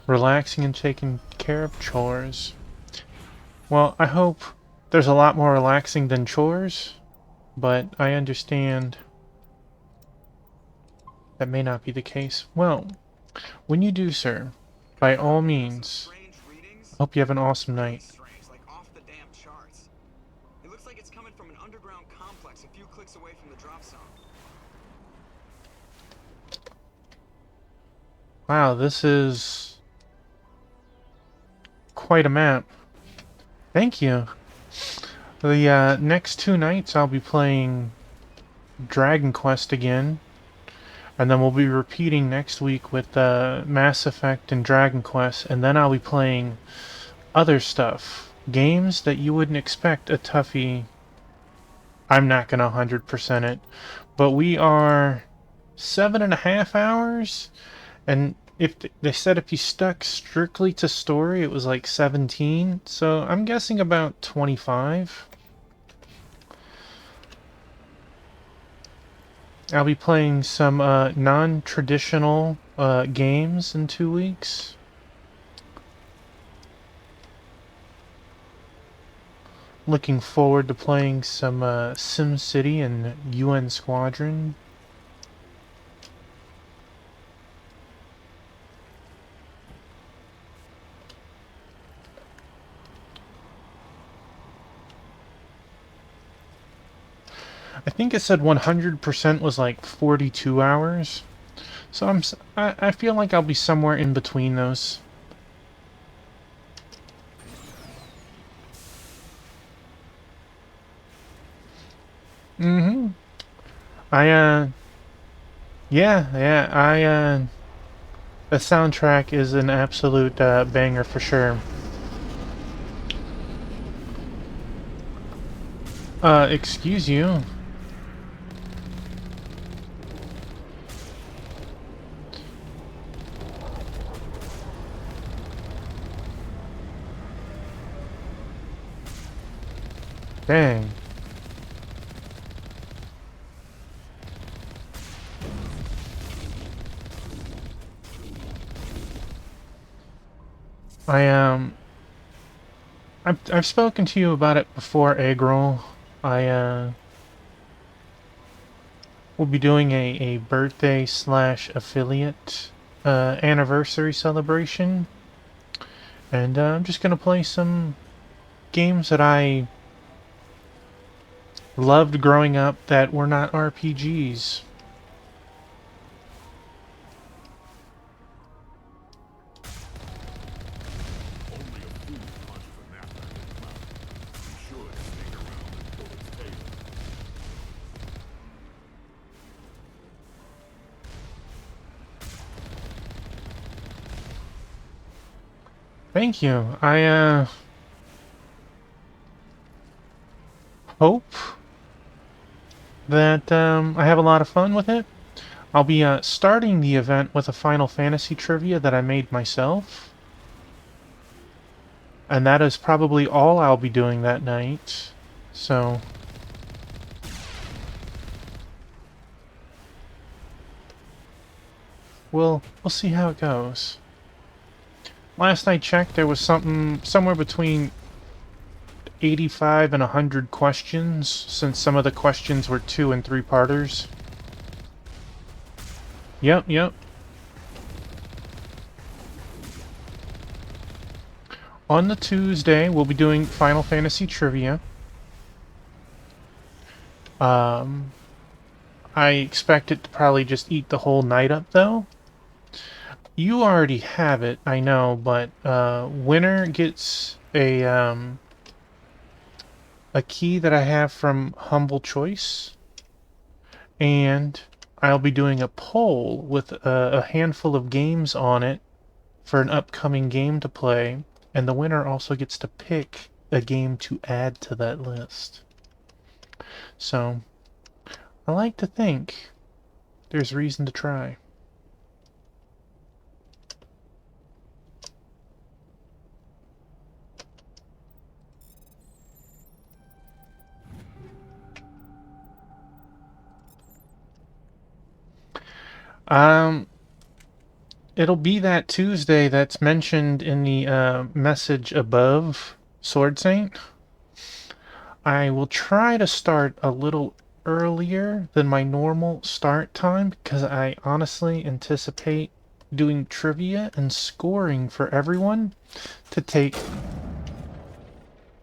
Relaxing and taking care of chores. Well, I hope there's a lot more relaxing than chores, but I understand that may not be the case. Well, when you do, sir, by all means, I hope you have an awesome night. Like off the damn charts. It looks like it's coming from an underground complex a few clicks away from the drop zone. Wow, this is quite a map. Thank you. The next 2 nights I'll be playing Dragon Quest again, and then we'll be repeating next week with Mass Effect and Dragon Quest, and then I'll be playing other stuff. Games that you wouldn't expect a toughie. I'm not gonna 100% it, but we are 7.5 hours, and if they said if you stuck strictly to story, it was like 17, so I'm guessing about 25. I'll be playing some non-traditional games in 2 weeks. Looking forward to playing some SimCity and UN Squadron. I think it said 100% was like 42 hours. So I feel like I'll be somewhere in between those. Mm-hmm. The soundtrack is an absolute banger for sure. Excuse you. Dang. I've spoken to you about it before, Eggroll. We'll be doing a birthday / affiliate anniversary celebration, and I'm just gonna play some games that I loved growing up that were not RPGs. Thank you. I hope that I have a lot of fun with it. I'll be starting the event with a Final Fantasy trivia that I made myself. And that is probably all I'll be doing that night. So we'll see how it goes. Last I checked, there was somewhere between 85 and 100 questions, since some of the questions were 2- and 3-parters. Yep. On the Tuesday, we'll be doing Final Fantasy trivia. I expect it to probably just eat the whole night up, though. You already have it, I know, but winner gets a key that I have from Humble Choice, and I'll be doing a poll with a handful of games on it for an upcoming game to play, and the winner also gets to pick a game to add to that list. So, I like to think there's reason to try. It'll be that Tuesday that's mentioned in the message above, Sword Saint. I will try to start a little earlier than my normal start time because I honestly anticipate doing trivia and scoring for everyone to take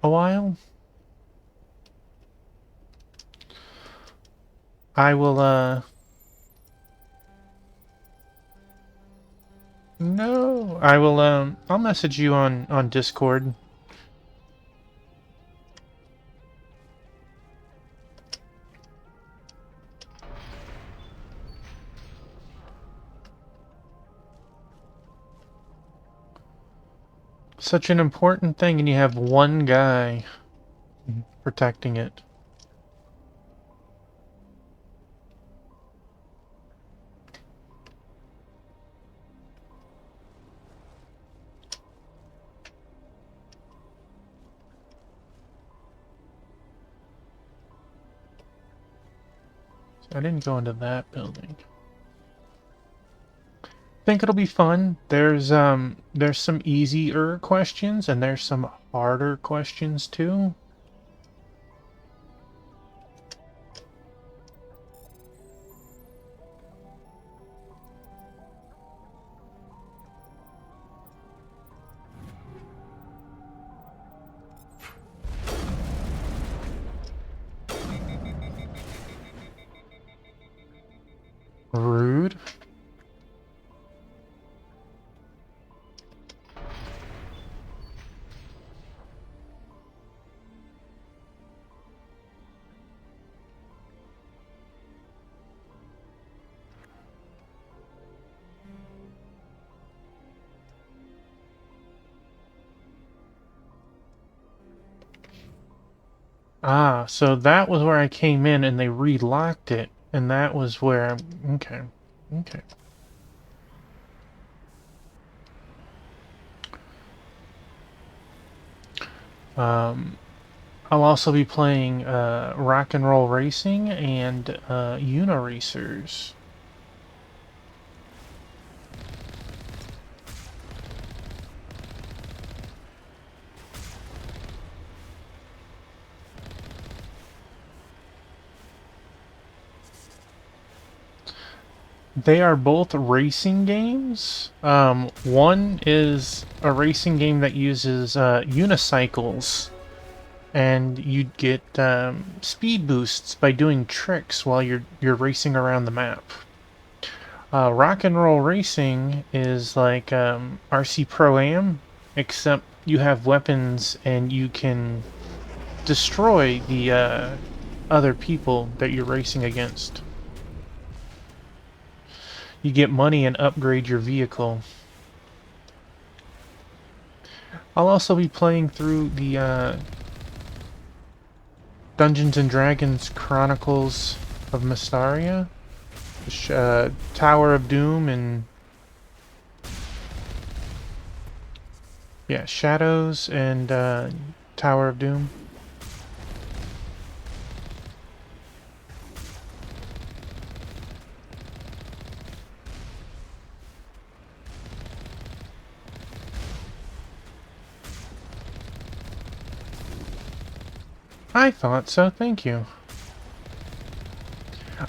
a while. I will, No, I will, I'll message you on Discord. Such an important thing, and you have one guy protecting it. I didn't go into that building. I think it'll be fun. There's some easier questions and there's some harder questions too. Rude. Ah, so that was where I came in and they relocked it, and that was where I'm... Okay. Okay. I'll also be playing Rock and Roll Racing and Una Racers. They are both racing games. One is a racing game that uses unicycles, and you'd get speed boosts by doing tricks while you're racing around the map. Rock and Roll Racing is like RC Pro-Am, except you have weapons and you can destroy the other people that you're racing against. You get money and upgrade your vehicle. I'll also be playing through the Dungeons & Dragons Chronicles of Mystaria, Tower of Doom, and yeah, Shadows and Tower of Doom. I thought so, thank you.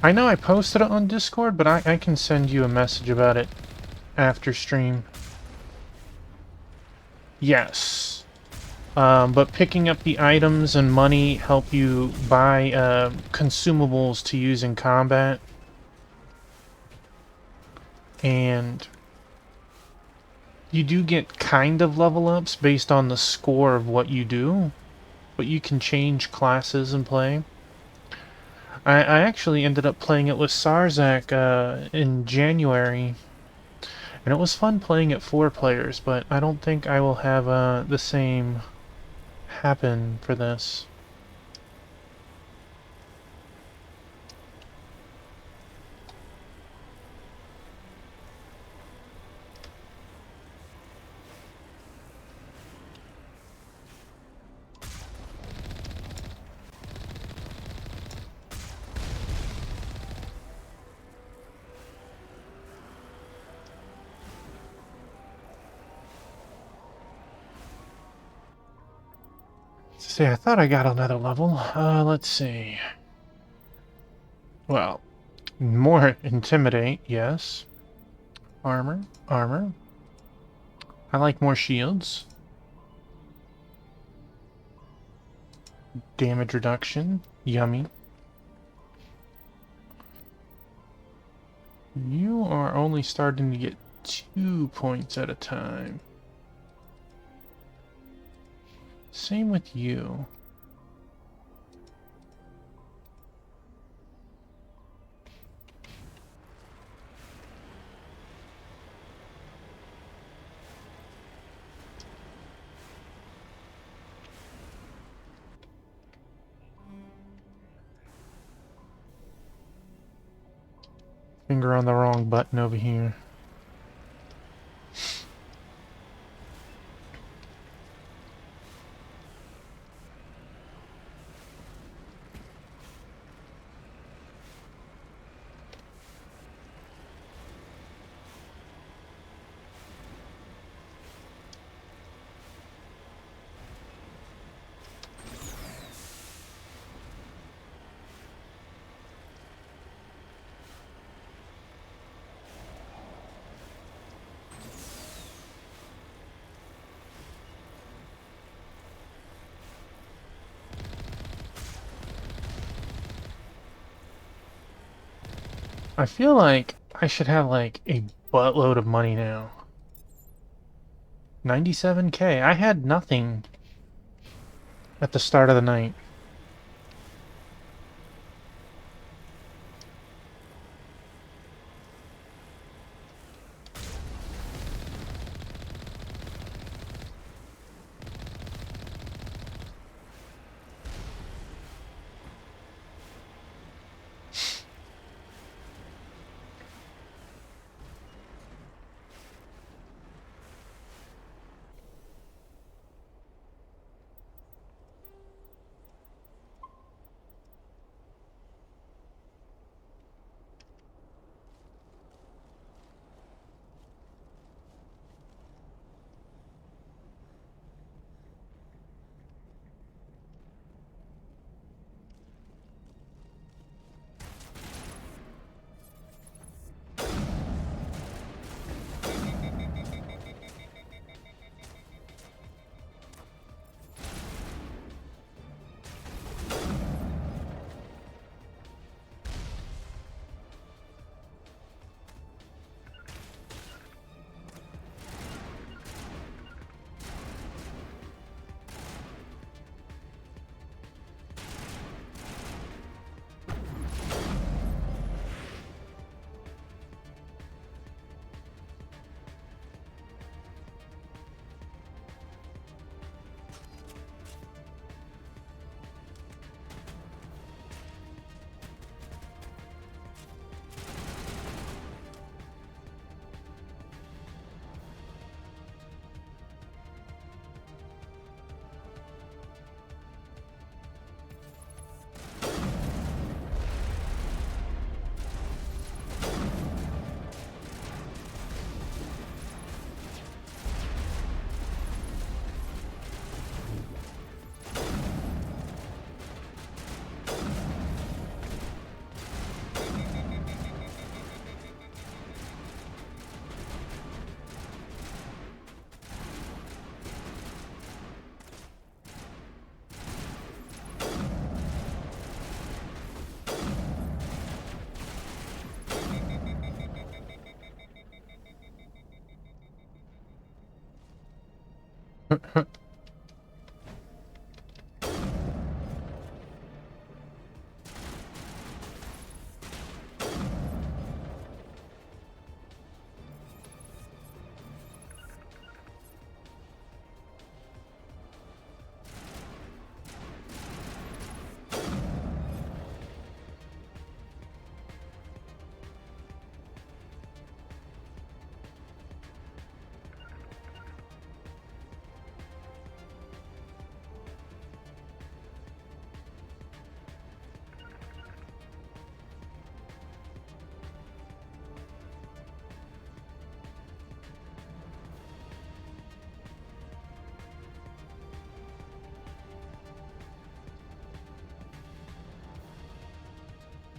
I know I posted it on Discord, but I can send you a message about it after stream. Yes. But picking up the items and money help you buy consumables to use in combat. And You do get kind of level ups based on the score of what you do, but you can change classes and play. I actually ended up playing it with Sarzak in January, and it was fun playing it 4 players, but I don't think I will have the same happen for this. See, I thought I got another level. Let's see. Well, more intimidate, yes. Armor, armor. I like more shields. Damage reduction, yummy. You are only starting to get 2 points at a time. Same with you. Finger on the wrong button over here. I feel like I should have like a buttload of money now. 97K. I had nothing at the start of the night.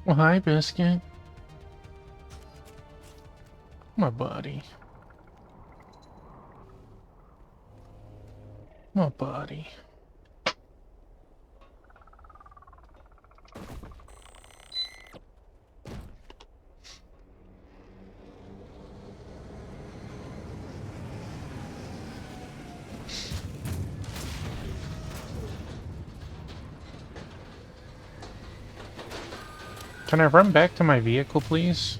Well, hi, Biscuit. My buddy. My buddy. Can I run back to my vehicle, please?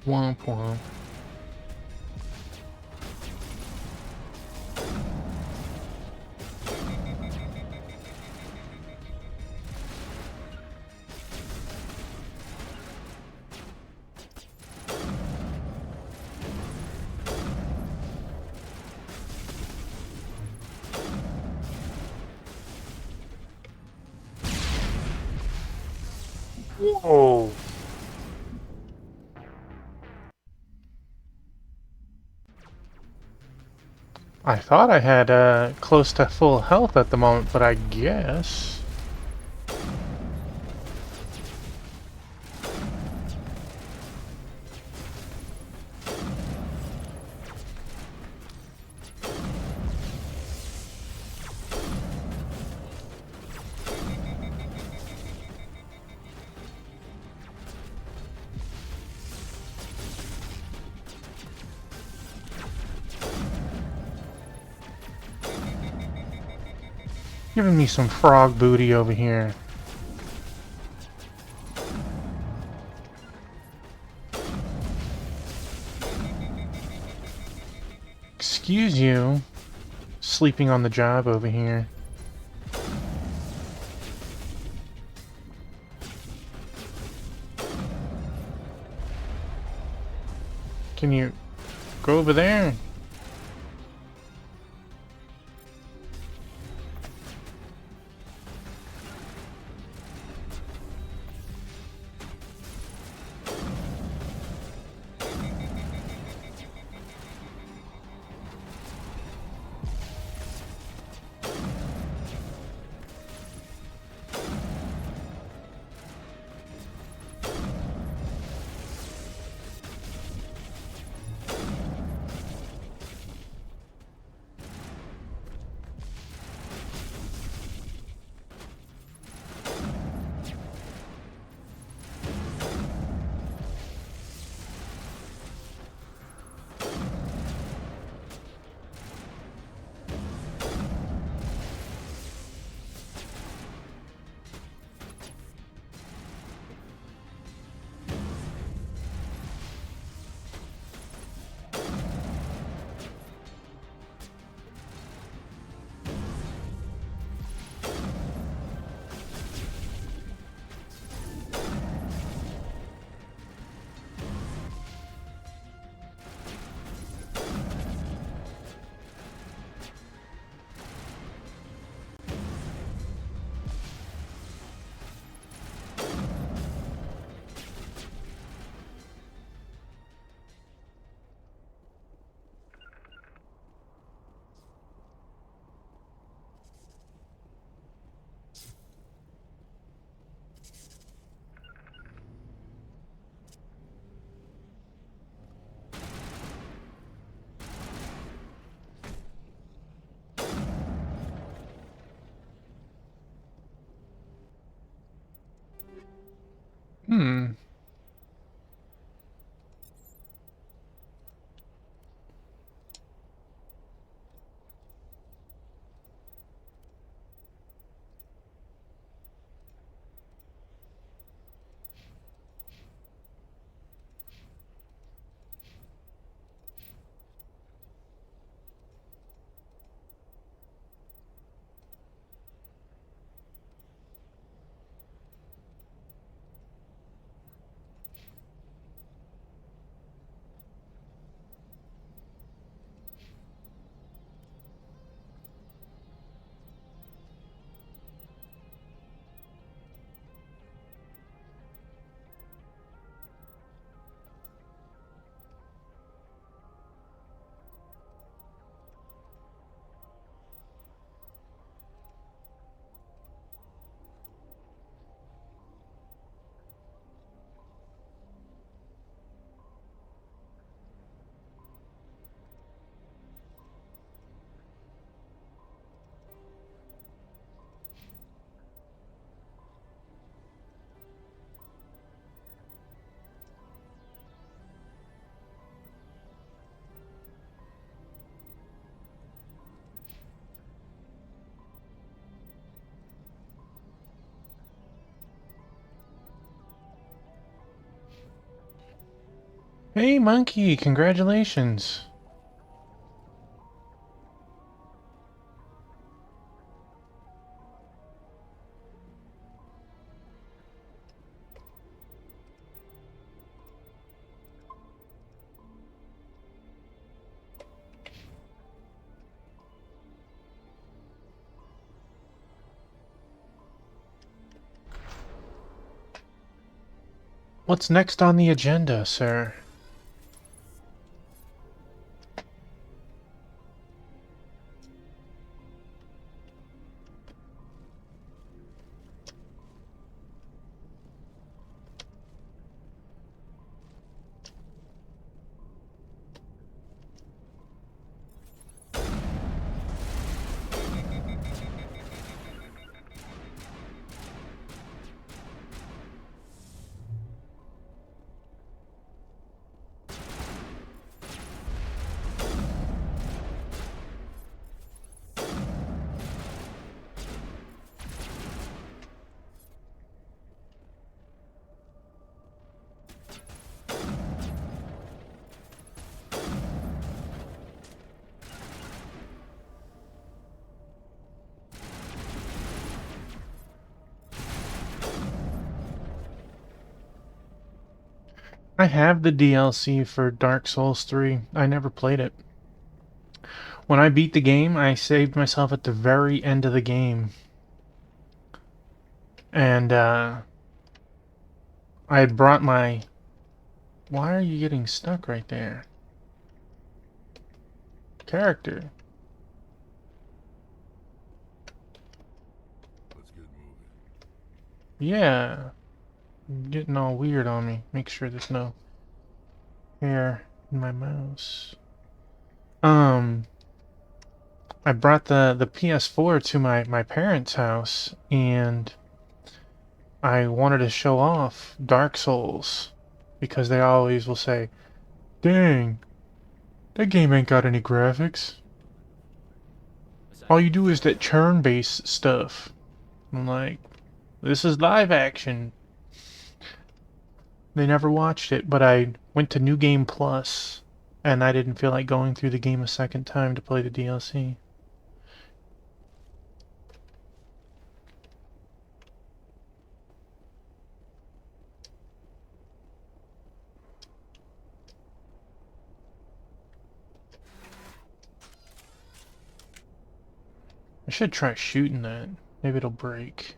Womp womp. Whoa. I thought I had close to full health at the moment, but I guess... Giving me some frog booty over here. Excuse you. Sleeping on the job over here. Can you go over there? Hey, Monkey, congratulations. What's next on the agenda, sir? I have the DLC for Dark Souls 3. I never played it. When I beat the game, I saved myself at the very end of the game. And, I had brought my... Why are you getting stuck right there? Character. Let's get moving. Yeah. You're getting all weird on me. Make sure there's no hair in my mouse. I brought the PS4 to my parents' house, and I wanted to show off Dark Souls, because they always will say, "Dang, that game ain't got any graphics. All you do is that turn-based stuff." I'm like, this is live action. They never watched it, but I went to New Game Plus, and I didn't feel like going through the game a second time to play the DLC. I should try shooting that. Maybe it'll break.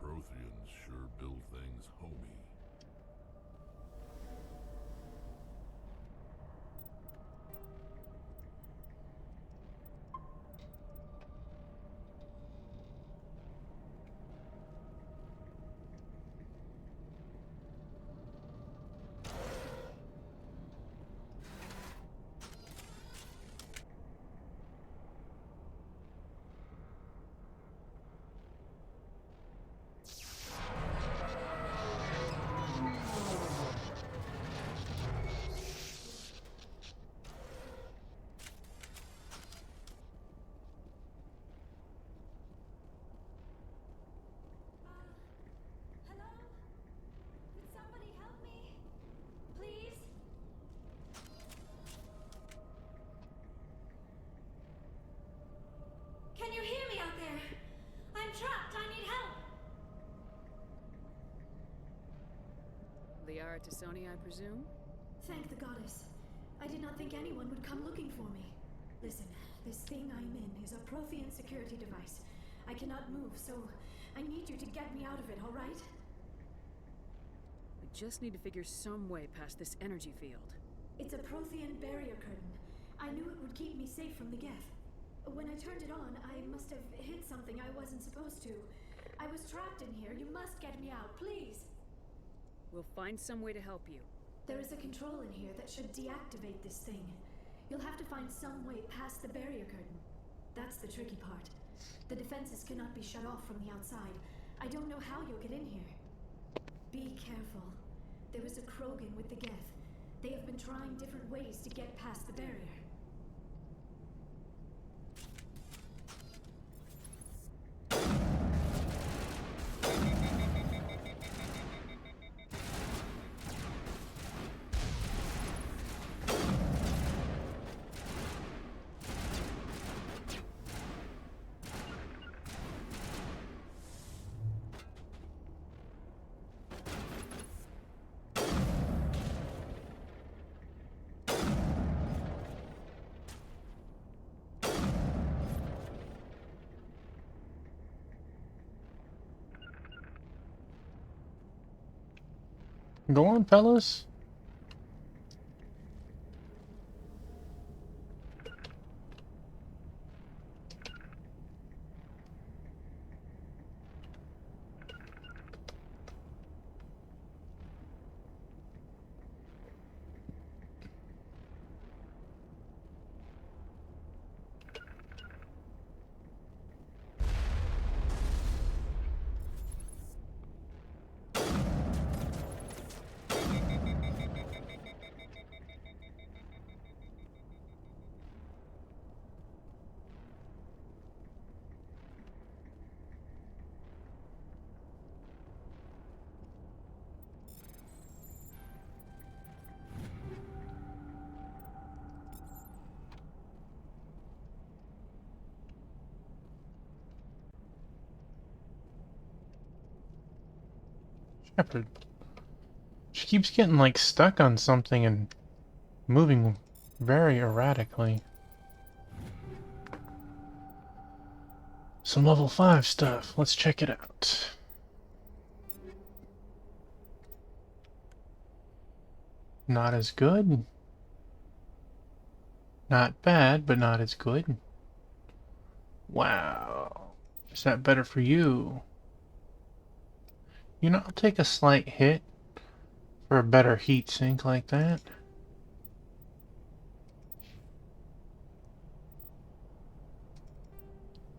Protheans sure build things homey. Can you hear me out there? I'm trapped. I need help. Liara Tassoni, I presume? Thank the goddess. I did not think anyone would come looking for me. Listen, this thing I'm in is a Prothean security device. I cannot move, so I need you to get me out of it, all right? I just need to figure some way past this energy field. It's a Prothean barrier curtain. I knew it would keep me safe from the Geth. When I turned it on, I must have hit something I wasn't supposed to. I was trapped in here. You must get me out, please. We'll find some way to help you. There is a control in here that should deactivate this thing. You'll have to find some way past the barrier curtain. That's the tricky part. The defenses cannot be shut off from the outside. I don't know how you'll get in here. Be careful. There is a Krogan with the Geth. They have been trying different ways to get past the barrier. Go on, fellas. Shepard. She keeps getting like stuck on something and moving very erratically. Some level 5 stuff. Let's check it out. Not as good. Not bad, but not as good. Wow. Is that better for you? You know, I'll take a slight hit for a better heat sink like that.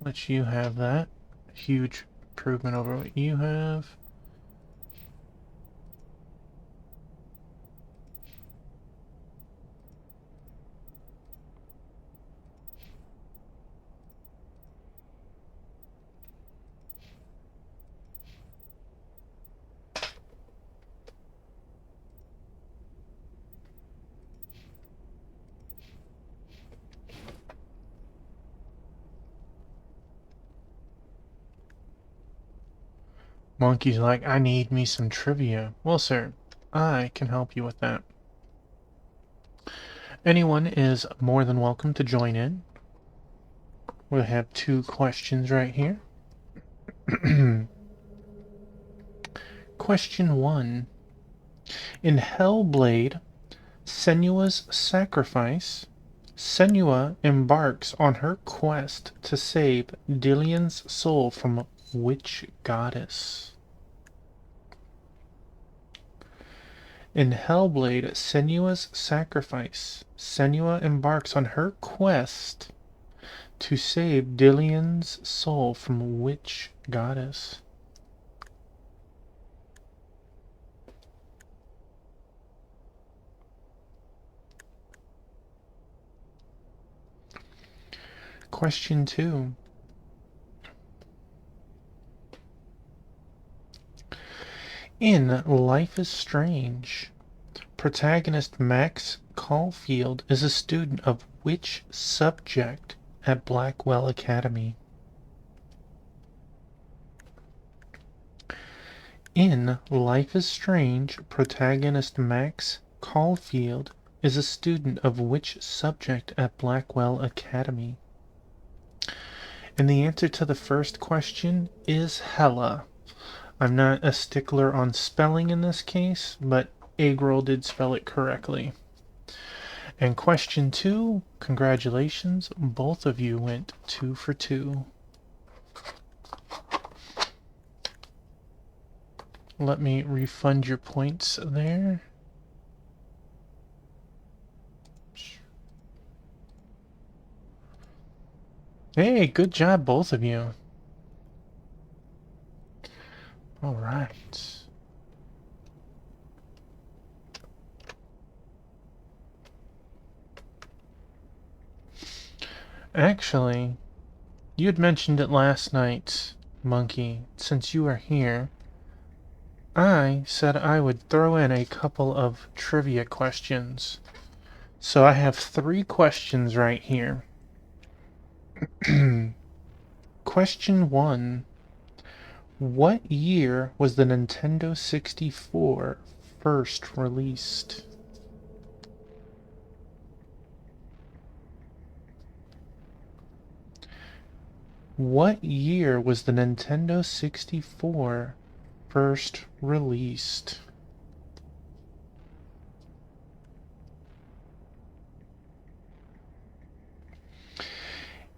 Let you have that. Huge improvement over what you have. Monkey's like, I need me some trivia. Well, sir, I can help you with that. Anyone is more than welcome to join in. We'll have 2 questions right here. Question 1. In Hellblade, Senua's Sacrifice, Senua embarks on her quest to save Dillian's soul from which goddess? In Hellblade, Senua's Sacrifice, Senua embarks on her quest to save Dillian's soul from which goddess? Question 2. In Life is Strange, protagonist Max Caulfield is a student of which subject at Blackwell Academy? In Life is Strange, protagonist Max Caulfield is a student of which subject at Blackwell Academy? And the answer to the first question is Hella. I'm not a stickler on spelling in this case, but Eggroll did spell it correctly. And question 2, congratulations, both of you went 2 for 2. Let me refund your points there. Hey, good job, both of you. All right. Actually, you had mentioned it last night, Monkey. Since you are here, I said I would throw in a couple of trivia questions. So I have 3 questions right here. Question 1. What year was the Nintendo 64 first released? What year was the Nintendo 64 first released?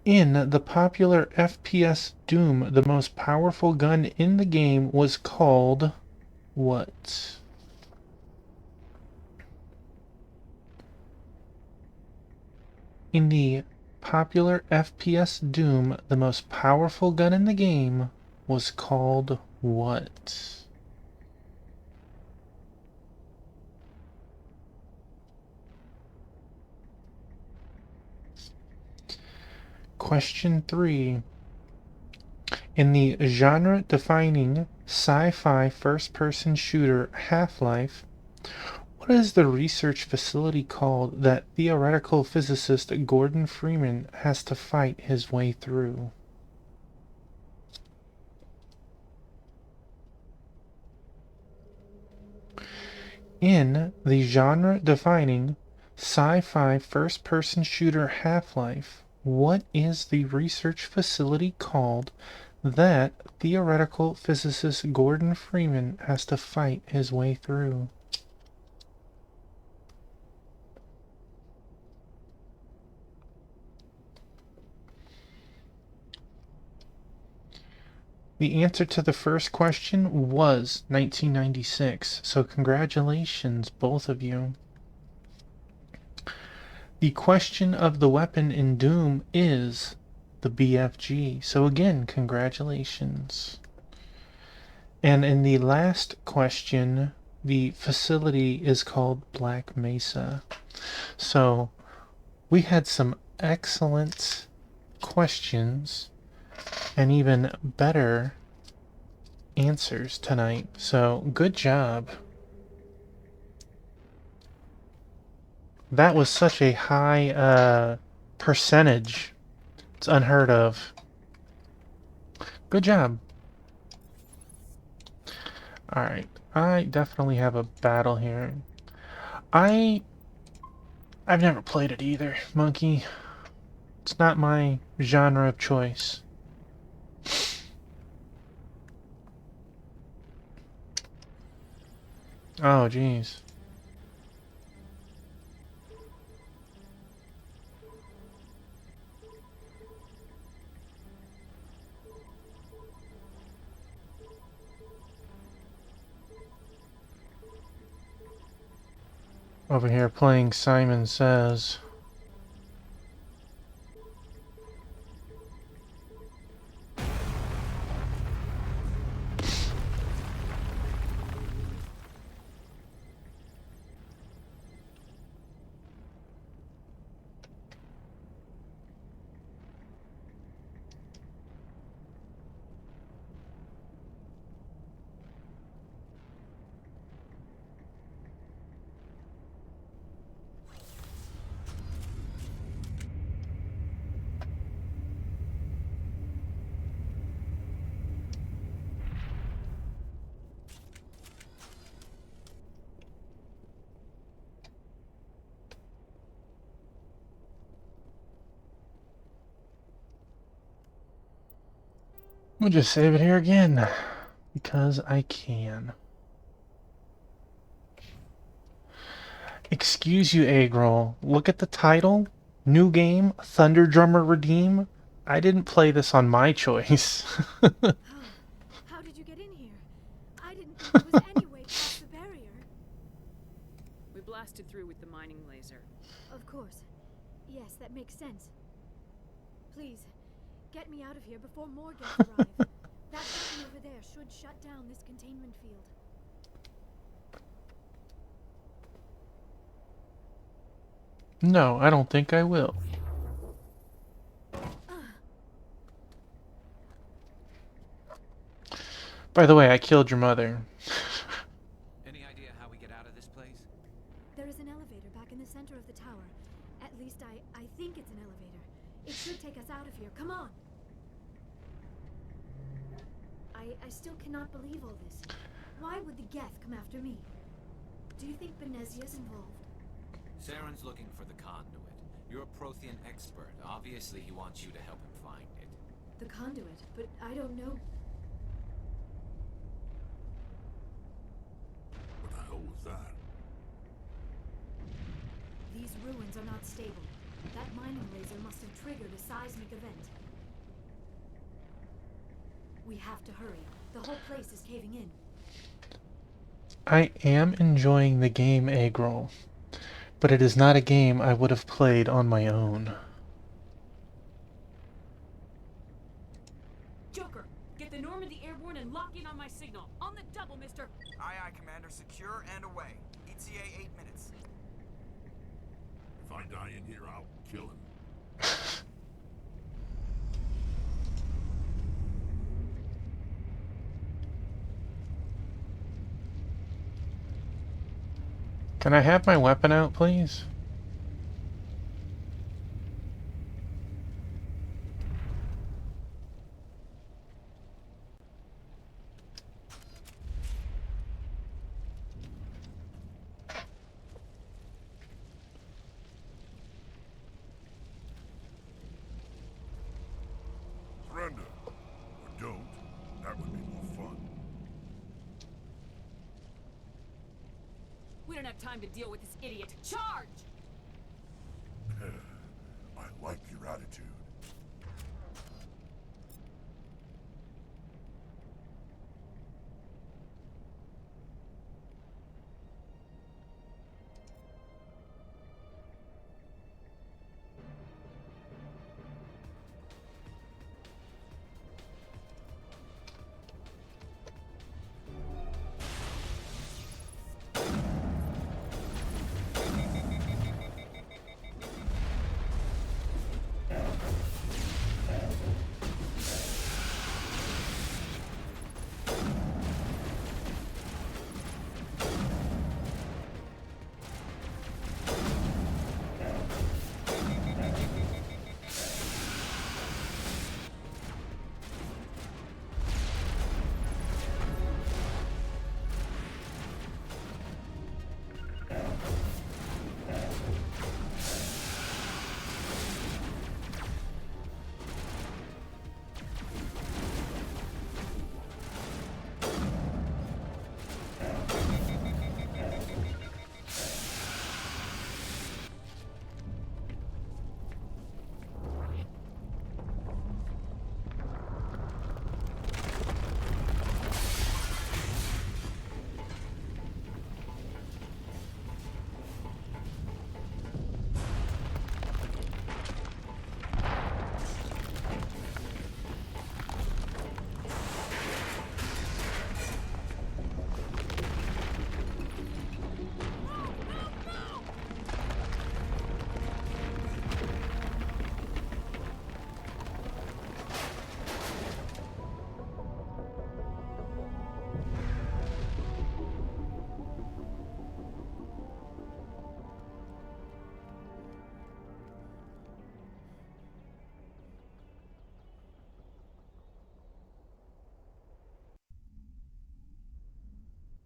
In the popular FPS Doom, the most powerful gun in the game was called what? In the popular FPS Doom, the most powerful gun in the game was called what? Question 3. In the genre-defining sci-fi first-person shooter Half-Life, what is the research facility called that theoretical physicist Gordon Freeman has to fight his way through? In the genre-defining sci-fi first-person shooter Half-Life, what is the research facility called that theoretical physicist Gordon Freeman has to fight his way through? The answer to the first question was 1996, so congratulations, both of you. The question of the weapon in Doom is the BFG, so again, congratulations. And in the last question, the facility is called Black Mesa. So we had some excellent questions and even better answers tonight. So good job. That was such a high percentage. It's unheard of. Good job. Alright, I definitely have a battle here. I've never played it either, Monkey. It's not my genre of choice. Oh, jeez. Over here playing Simon Says. We'll just save it here again. Because I can. Excuse you, Eggroll. Look at the title. New game, Thunder Drummer Redeem. I didn't play this on my choice. How did you get in here? I didn't think there was any way past the barrier. We blasted through with the mining laser. Of course. Yes, that makes sense. Please, get me out of here before more guests arrive. That button over there should shut down this containment field. No, I don't think I will. By the way, I killed your mother. Any idea how we get out of this place? There is an elevator back in the center of the tower. At least I think it's an elevator. It should take us out of here. Come on! I still cannot believe all this. Why would the Geth come after me? Do you think Benezia's involved? Saren's looking for the conduit. You're a Prothean expert. Obviously, he wants you to help him find it. The conduit? But I don't know. What the hell was that? These ruins are not stable. That mining laser must have triggered a seismic event. We have to hurry. The whole place is caving in. I am enjoying the game, Eggroll, but it is not a game I would have played on my own. Joker, get the Normandy airborne and lock in on my signal. On the double, mister. Aye, aye, Commander. Secure and away. ETA 8 minutes. If I die in here, I'll kill him. Can I have my weapon out, please? Surrender. Or don't. That would be more fun. We don't have time to deal with this idiot. Charge! I like your attitude.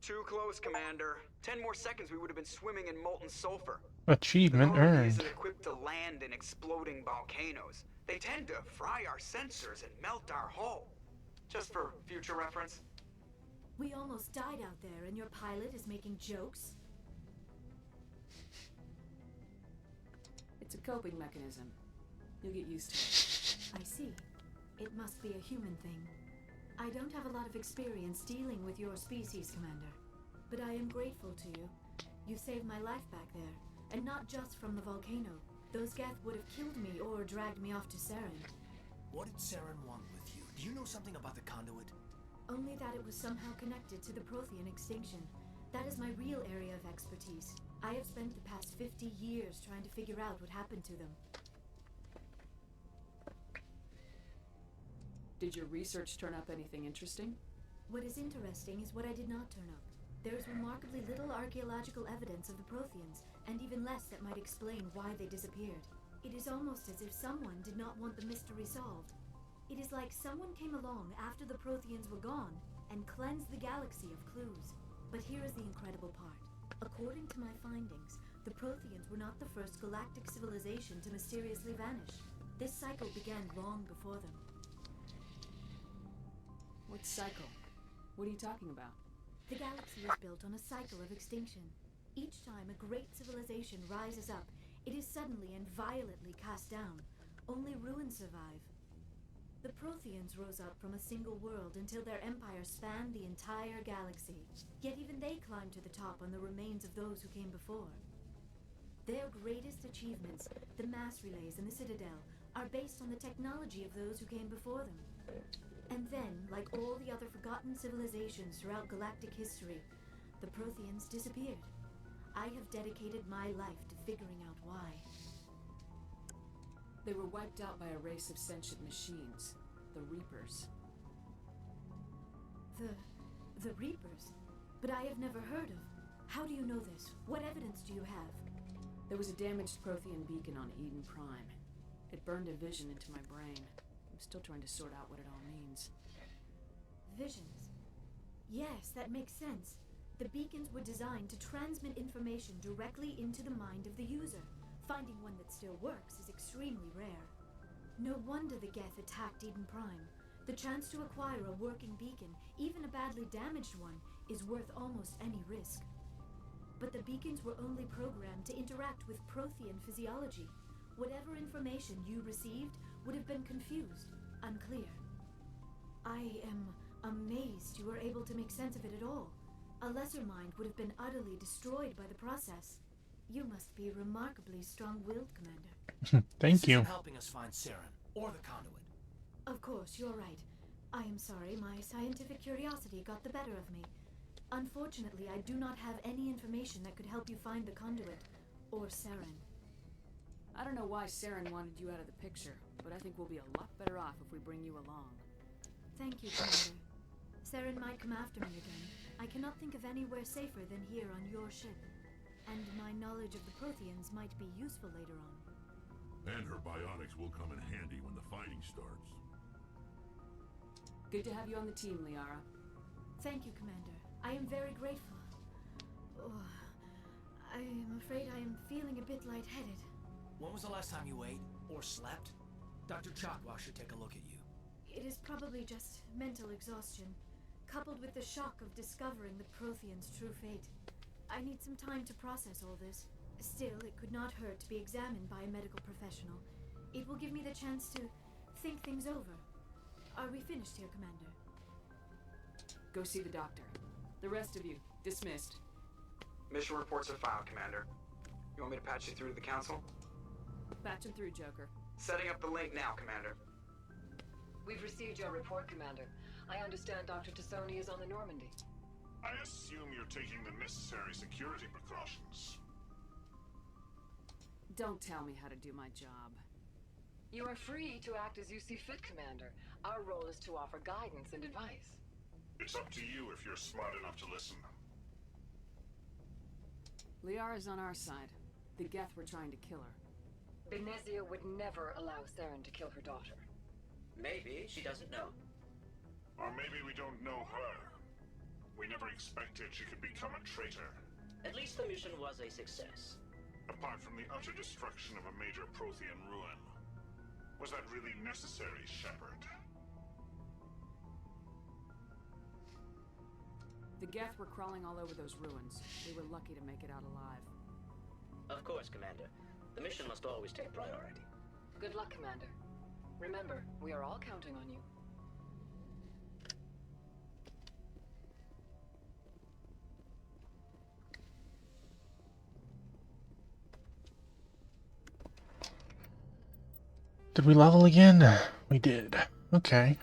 Too close, Commander. 10 more seconds we would have been swimming in molten sulfur. Achievement The Normandy earned. isn't equipped to land in exploding volcanoes. They tend to fry our sensors and melt our hull. Just for future reference. We almost died out there, and your pilot is making jokes? It's a coping mechanism. You'll get used to it. I see. It must be a human thing. I don't have a lot of experience dealing with your species, Commander. But I am grateful to you. You saved my life back there, and not just from the volcano. Those Geth would have killed me or dragged me off to Saren. What did Saren want with you? Do you know something about the conduit? Only that it was somehow connected to the Prothean extinction. That is my real area of expertise. I have spent the past 50 years trying to figure out what happened to them. Did your research turn up anything interesting? What is interesting is what I did not turn up. There is remarkably little archaeological evidence of the Protheans, and even less that might explain why they disappeared. It is almost as if someone did not want the mystery solved. It is like someone came along after the Protheans were gone and cleansed the galaxy of clues. But here is the incredible part. According to my findings, the Protheans were not the first galactic civilization to mysteriously vanish. This cycle began long before them. What cycle? What are you talking about? The galaxy is built on a cycle of extinction. Each time a great civilization rises up, it is suddenly and violently cast down. Only ruins survive. The Protheans rose up from a single world until their empire spanned the entire galaxy. Yet even they climbed to the top on the remains of those who came before. Their greatest achievements, the mass relays and the Citadel, are based on the technology of those who came before them. And then, like all the other forgotten civilizations throughout galactic history, the Protheans disappeared. I have dedicated my life to figuring out why. They were wiped out by a race of sentient machines, the Reapers. The Reapers? But I have never heard of. How do you know this? What evidence do you have? There was a damaged Prothean beacon on Eden Prime. It burned a vision into my brain. I'm still trying to sort out what it all means. Visions. Yes, that makes sense. The beacons were designed to transmit information directly into the mind of the user. Finding one that still works is extremely rare. No wonder the Geth attacked Eden Prime. The chance to acquire a working beacon, even a badly damaged one, is worth almost any risk. But the beacons were only programmed to interact with Prothean physiology. Whatever information you received would have been confused, unclear. I am amazed you were able to make sense of it at all. A lesser mind would have been utterly destroyed by the process. You must be remarkably strong-willed, Commander. Thank you. This isn't helping us find Saren, or the conduit. Of course, you're right. I am sorry, my scientific curiosity got the better of me. Unfortunately, I do not have any information that could help you find the conduit, or Saren. I don't know why Saren wanted you out of the picture, but I think we'll be a lot better off if we bring you along. Thank you, Commander. Saren might come after me again. I cannot think of anywhere safer than here on your ship. And my knowledge of the Protheans might be useful later on. And her bionics will come in handy when the fighting starts. Good to have you on the team, Liara. Thank you, Commander. I am very grateful. Oh, I am afraid I am feeling a bit lightheaded. When was the last time you ate, or slept? Dr. Chakwa should take a look at you. It is probably just mental exhaustion, coupled with the shock of discovering the Protheans' true fate. I need some time to process all this. Still, it could not hurt to be examined by a medical professional. It will give me the chance to think things over. Are we finished here, Commander? Go see the doctor. The rest of you, dismissed. Mission reports are filed, Commander. You want me to patch you through to the Council? Patch him through, Joker. Setting up the link now, Commander. We've received your report, Commander. I understand Dr. Tassoni is on the Normandy. I assume you're taking the necessary security precautions. Don't tell me how to do my job. You are free to act as you see fit, Commander. Our role is to offer guidance and advice. It's up to you if you're smart enough to listen. Liara's on our side. The Geth were trying to kill her. Benezia would never allow Saren to kill her daughter. Maybe she doesn't know. Or maybe we don't know her. We never expected she could become a traitor. At least the mission was a success. Apart from the utter destruction of a major Prothean ruin. Was that really necessary, Shepard? The Geth were crawling all over those ruins. We were lucky to make it out alive. Of course, Commander. The mission must always take priority. Good luck, Commander. Remember, we are all counting on you. Did we level again? We did. Okay.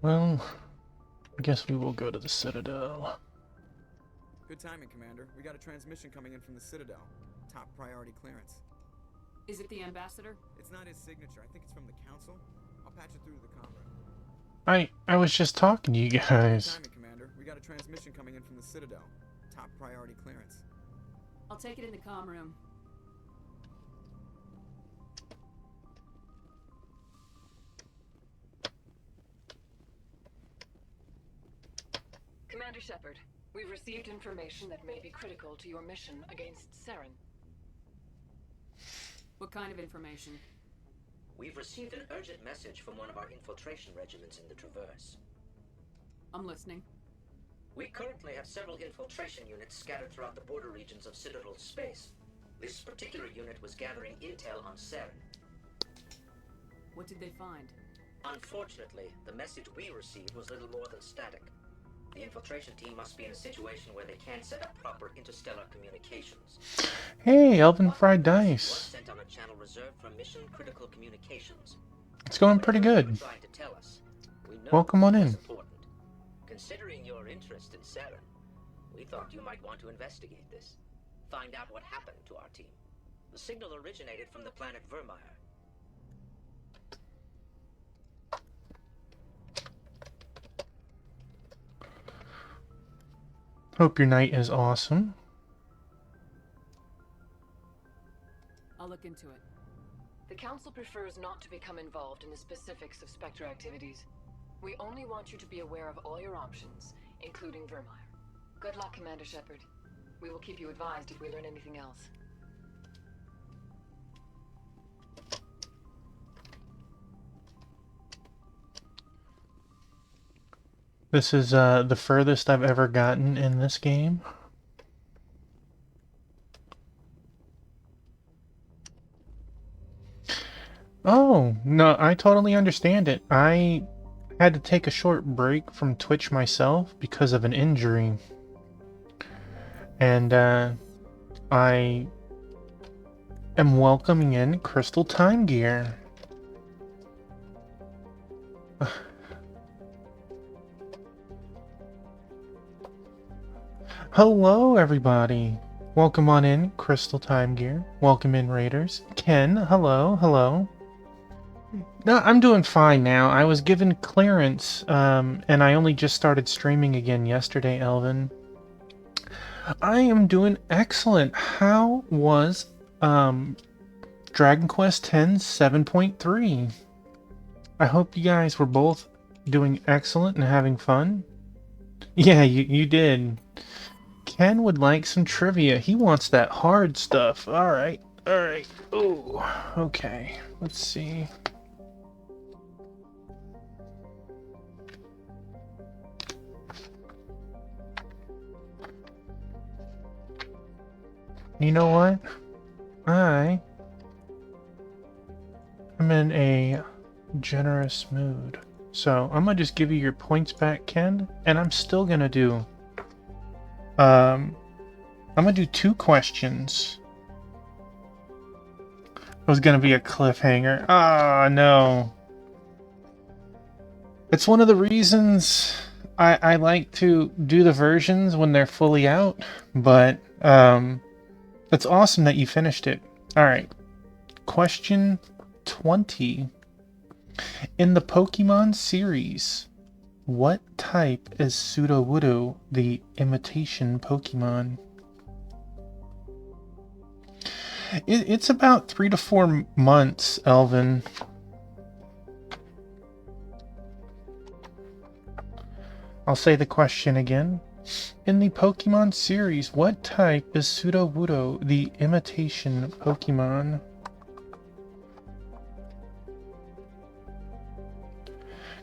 Well, I guess we will go to the Citadel. Good timing, Commander. We got a transmission coming in from the Citadel. Top priority clearance. Is it the Ambassador? It's not his signature. I think it's from the Council. I'll patch it through to the comm room. I was just talking to you guys. Good timing, Commander. We got a transmission coming in from the Citadel. Top priority clearance. I'll take it in the comm room. Commander Shepard, we've received information that may be critical to your mission against Saren. What kind of information? We've received an urgent message from one of our infiltration regiments in the Traverse. I'm listening. We currently have several infiltration units scattered throughout the border regions of Citadel space. This particular unit was gathering intel on Saren. What did they find? Unfortunately, the message we received was little more than static. The infiltration team must be in a situation where they can't set up proper interstellar communications. Hey, Elvin Fried Was Dice. sent on a channel reserved for mission-critical communications. It's going pretty good. Trying to tell us. We know Welcome on in. it's important. Considering your interest in Saren, we thought you might want to investigate this. Find out what happened to our team. The signal originated from the planet Vermeer. Hope your night is awesome. I'll look into it. The Council prefers not to become involved in the specifics of Spectre activities. We only want you to be aware of all your options, including Vermeer. Good luck, Commander Shepard. We will keep you advised if we learn anything else. This is the furthest I've ever gotten in this game. Oh, no, I totally understand it. I had to take a short break from Twitch myself because of an injury. And I am welcoming in Crystal Time Gear. Hello, everybody. Welcome on in, Crystal Time Gear. Welcome in, Raiders. Ken, hello, hello. No, I'm doing fine now. I was given clearance, and I only just started streaming again yesterday, Elvin. I am doing excellent. How was, Dragon Quest X 7.3? I hope you guys were both doing excellent and having fun. Yeah, you did. Ken would like some trivia. He wants that hard stuff. Alright, alright. Oh, okay. Let's see. You know what? I'm in a generous mood. So I'm gonna just give you your points back, Ken, and I'm still gonna do I'm gonna do 2 questions. It was gonna be a cliffhanger. Ah, no. It's one of the reasons I like to do the versions when they're fully out, but it's awesome that you finished it. Alright. Question 20. In the Pokemon series, what type is Sudowoodo, the imitation Pokemon? It's about 3 to 4 months, Elvin. I'll say the question again. In the Pokemon series, what type is Sudowoodo, the imitation Pokemon?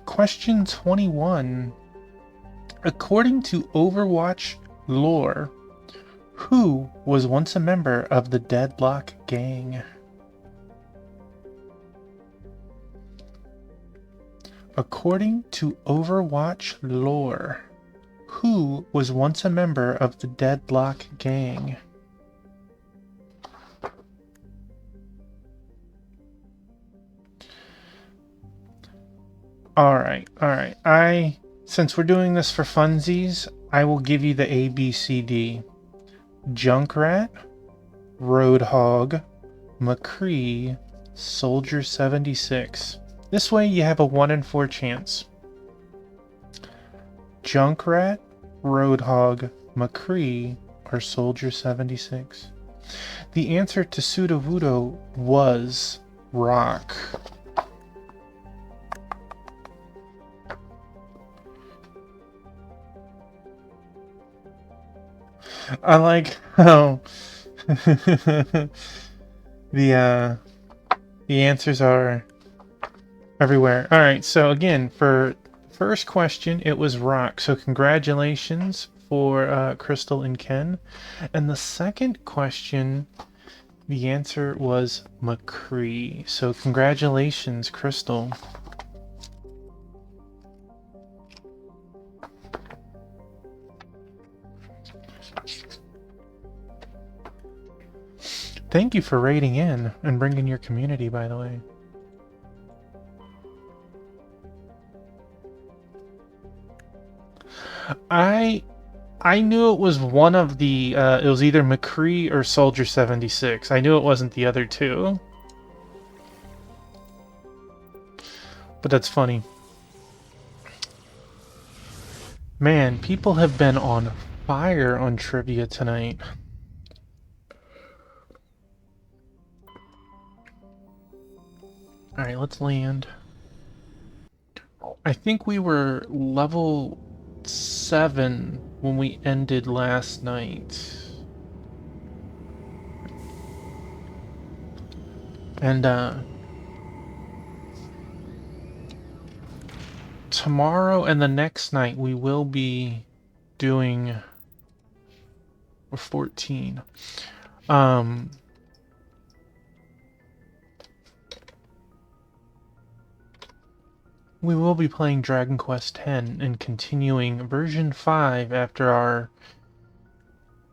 Question 21. According to Overwatch lore, who was once a member of the Deadlock Gang? According to Overwatch lore, who was once a member of the Deadlock Gang? Alright. Since we're doing this for funsies, I will give you the ABCD. Junkrat, Roadhog, McCree, Soldier 76. This way you have a 1 in 4 chance. Junkrat, Roadhog, McCree, or Soldier 76. The answer to Sudowoodo was Rock. I like how the answers are everywhere. Alright, so again, for the first question, it was Rock. So congratulations for Crystal and Ken. And the second question, the answer was McCree. So congratulations, Crystal. Thank you for raiding in and bringing your community, by the way. I knew it was one of the, it was either McCree or Soldier 76. I knew it wasn't the other two. But that's funny. Man, people have been on fire on trivia tonight. Alright, let's land. I think we were level 7 when we ended last night. And, tomorrow and the next night we will be doing... We're 14. We will be playing Dragon Quest X and continuing version 5 after our,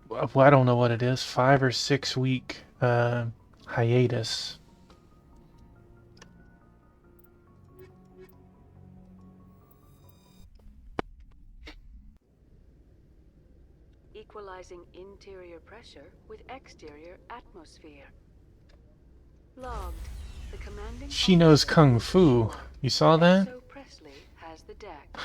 well, I don't know what it is, 5 or 6 week hiatus. Equalizing interior pressure with exterior atmosphere. Logged. The commanding She knows Kung Fu. You saw that? So Presley has the deck.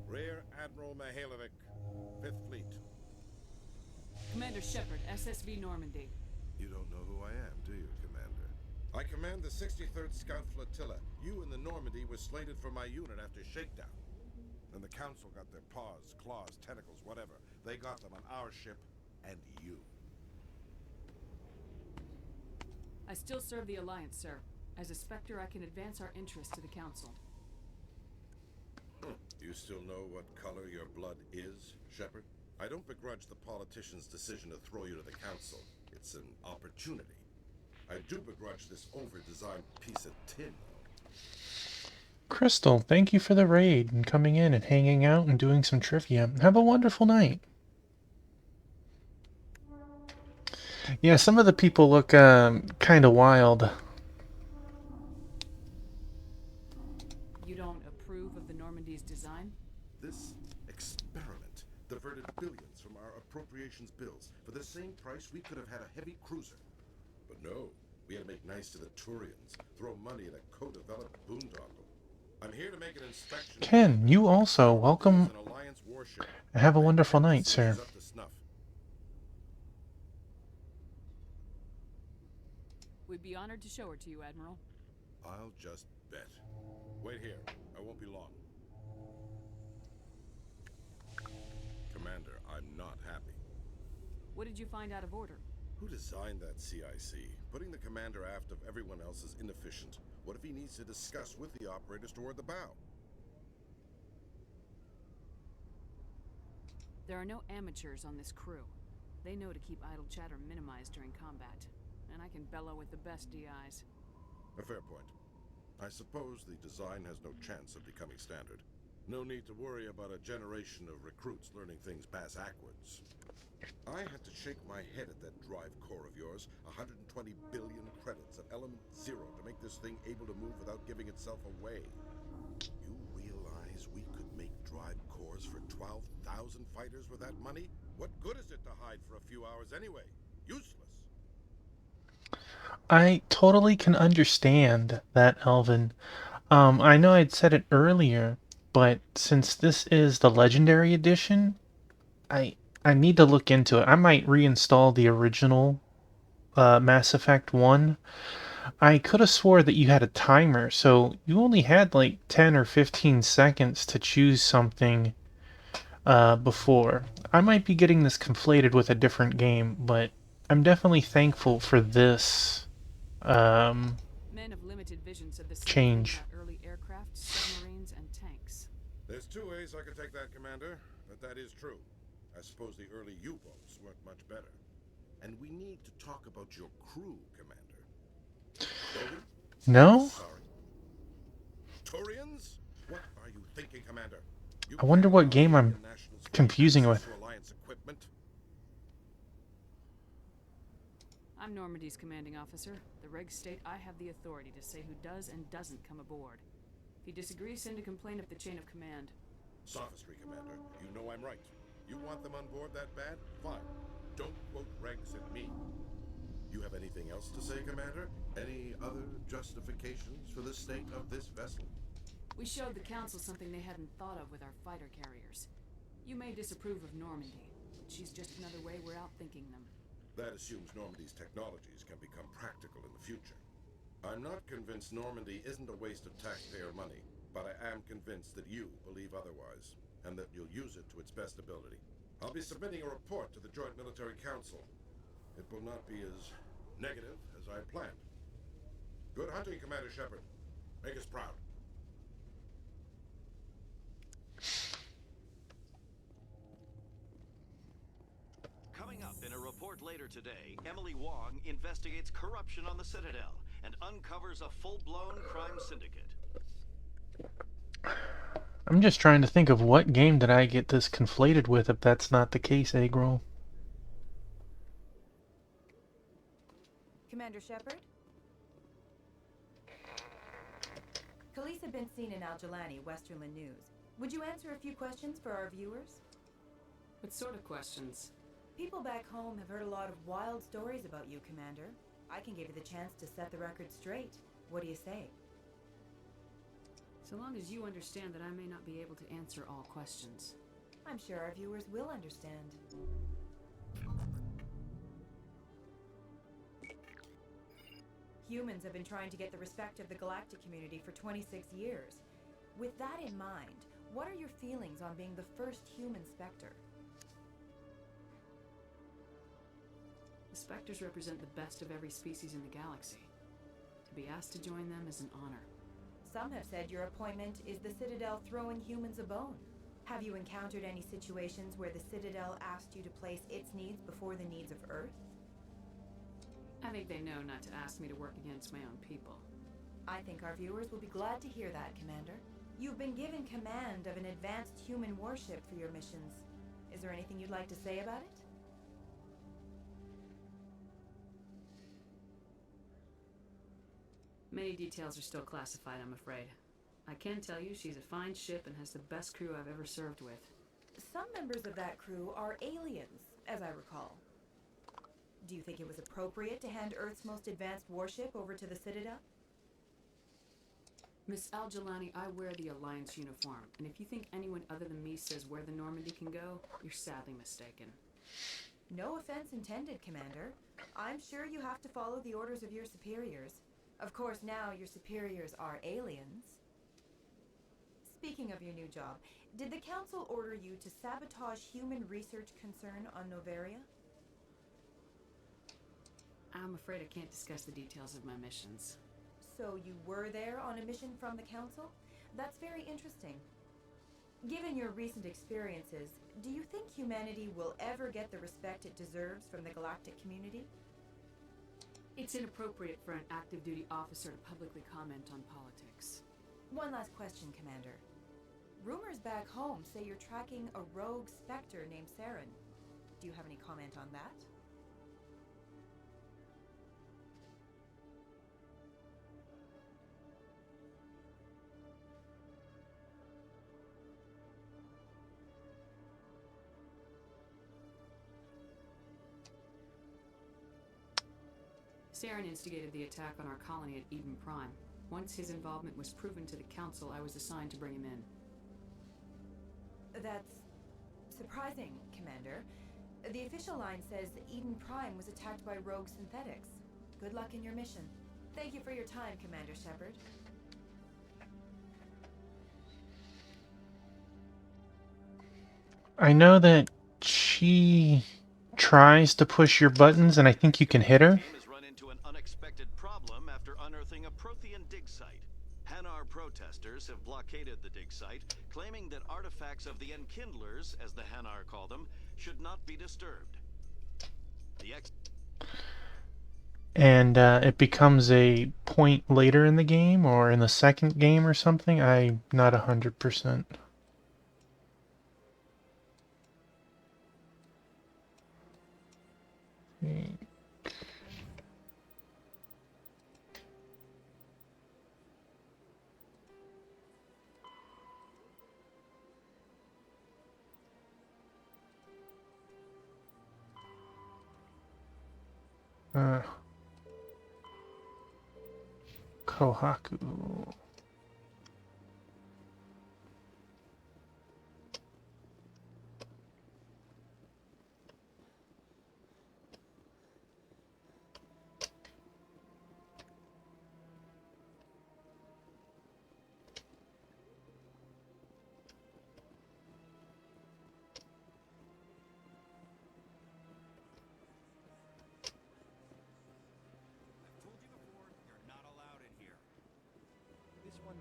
Rear Admiral Mihailovic, 5th Fleet. Commander Shepard, SSV Normandy. You don't know who I am, do you, Commander? I command the 63rd Scout Flotilla. You and the Normandy were slated for my unit after shakedown. Then the Council got their paws, claws, tentacles, whatever. They got them on our ship and you. I still serve the Alliance, sir. As a Spectre, I can advance our interests to the Council. You still know what color your blood is, Shepard? I don't begrudge the politician's decision to throw you to the Council. It's an opportunity. I do begrudge this over-designed piece of tin. Crystal, thank you for the raid and coming in and hanging out and doing some trivia. Have a wonderful night. Yeah, some of the people look kind of wild. You don't approve of the Normandy's design? This experiment diverted billions from our appropriations bills. For the same price, we could have had a heavy cruiser. But no, we had to make nice to the Turians, throw money in a co-developed boondoggle. I'm here to make an inspection. Ken, you also. Welcome. Have a wonderful night, sir. We'd be honored to show her to you, Admiral. I'll just bet. Wait here. I won't be long. Commander, I'm not happy. What did you find out of order? Who designed that CIC? Putting the commander aft of everyone else is inefficient. What if he needs to discuss with the operators toward the bow? There are no amateurs on this crew. They know to keep idle chatter minimized during combat. And I can bellow with the best DIs. A fair point. I suppose the design has no chance of becoming standard. No need to worry about a generation of recruits learning things bass-ackwards. I had to shake my head at that drive core of yours. 120 billion credits at element 0 to make this thing able to move without giving itself away. You realize we could make drive cores for 12,000 fighters with that money? What good is it to hide for a few hours anyway? Useless. I totally can understand that, Elvin. I know I'd said it earlier, but since this is the Legendary Edition, I need to look into it. I might reinstall the original Mass Effect 1. I could have swore that you had a timer, so you only had like 10 or 15 seconds to choose something before. I might be getting this conflated with a different game, but I'm definitely thankful for this Men of limited vision said the change. Early aircraft, submarines, and tanks. There's two ways I could take that, Commander, but that is true. I suppose the early U-boats weren't much better. And we need to talk about your crew, Commander. Logan? No? Sorry. Turians? What are you thinking, Commander? I wonder what game I'm confusing with. Alliance equipment? I'm Normandy's commanding officer. The regs state I have the authority to say who does and doesn't come aboard. If you disagree, send a complaint up the chain of command. Sophistry, Commander. You know I'm right. You want them on board that bad? Fine. Don't quote regs at me. You have anything else to say, Commander? Any other justifications for the state of this vessel? We showed the Council something they hadn't thought of with our fighter carriers. You may disapprove of Normandy, but she's just another way we're outthinking them. That assumes Normandy's technologies can become practical in the future. I'm not convinced Normandy isn't a waste of taxpayer money, but I am convinced that you believe otherwise, and that you'll use it to its best ability. I'll be submitting a report to the Joint Military Council. It will not be as negative as I had planned. Good hunting, Commander Shepard. Make us proud. Coming up in a report later today, Emily Wong investigates corruption on the Citadel and uncovers a full-blown crime syndicate. I'm just trying to think of what game did I get this conflated with if that's not the case, Agro. Commander Shepard? Khalees had been seen in Al-Jalani, Westerland News. Would you answer a few questions for our viewers? What sort of questions? People back home have heard a lot of wild stories about you, Commander. I can give you the chance to set the record straight. What do you say? So long as you understand that I may not be able to answer all questions. I'm sure our viewers will understand. Humans have been trying to get the respect of the galactic community for 26 years. With that in mind, what are your feelings on being the first human Spectre? The Spectres represent the best of every species in the galaxy. To be asked to join them is an honor. Some have said your appointment is the Citadel throwing humans a bone. Have you encountered any situations where the Citadel asked you to place its needs before the needs of Earth? I think they know not to ask me to work against my own people. I think our viewers will be glad to hear that, Commander. You've been given command of an advanced human warship for your missions. Is there anything you'd like to say about it? Many details are still classified, I'm afraid. I can tell you she's a fine ship and has the best crew I've ever served with. Some members of that crew are aliens, as I recall. Do you think it was appropriate to hand Earth's most advanced warship over to the Citadel? Miss Al-Jalani, I wear the Alliance uniform, and if you think anyone other than me says where the Normandy can go, you're sadly mistaken. No offense intended, Commander. I'm sure you have to follow the orders of your superiors. Of course, now your superiors are aliens. Speaking of your new job, did the Council order you to sabotage human research concern on Noveria? I'm afraid I can't discuss the details of my missions. So you were there on a mission from the Council? That's very interesting. Given your recent experiences, do you think humanity will ever get the respect it deserves from the galactic community? It's inappropriate for an active duty officer to publicly comment on politics. One last question, Commander. Rumors back home say you're tracking a rogue Spectre named Saren. Do you have any comment on that? Saren instigated the attack on our colony at Eden Prime. Once his involvement was proven to the Council, I was assigned to bring him in. That's surprising, Commander. The official line says Eden Prime was attacked by rogue synthetics. Good luck in your mission. Thank you for your time, Commander Shepard. I know that she tries to push your buttons, and I think you can hit her. Has run into an unexpected problem after unearthing a Prothean dig site. Hanar protesters have blockaded the dig site, claiming that artifacts of the Enkindlers, as the Hanar call them, should not be disturbed. And it becomes a point later in the game, or in the second game or something. I'm not 100%. Kohaku.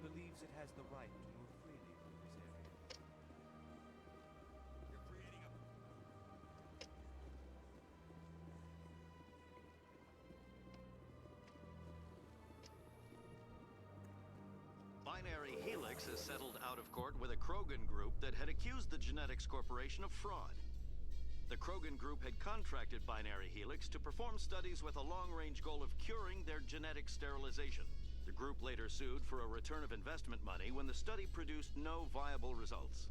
Believes it has the right to move freely through this area. You're creating a... Binary Helix has settled out of court with a Krogan group that had accused the Genetics Corporation of fraud. The Krogan group had contracted Binary Helix to perform studies with a long-range goal of curing their genetic sterilization. The group later sued for a return of investment money when the study produced no viable results.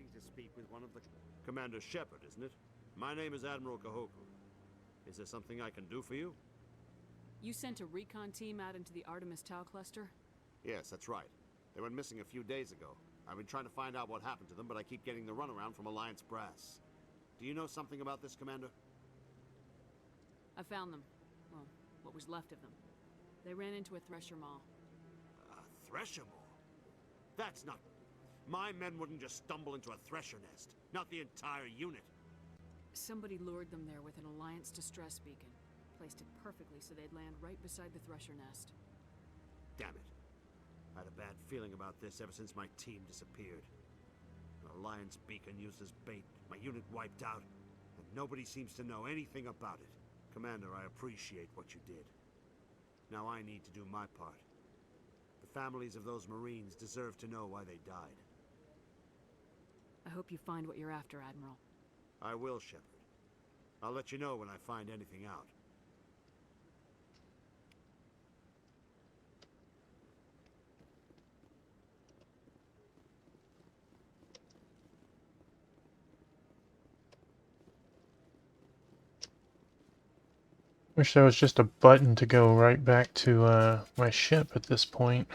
looking to speak with one of the... Commander Shepard, isn't it? My name is Admiral Kahoku. Is there something I can do for you? You sent a recon team out into the Artemis Tau cluster? Yes, that's right. They went missing a few days ago. I've been trying to find out what happened to them, but I keep getting the runaround from Alliance brass. Do you know something about this, Commander? I found them. Well, what was left of them. They ran into a Thresher Maw. A Thresher Maw? That's not... My men wouldn't just stumble into a Thresher nest. Not the entire unit. Somebody lured them there with an Alliance distress beacon. Placed it perfectly so they'd land right beside the Thresher nest. Damn it. I had a bad feeling about this ever since my team disappeared. An Alliance beacon used as bait, my unit wiped out, and nobody seems to know anything about it. Commander, I appreciate what you did. Now I need to do my part. The families of those Marines deserve to know why they died. I hope you find what you're after, Admiral. I will, Shepard. I'll let you know when I find anything out. Wish there was just a button to go right back to my ship at this point.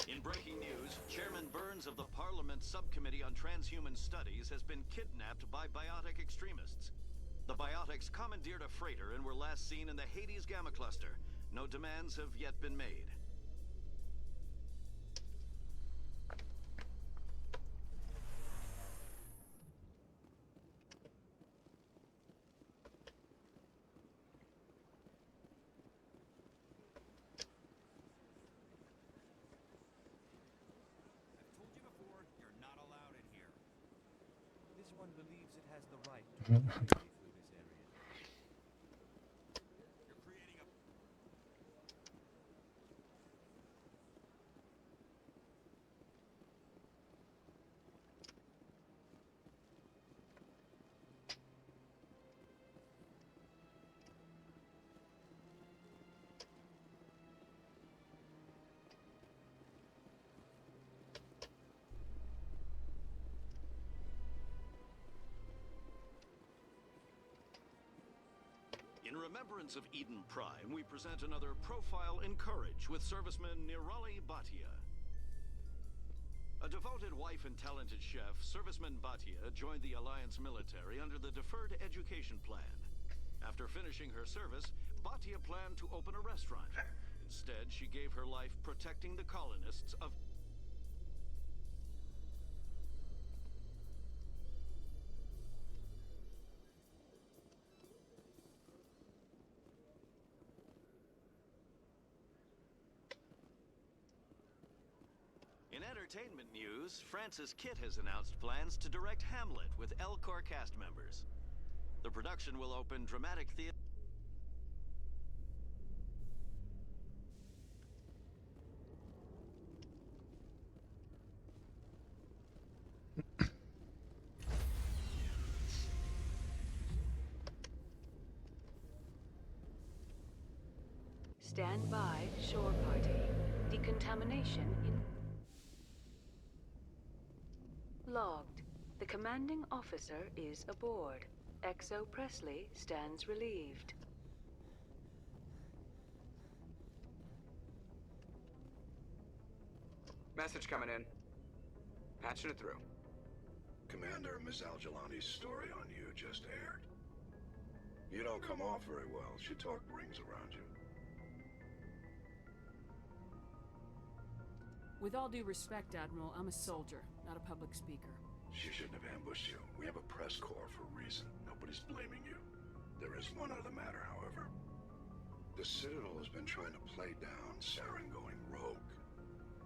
In breaking news, Chairman Burns of the Parliament Subcommittee on Transhuman Studies has been kidnapped by biotic extremists. The biotics commandeered a freighter and were last seen in the Hades Gamma Cluster. No demands have yet been made. One believes it has the right to navigate through this area. You're creating a... In remembrance of Eden Prime, we present another Profile in Courage with serviceman Nirali Bhatia. A devoted wife and talented chef, serviceman Bhatia joined the Alliance military under the Deferred Education Plan. After finishing her service, Bhatia planned to open a restaurant. Instead, she gave her life protecting the colonists of... In entertainment news, Francis Kitt has announced plans to direct Hamlet with Elcor cast members. The production will open dramatic theater. Stand by, shore party. Decontamination in... Logged. The commanding officer is aboard. XO Presley stands relieved. Message coming in. Patching it through. Commander, Miss Al-Jalani's story on you just aired. You don't come off very well. She talk rings around you. With all due respect, Admiral, I'm a soldier, not a public speaker. She shouldn't have ambushed you. We have a press corps for a reason. Nobody's blaming you. There is one other matter, however. The Citadel has been trying to play down Saren going rogue.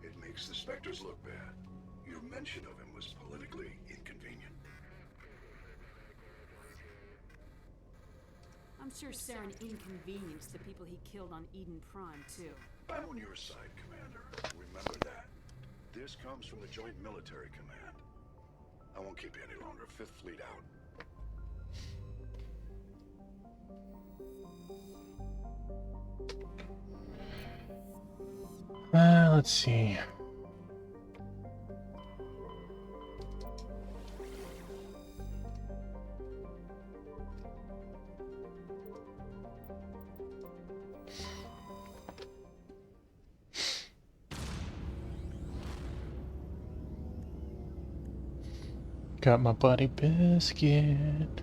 It makes the Spectres look bad. Your mention of him was politically inconvenient. I'm sure Saren inconvenienced the people he killed on Eden Prime, too. I'm on your side, Commander. Remember that. This comes from the Joint Military Command. I won't keep you any longer. 5th Fleet out. Let's see. Got my buddy Biscuit.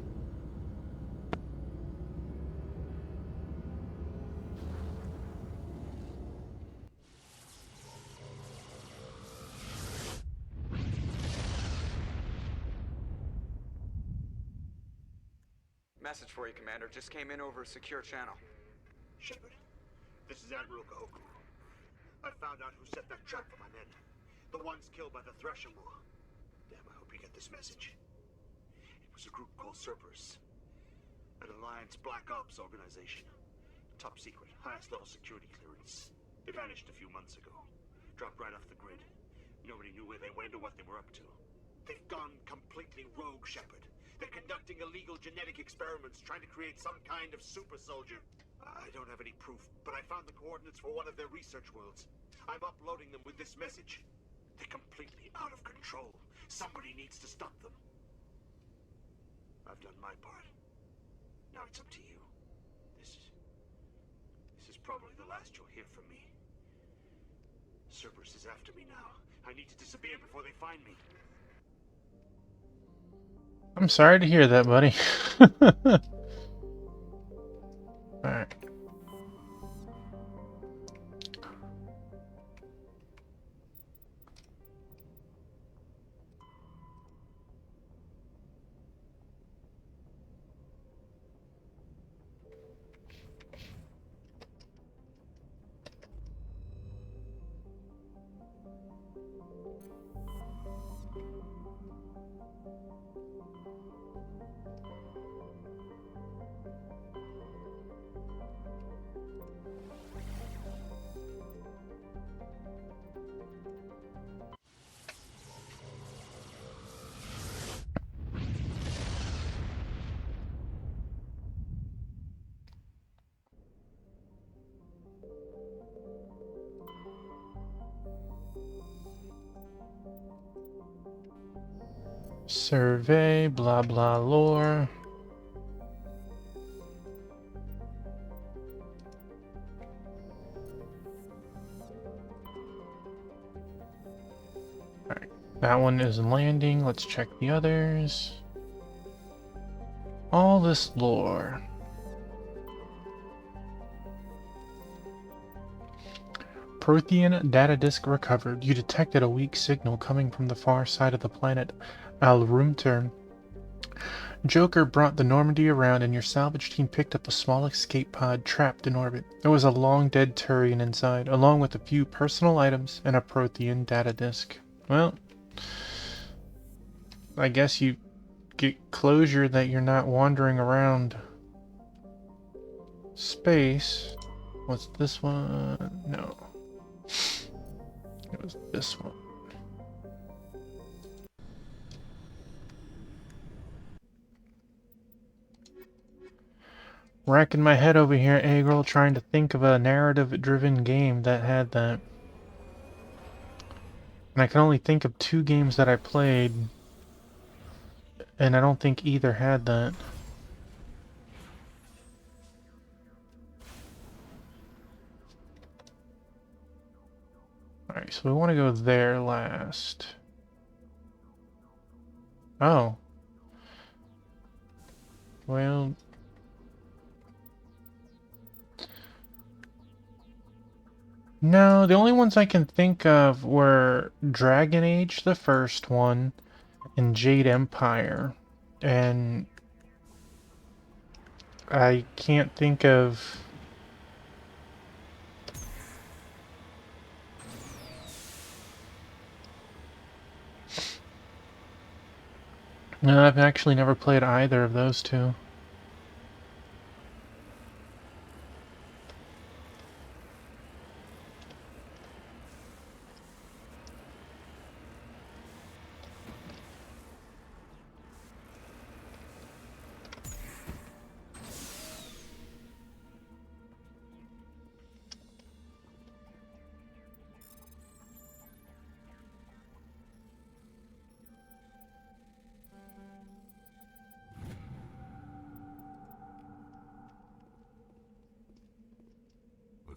Message for you, Commander. Just came in over a secure channel. Shepard, this is Admiral Kahoku. I found out who set that trap for my men. The ones killed by the Thresher War. Damn, I hope you get this message. It was a group called Cerberus. An Alliance Black Ops organization. Top secret, highest level security clearance. They vanished a few months ago. Dropped right off the grid. Nobody knew where they went or what they were up to. They've gone completely rogue, Shepard. They're conducting illegal genetic experiments, trying to create some kind of super soldier. I don't have any proof, but I found the coordinates for one of their research worlds. I'm uploading them with this message. They're completely out of control. Somebody needs to stop them. I've done my part. Now it's up to you. This is probably the last you'll hear from me. Cerberus is after me now. I need to disappear before they find me. I'm sorry to hear that, buddy. Alright. Survey, blah blah lore. Alright, that one is landing. Let's check the others. All this lore. Prothean data disk recovered. You detected a weak signal coming from the far side of the planet Al-Rumtern. Joker brought the Normandy around and your salvage team picked up a small escape pod trapped in orbit. There was a long dead Turian inside, along with a few personal items and a Prothean data disk. Well, I guess you get closure that you're not wandering around space. What's this one? No. It was this one. Racking my head over here, Agril, trying to think of a narrative-driven game that had that. And I can only think of 2 games that I played, and I don't think either had that. Alright, so we want to go there last. Oh. Well... No, the only ones I can think of were Dragon Age, the first one, and Jade Empire. And I can't think of... No, I've actually never played either of those 2.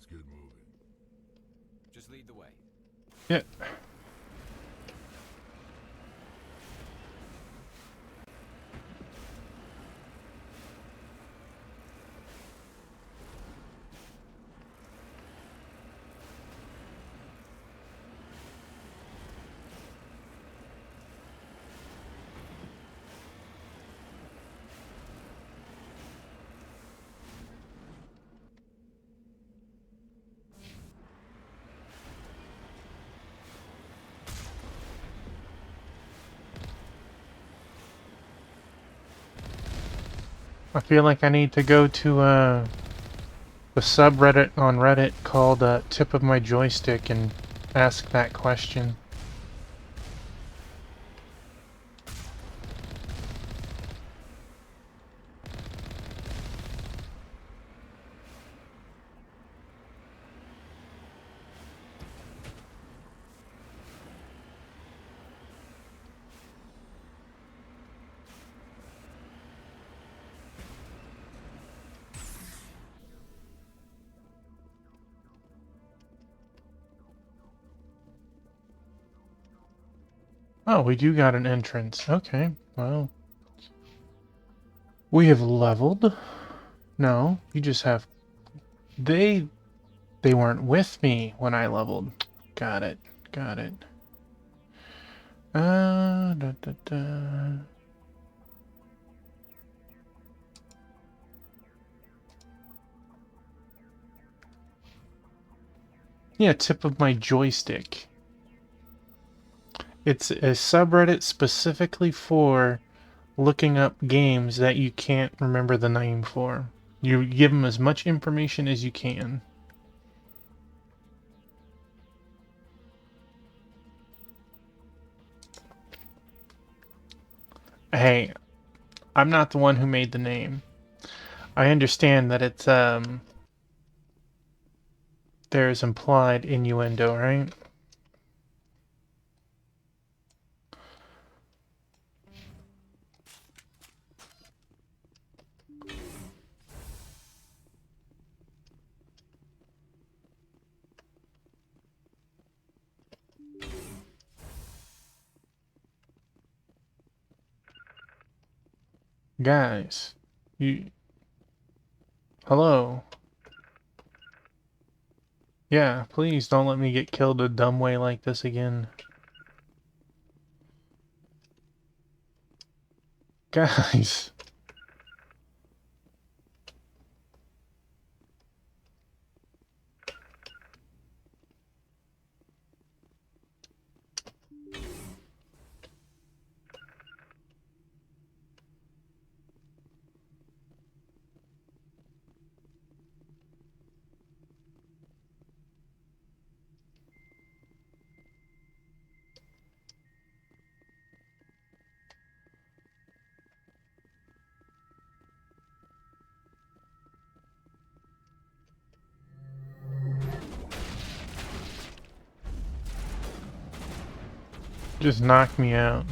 let's get moving. Just lead the way. Yeah. I feel like I need to go to the subreddit on Reddit called Tip of My Joystick and ask that question. Oh, we do got an entrance. Okay, well. We have leveled. No, you just have... They weren't with me when I leveled. Got it. Got it. Da, da, da. Yeah, Tip of My Joystick. It's a subreddit specifically for looking up games that you can't remember the name for. You give them as much information as you can. Hey, I'm not the one who made the name. I understand that it's, there's implied innuendo, right? Guys, you... Hello? Yeah, please don't let me get killed a dumb way like this again. Guys. Just knocked me out.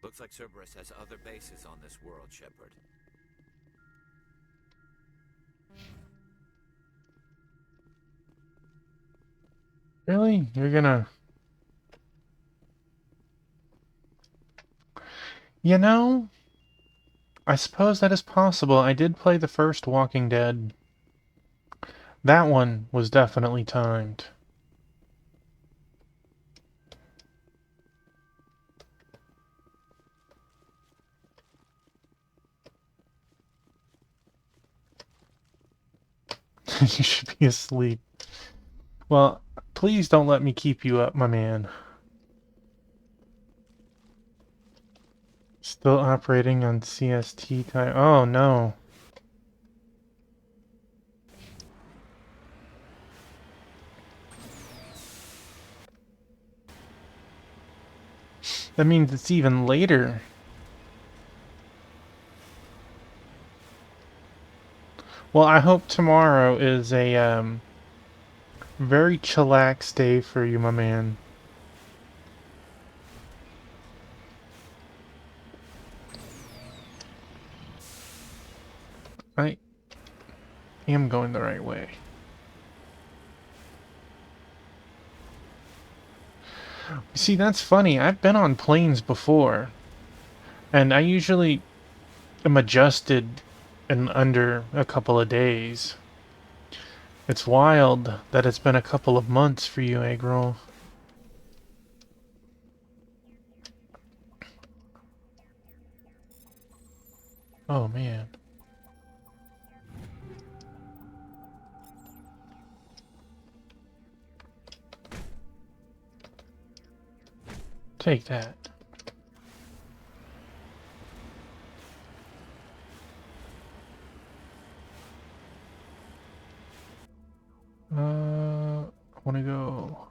Looks like Cerberus has other bases on this world, Shepard. Really? You're gonna... You know, I suppose that is possible. I did play the first Walking Dead. That one was definitely timed. You should be asleep. Well, please don't let me keep you up, my man. Still operating on CST time. Oh, no. That means it's even later. Well, I hope tomorrow is a very chillax day for you, my man. I am going the right way. See, that's funny. I've been on planes before, and I usually am adjusted in under a couple of days. It's wild that it's been a couple of months for you, Eggroll. Oh, man. Take that. I want to go.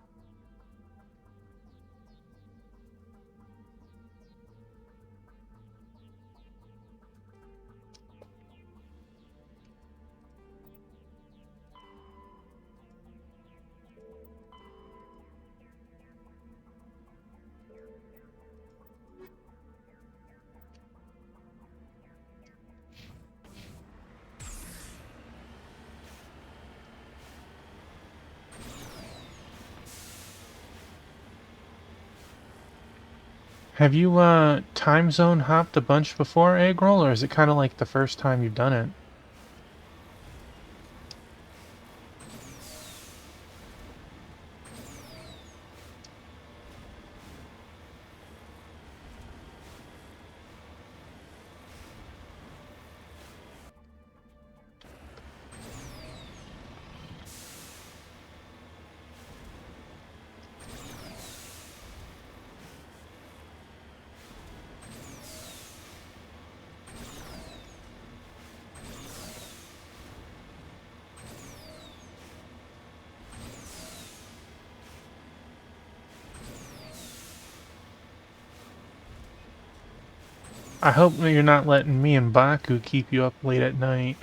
Have you time zone hopped a bunch before, Eggroll, or is it kind of like the first time you've done it? I hope that you're not letting me and Baku keep you up late at night.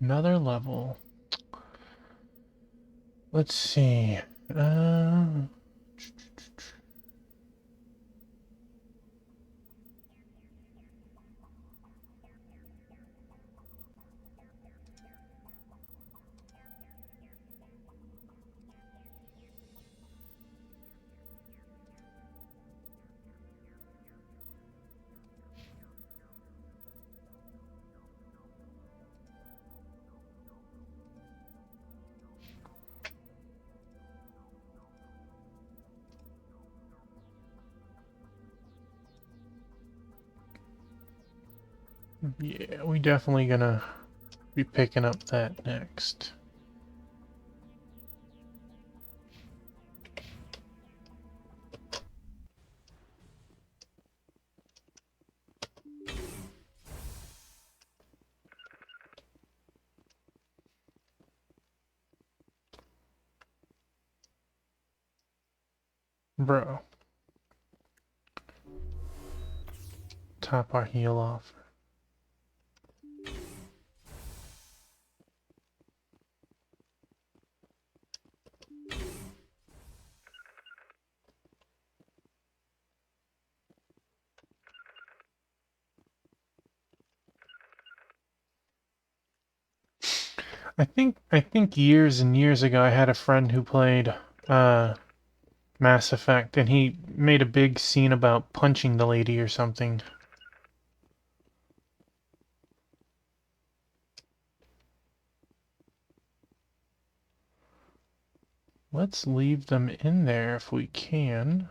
Another level. Let's see. Yeah, we definitely gonna be picking up that next. Bro. Top our heal off. I think years and years ago I had a friend who played Mass Effect, and he made a big scene about punching the lady or something. Let's leave them in there if we can.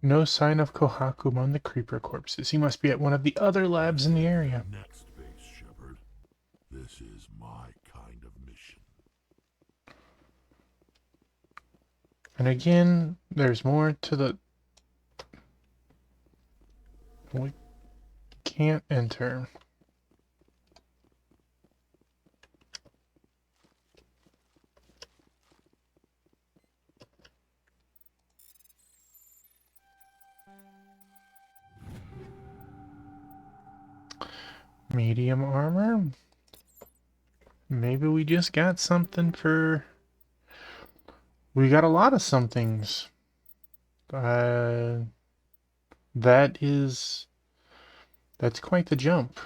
No sign of Kohaku among the creeper corpses. He must be at one of the other labs in the area. Next base, Shepard. This is my kind of mission. And again, there's more to the... We can't enter. Medium armor? Maybe we just got something for... We got a lot of somethings. That's quite the jump.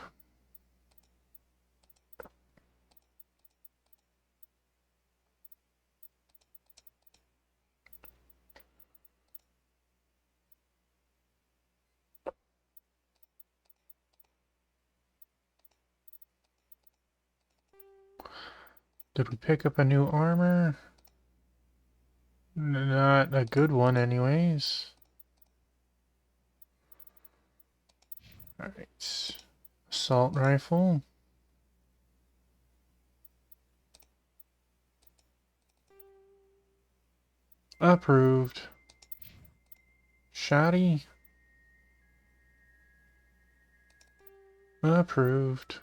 Did we pick up a new armor? Not a good one anyways. Alright. Assault rifle. Approved. Shoddy. Approved.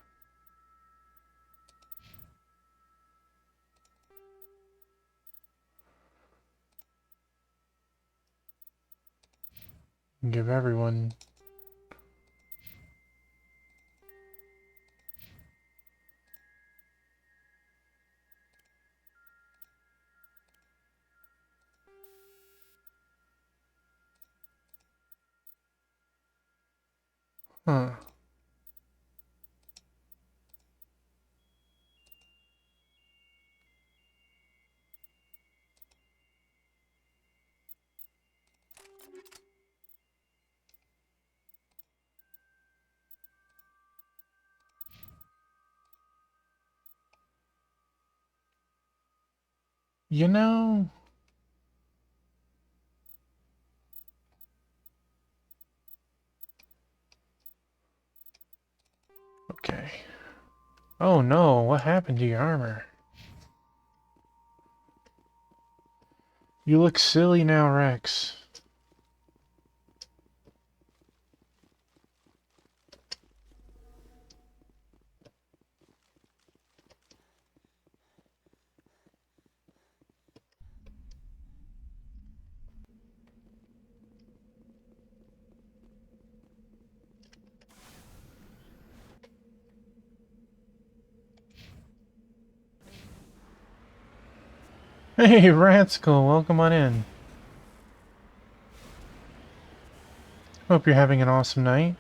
Give everyone huh. You know... Okay. Oh no, what happened to your armor? You look silly now, Rex. Hey, Ratskill, welcome on in. Hope you're having an awesome night.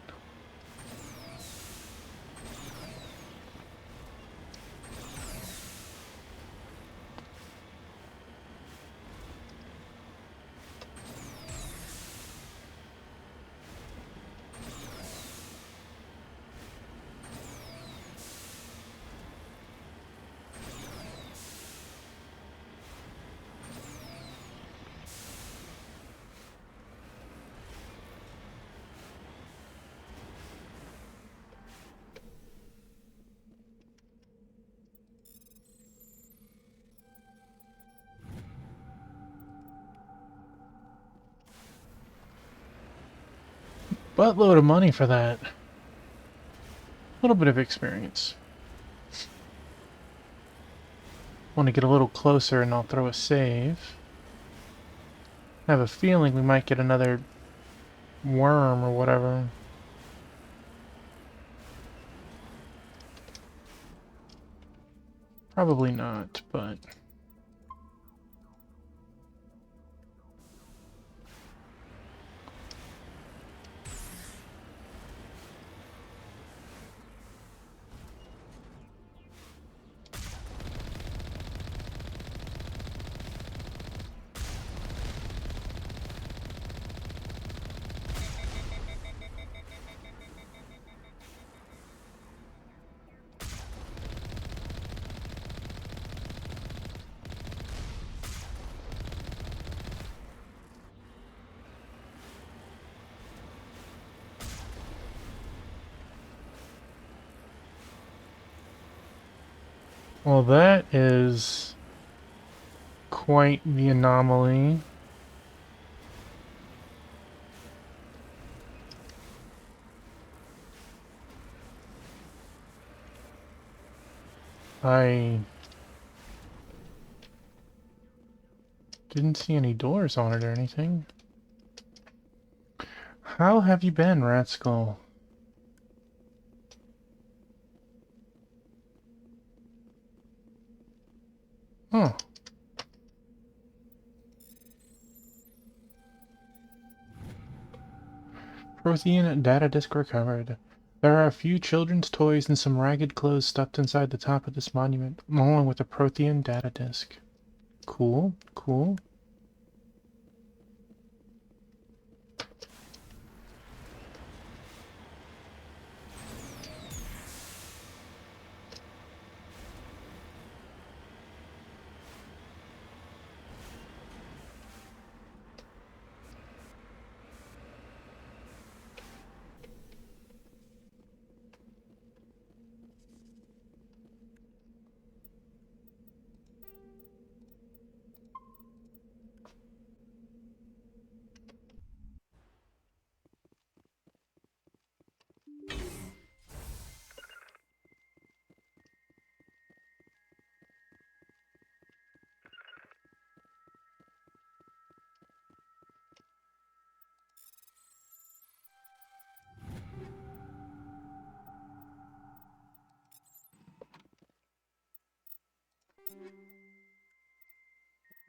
Buttload of money for that. A little bit of experience. Want to get a little closer and I'll throw a save. I have a feeling we might get another worm or whatever. Probably not, but... Well, that is quite the anomaly. I didn't see any doors on it or anything. How have you been, Ratskull? Huh. Prothean data disk recovered. There are a few children's toys and some ragged clothes stuffed inside the top of this monument, along with a Prothean data disk. Cool, cool.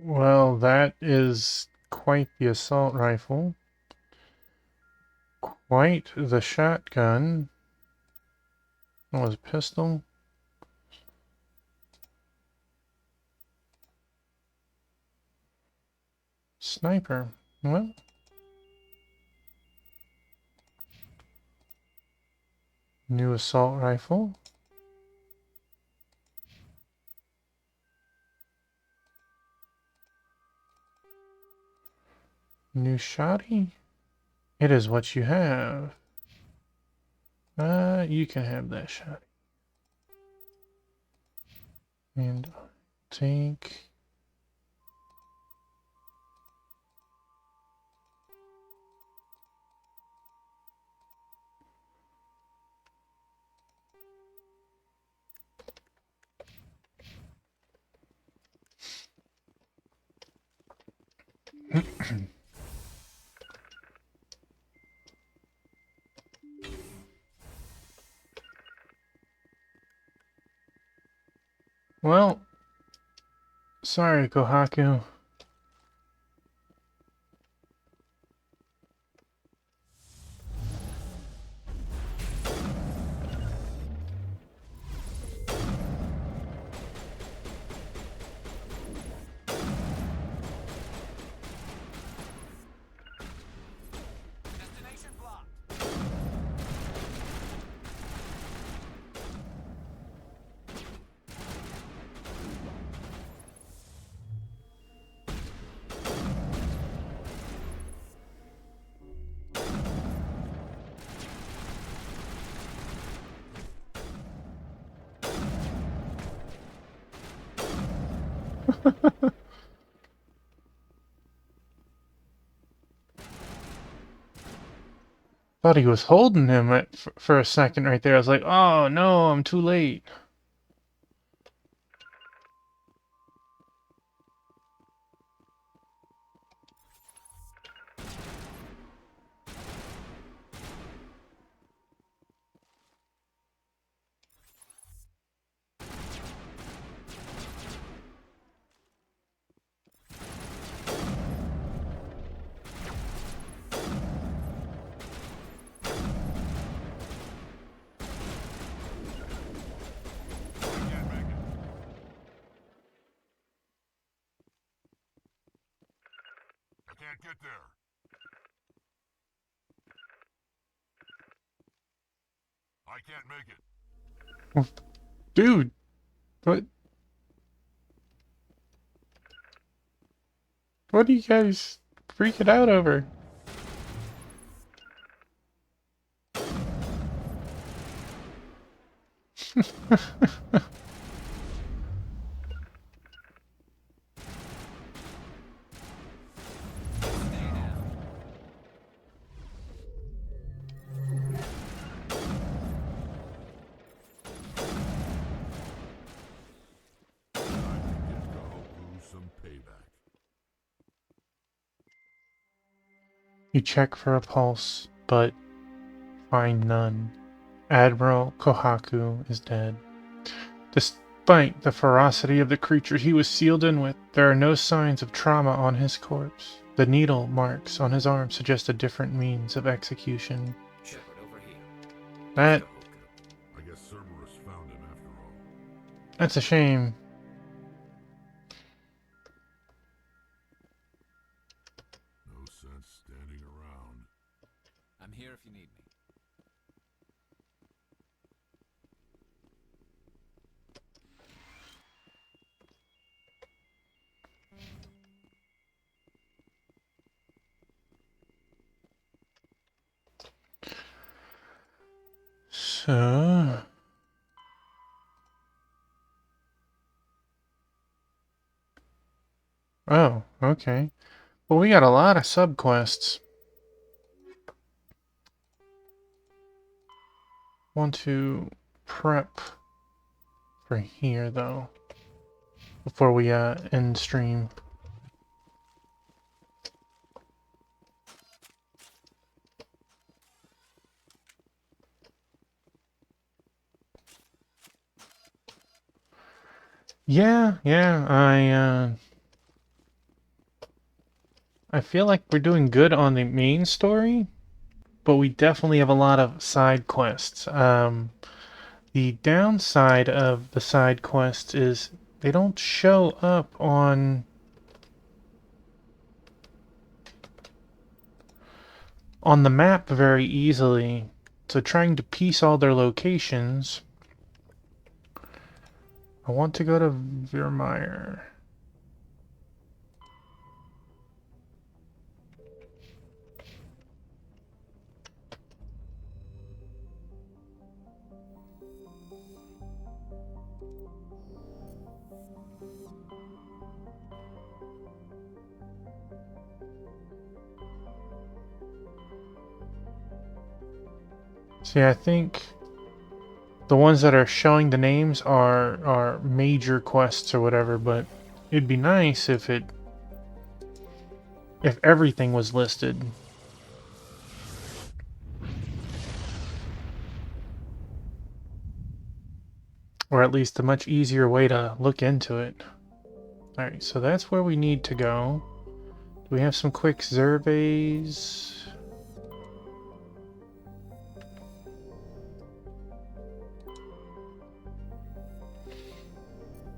Well, that is quite the assault rifle. Quite the shotgun. What was a pistol? Sniper. Well, New assault rifle. New shoddy? It is what you have. You can have that shoddy. And take... Well, sorry, Kohaku. Destination blocked. Thought he was holding him for a second right there. I was like, oh no, I'm too late. I can't get there. I can't make it. Dude, what are you guys freaking out over? You check for a pulse, but find none. Admiral Kohaku is dead. Despite the ferocity of the creature he was sealed in with, there are no signs of trauma on his corpse. The needle marks on his arm suggest a different means of execution. Shepard, over here. That... I guess Cerberus found him after all. That's a shame. No sense standing around. I'm here if you need me. So... Oh, okay. Well, we got a lot of subquests. Want to prep for here, though, before we end stream. Yeah, I feel like we're doing good on the main story, but we definitely have a lot of side quests. The downside of the side quests is they don't show up on the map very easily So trying to piece all their locations. I want to go to Virmire. See, I think the ones that are showing the names are major quests or whatever, but it'd be nice if everything was listed. Or at least a much easier way to look into it. Alright, so that's where we need to go. Do we have some quick surveys?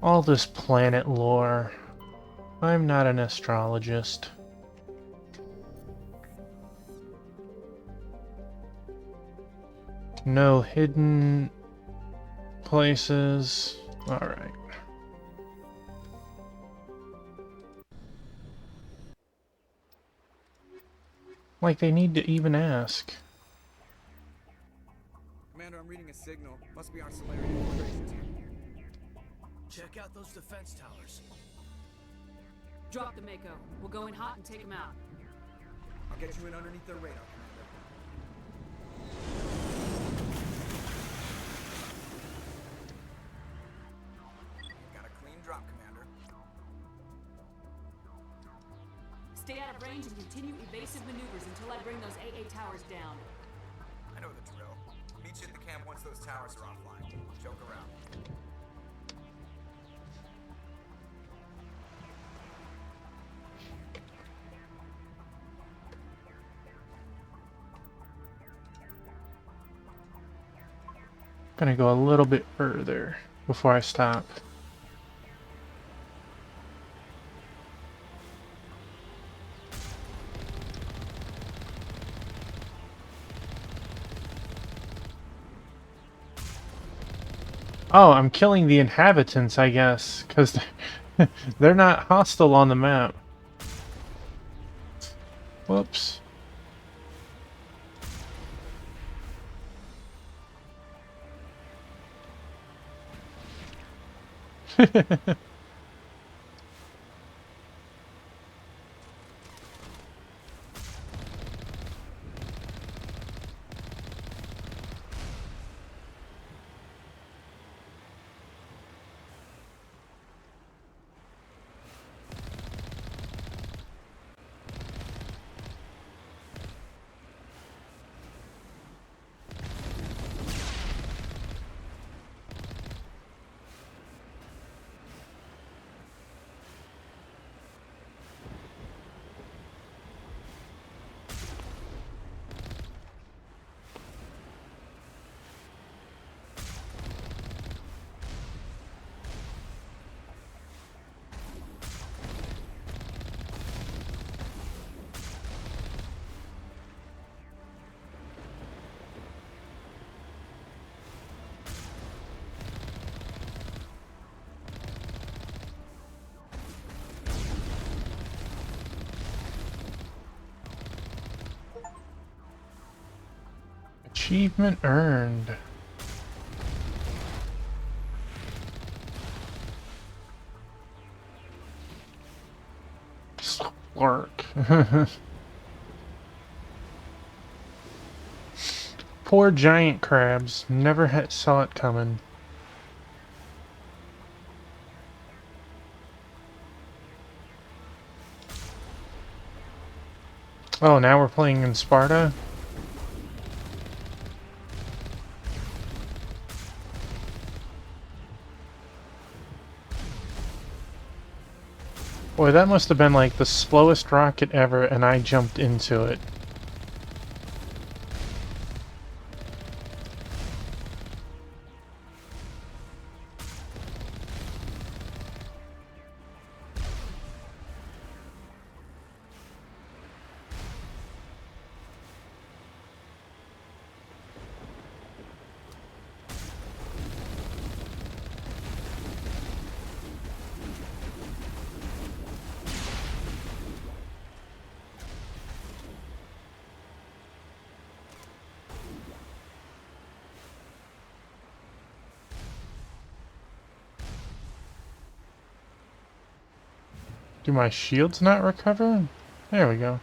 All this planet lore. I'm not an astrologist. No hidden places. Alright. Like they need to even ask. Commander, I'm reading a signal. Must be our Solarian infiltration team. Check out those defense towers. Drop the Mako. We'll go in hot and take them out. I'll get you in underneath their radar, Commander. Got a clean drop, Commander. Stay out of range and continue evasive maneuvers until I bring those AA towers down. I know the drill. Meet you at the camp once those towers are offline. Joke around. Gonna go a little bit further before I stop. Oh, I'm killing the inhabitants, I guess, because they're not hostile on the map. Whoops. Achievement earned. Work. Poor giant crabs. Never saw it coming. Oh, now we're playing in Sparta? Boy, that must have been like the slowest rocket ever, and I jumped into it. Do my shields not recover? There we go.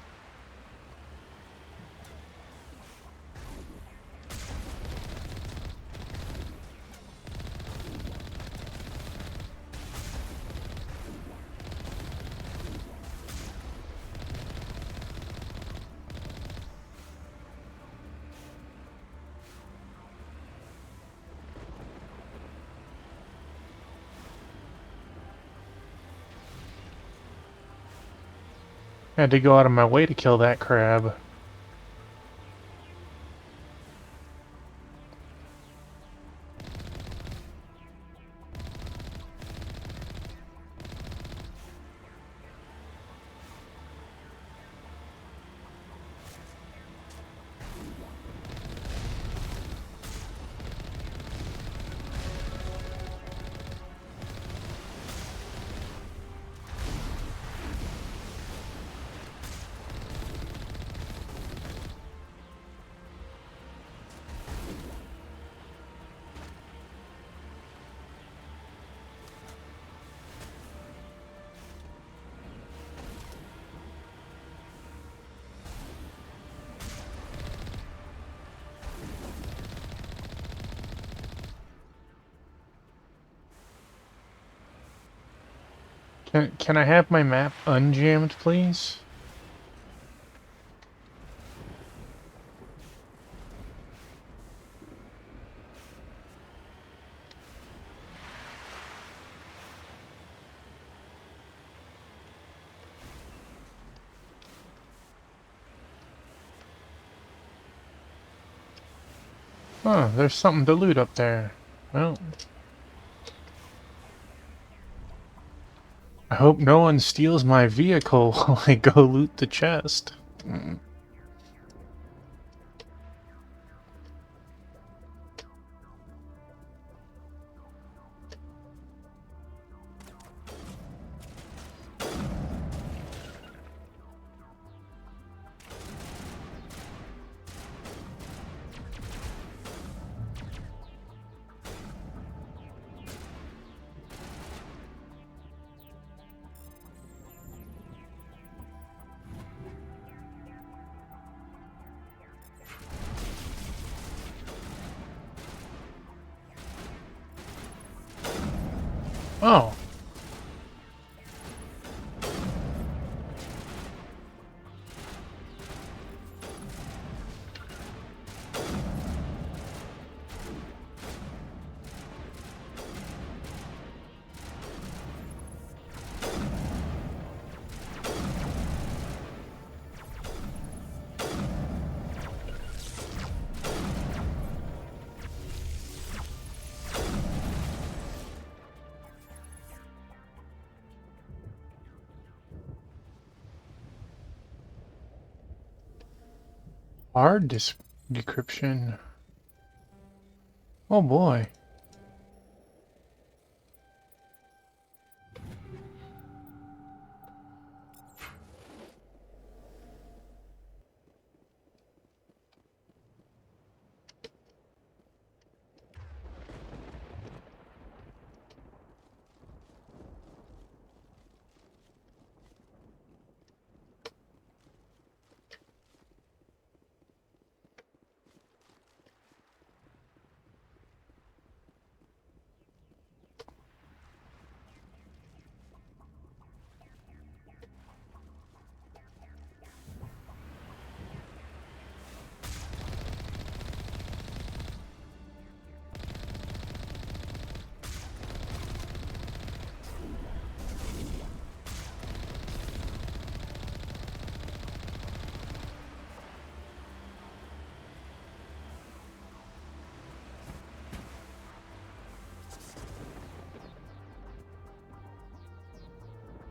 I had to go out of my way to kill that crab. Can I have my map unjammed, please? Oh, there's something to loot up there. Well, I hope no one steals my vehicle while I go loot the chest. Oh. Hard decryption. Oh boy.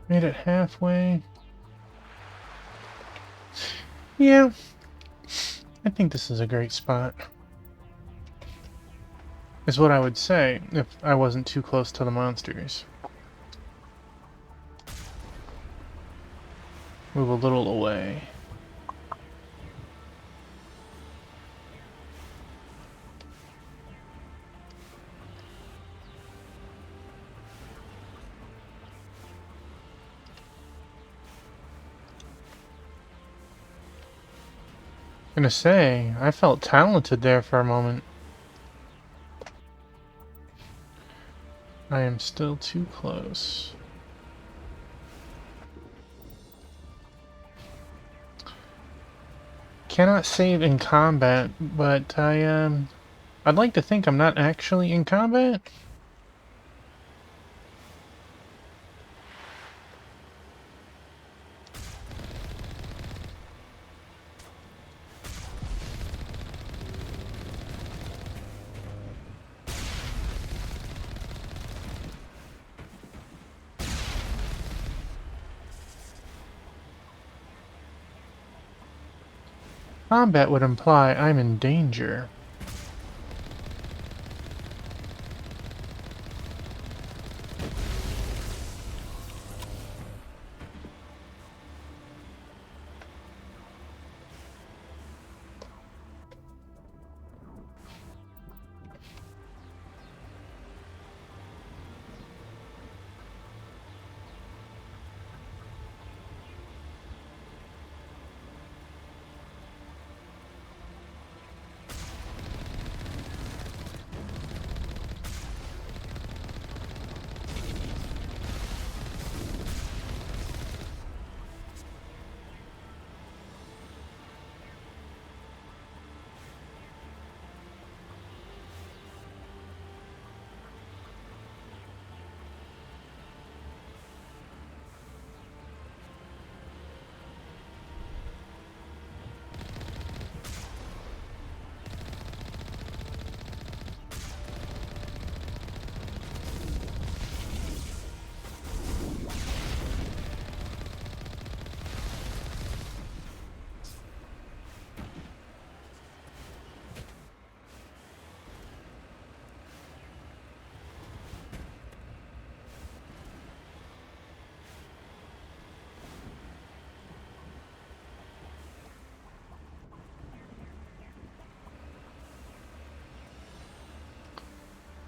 Made it halfway. Yeah. I think this is a great spot. Is what I would say if I wasn't too close to the monsters. Move a little away. Gonna say, I felt talented there for a moment. I am still too close. Cannot save in combat, but I'd like to think I'm not actually in combat. Combat would imply I'm in danger.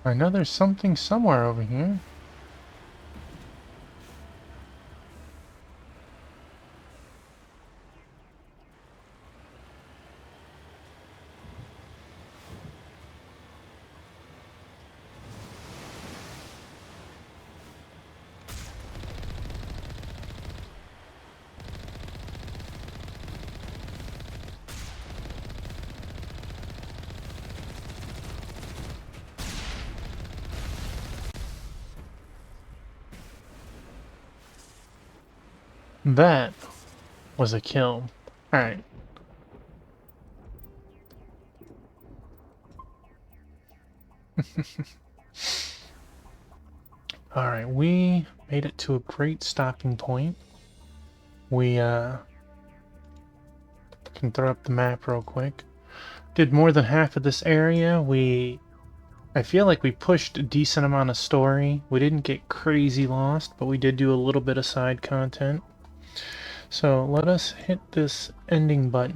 I know there's something somewhere over here. That was a kill. Alright. Alright, we made it to a great stopping point. We can throw up the map real quick. Did more than half of this area. I feel like we pushed a decent amount of story. We didn't get crazy lost, but we did do a little bit of side content. So let us hit this ending button.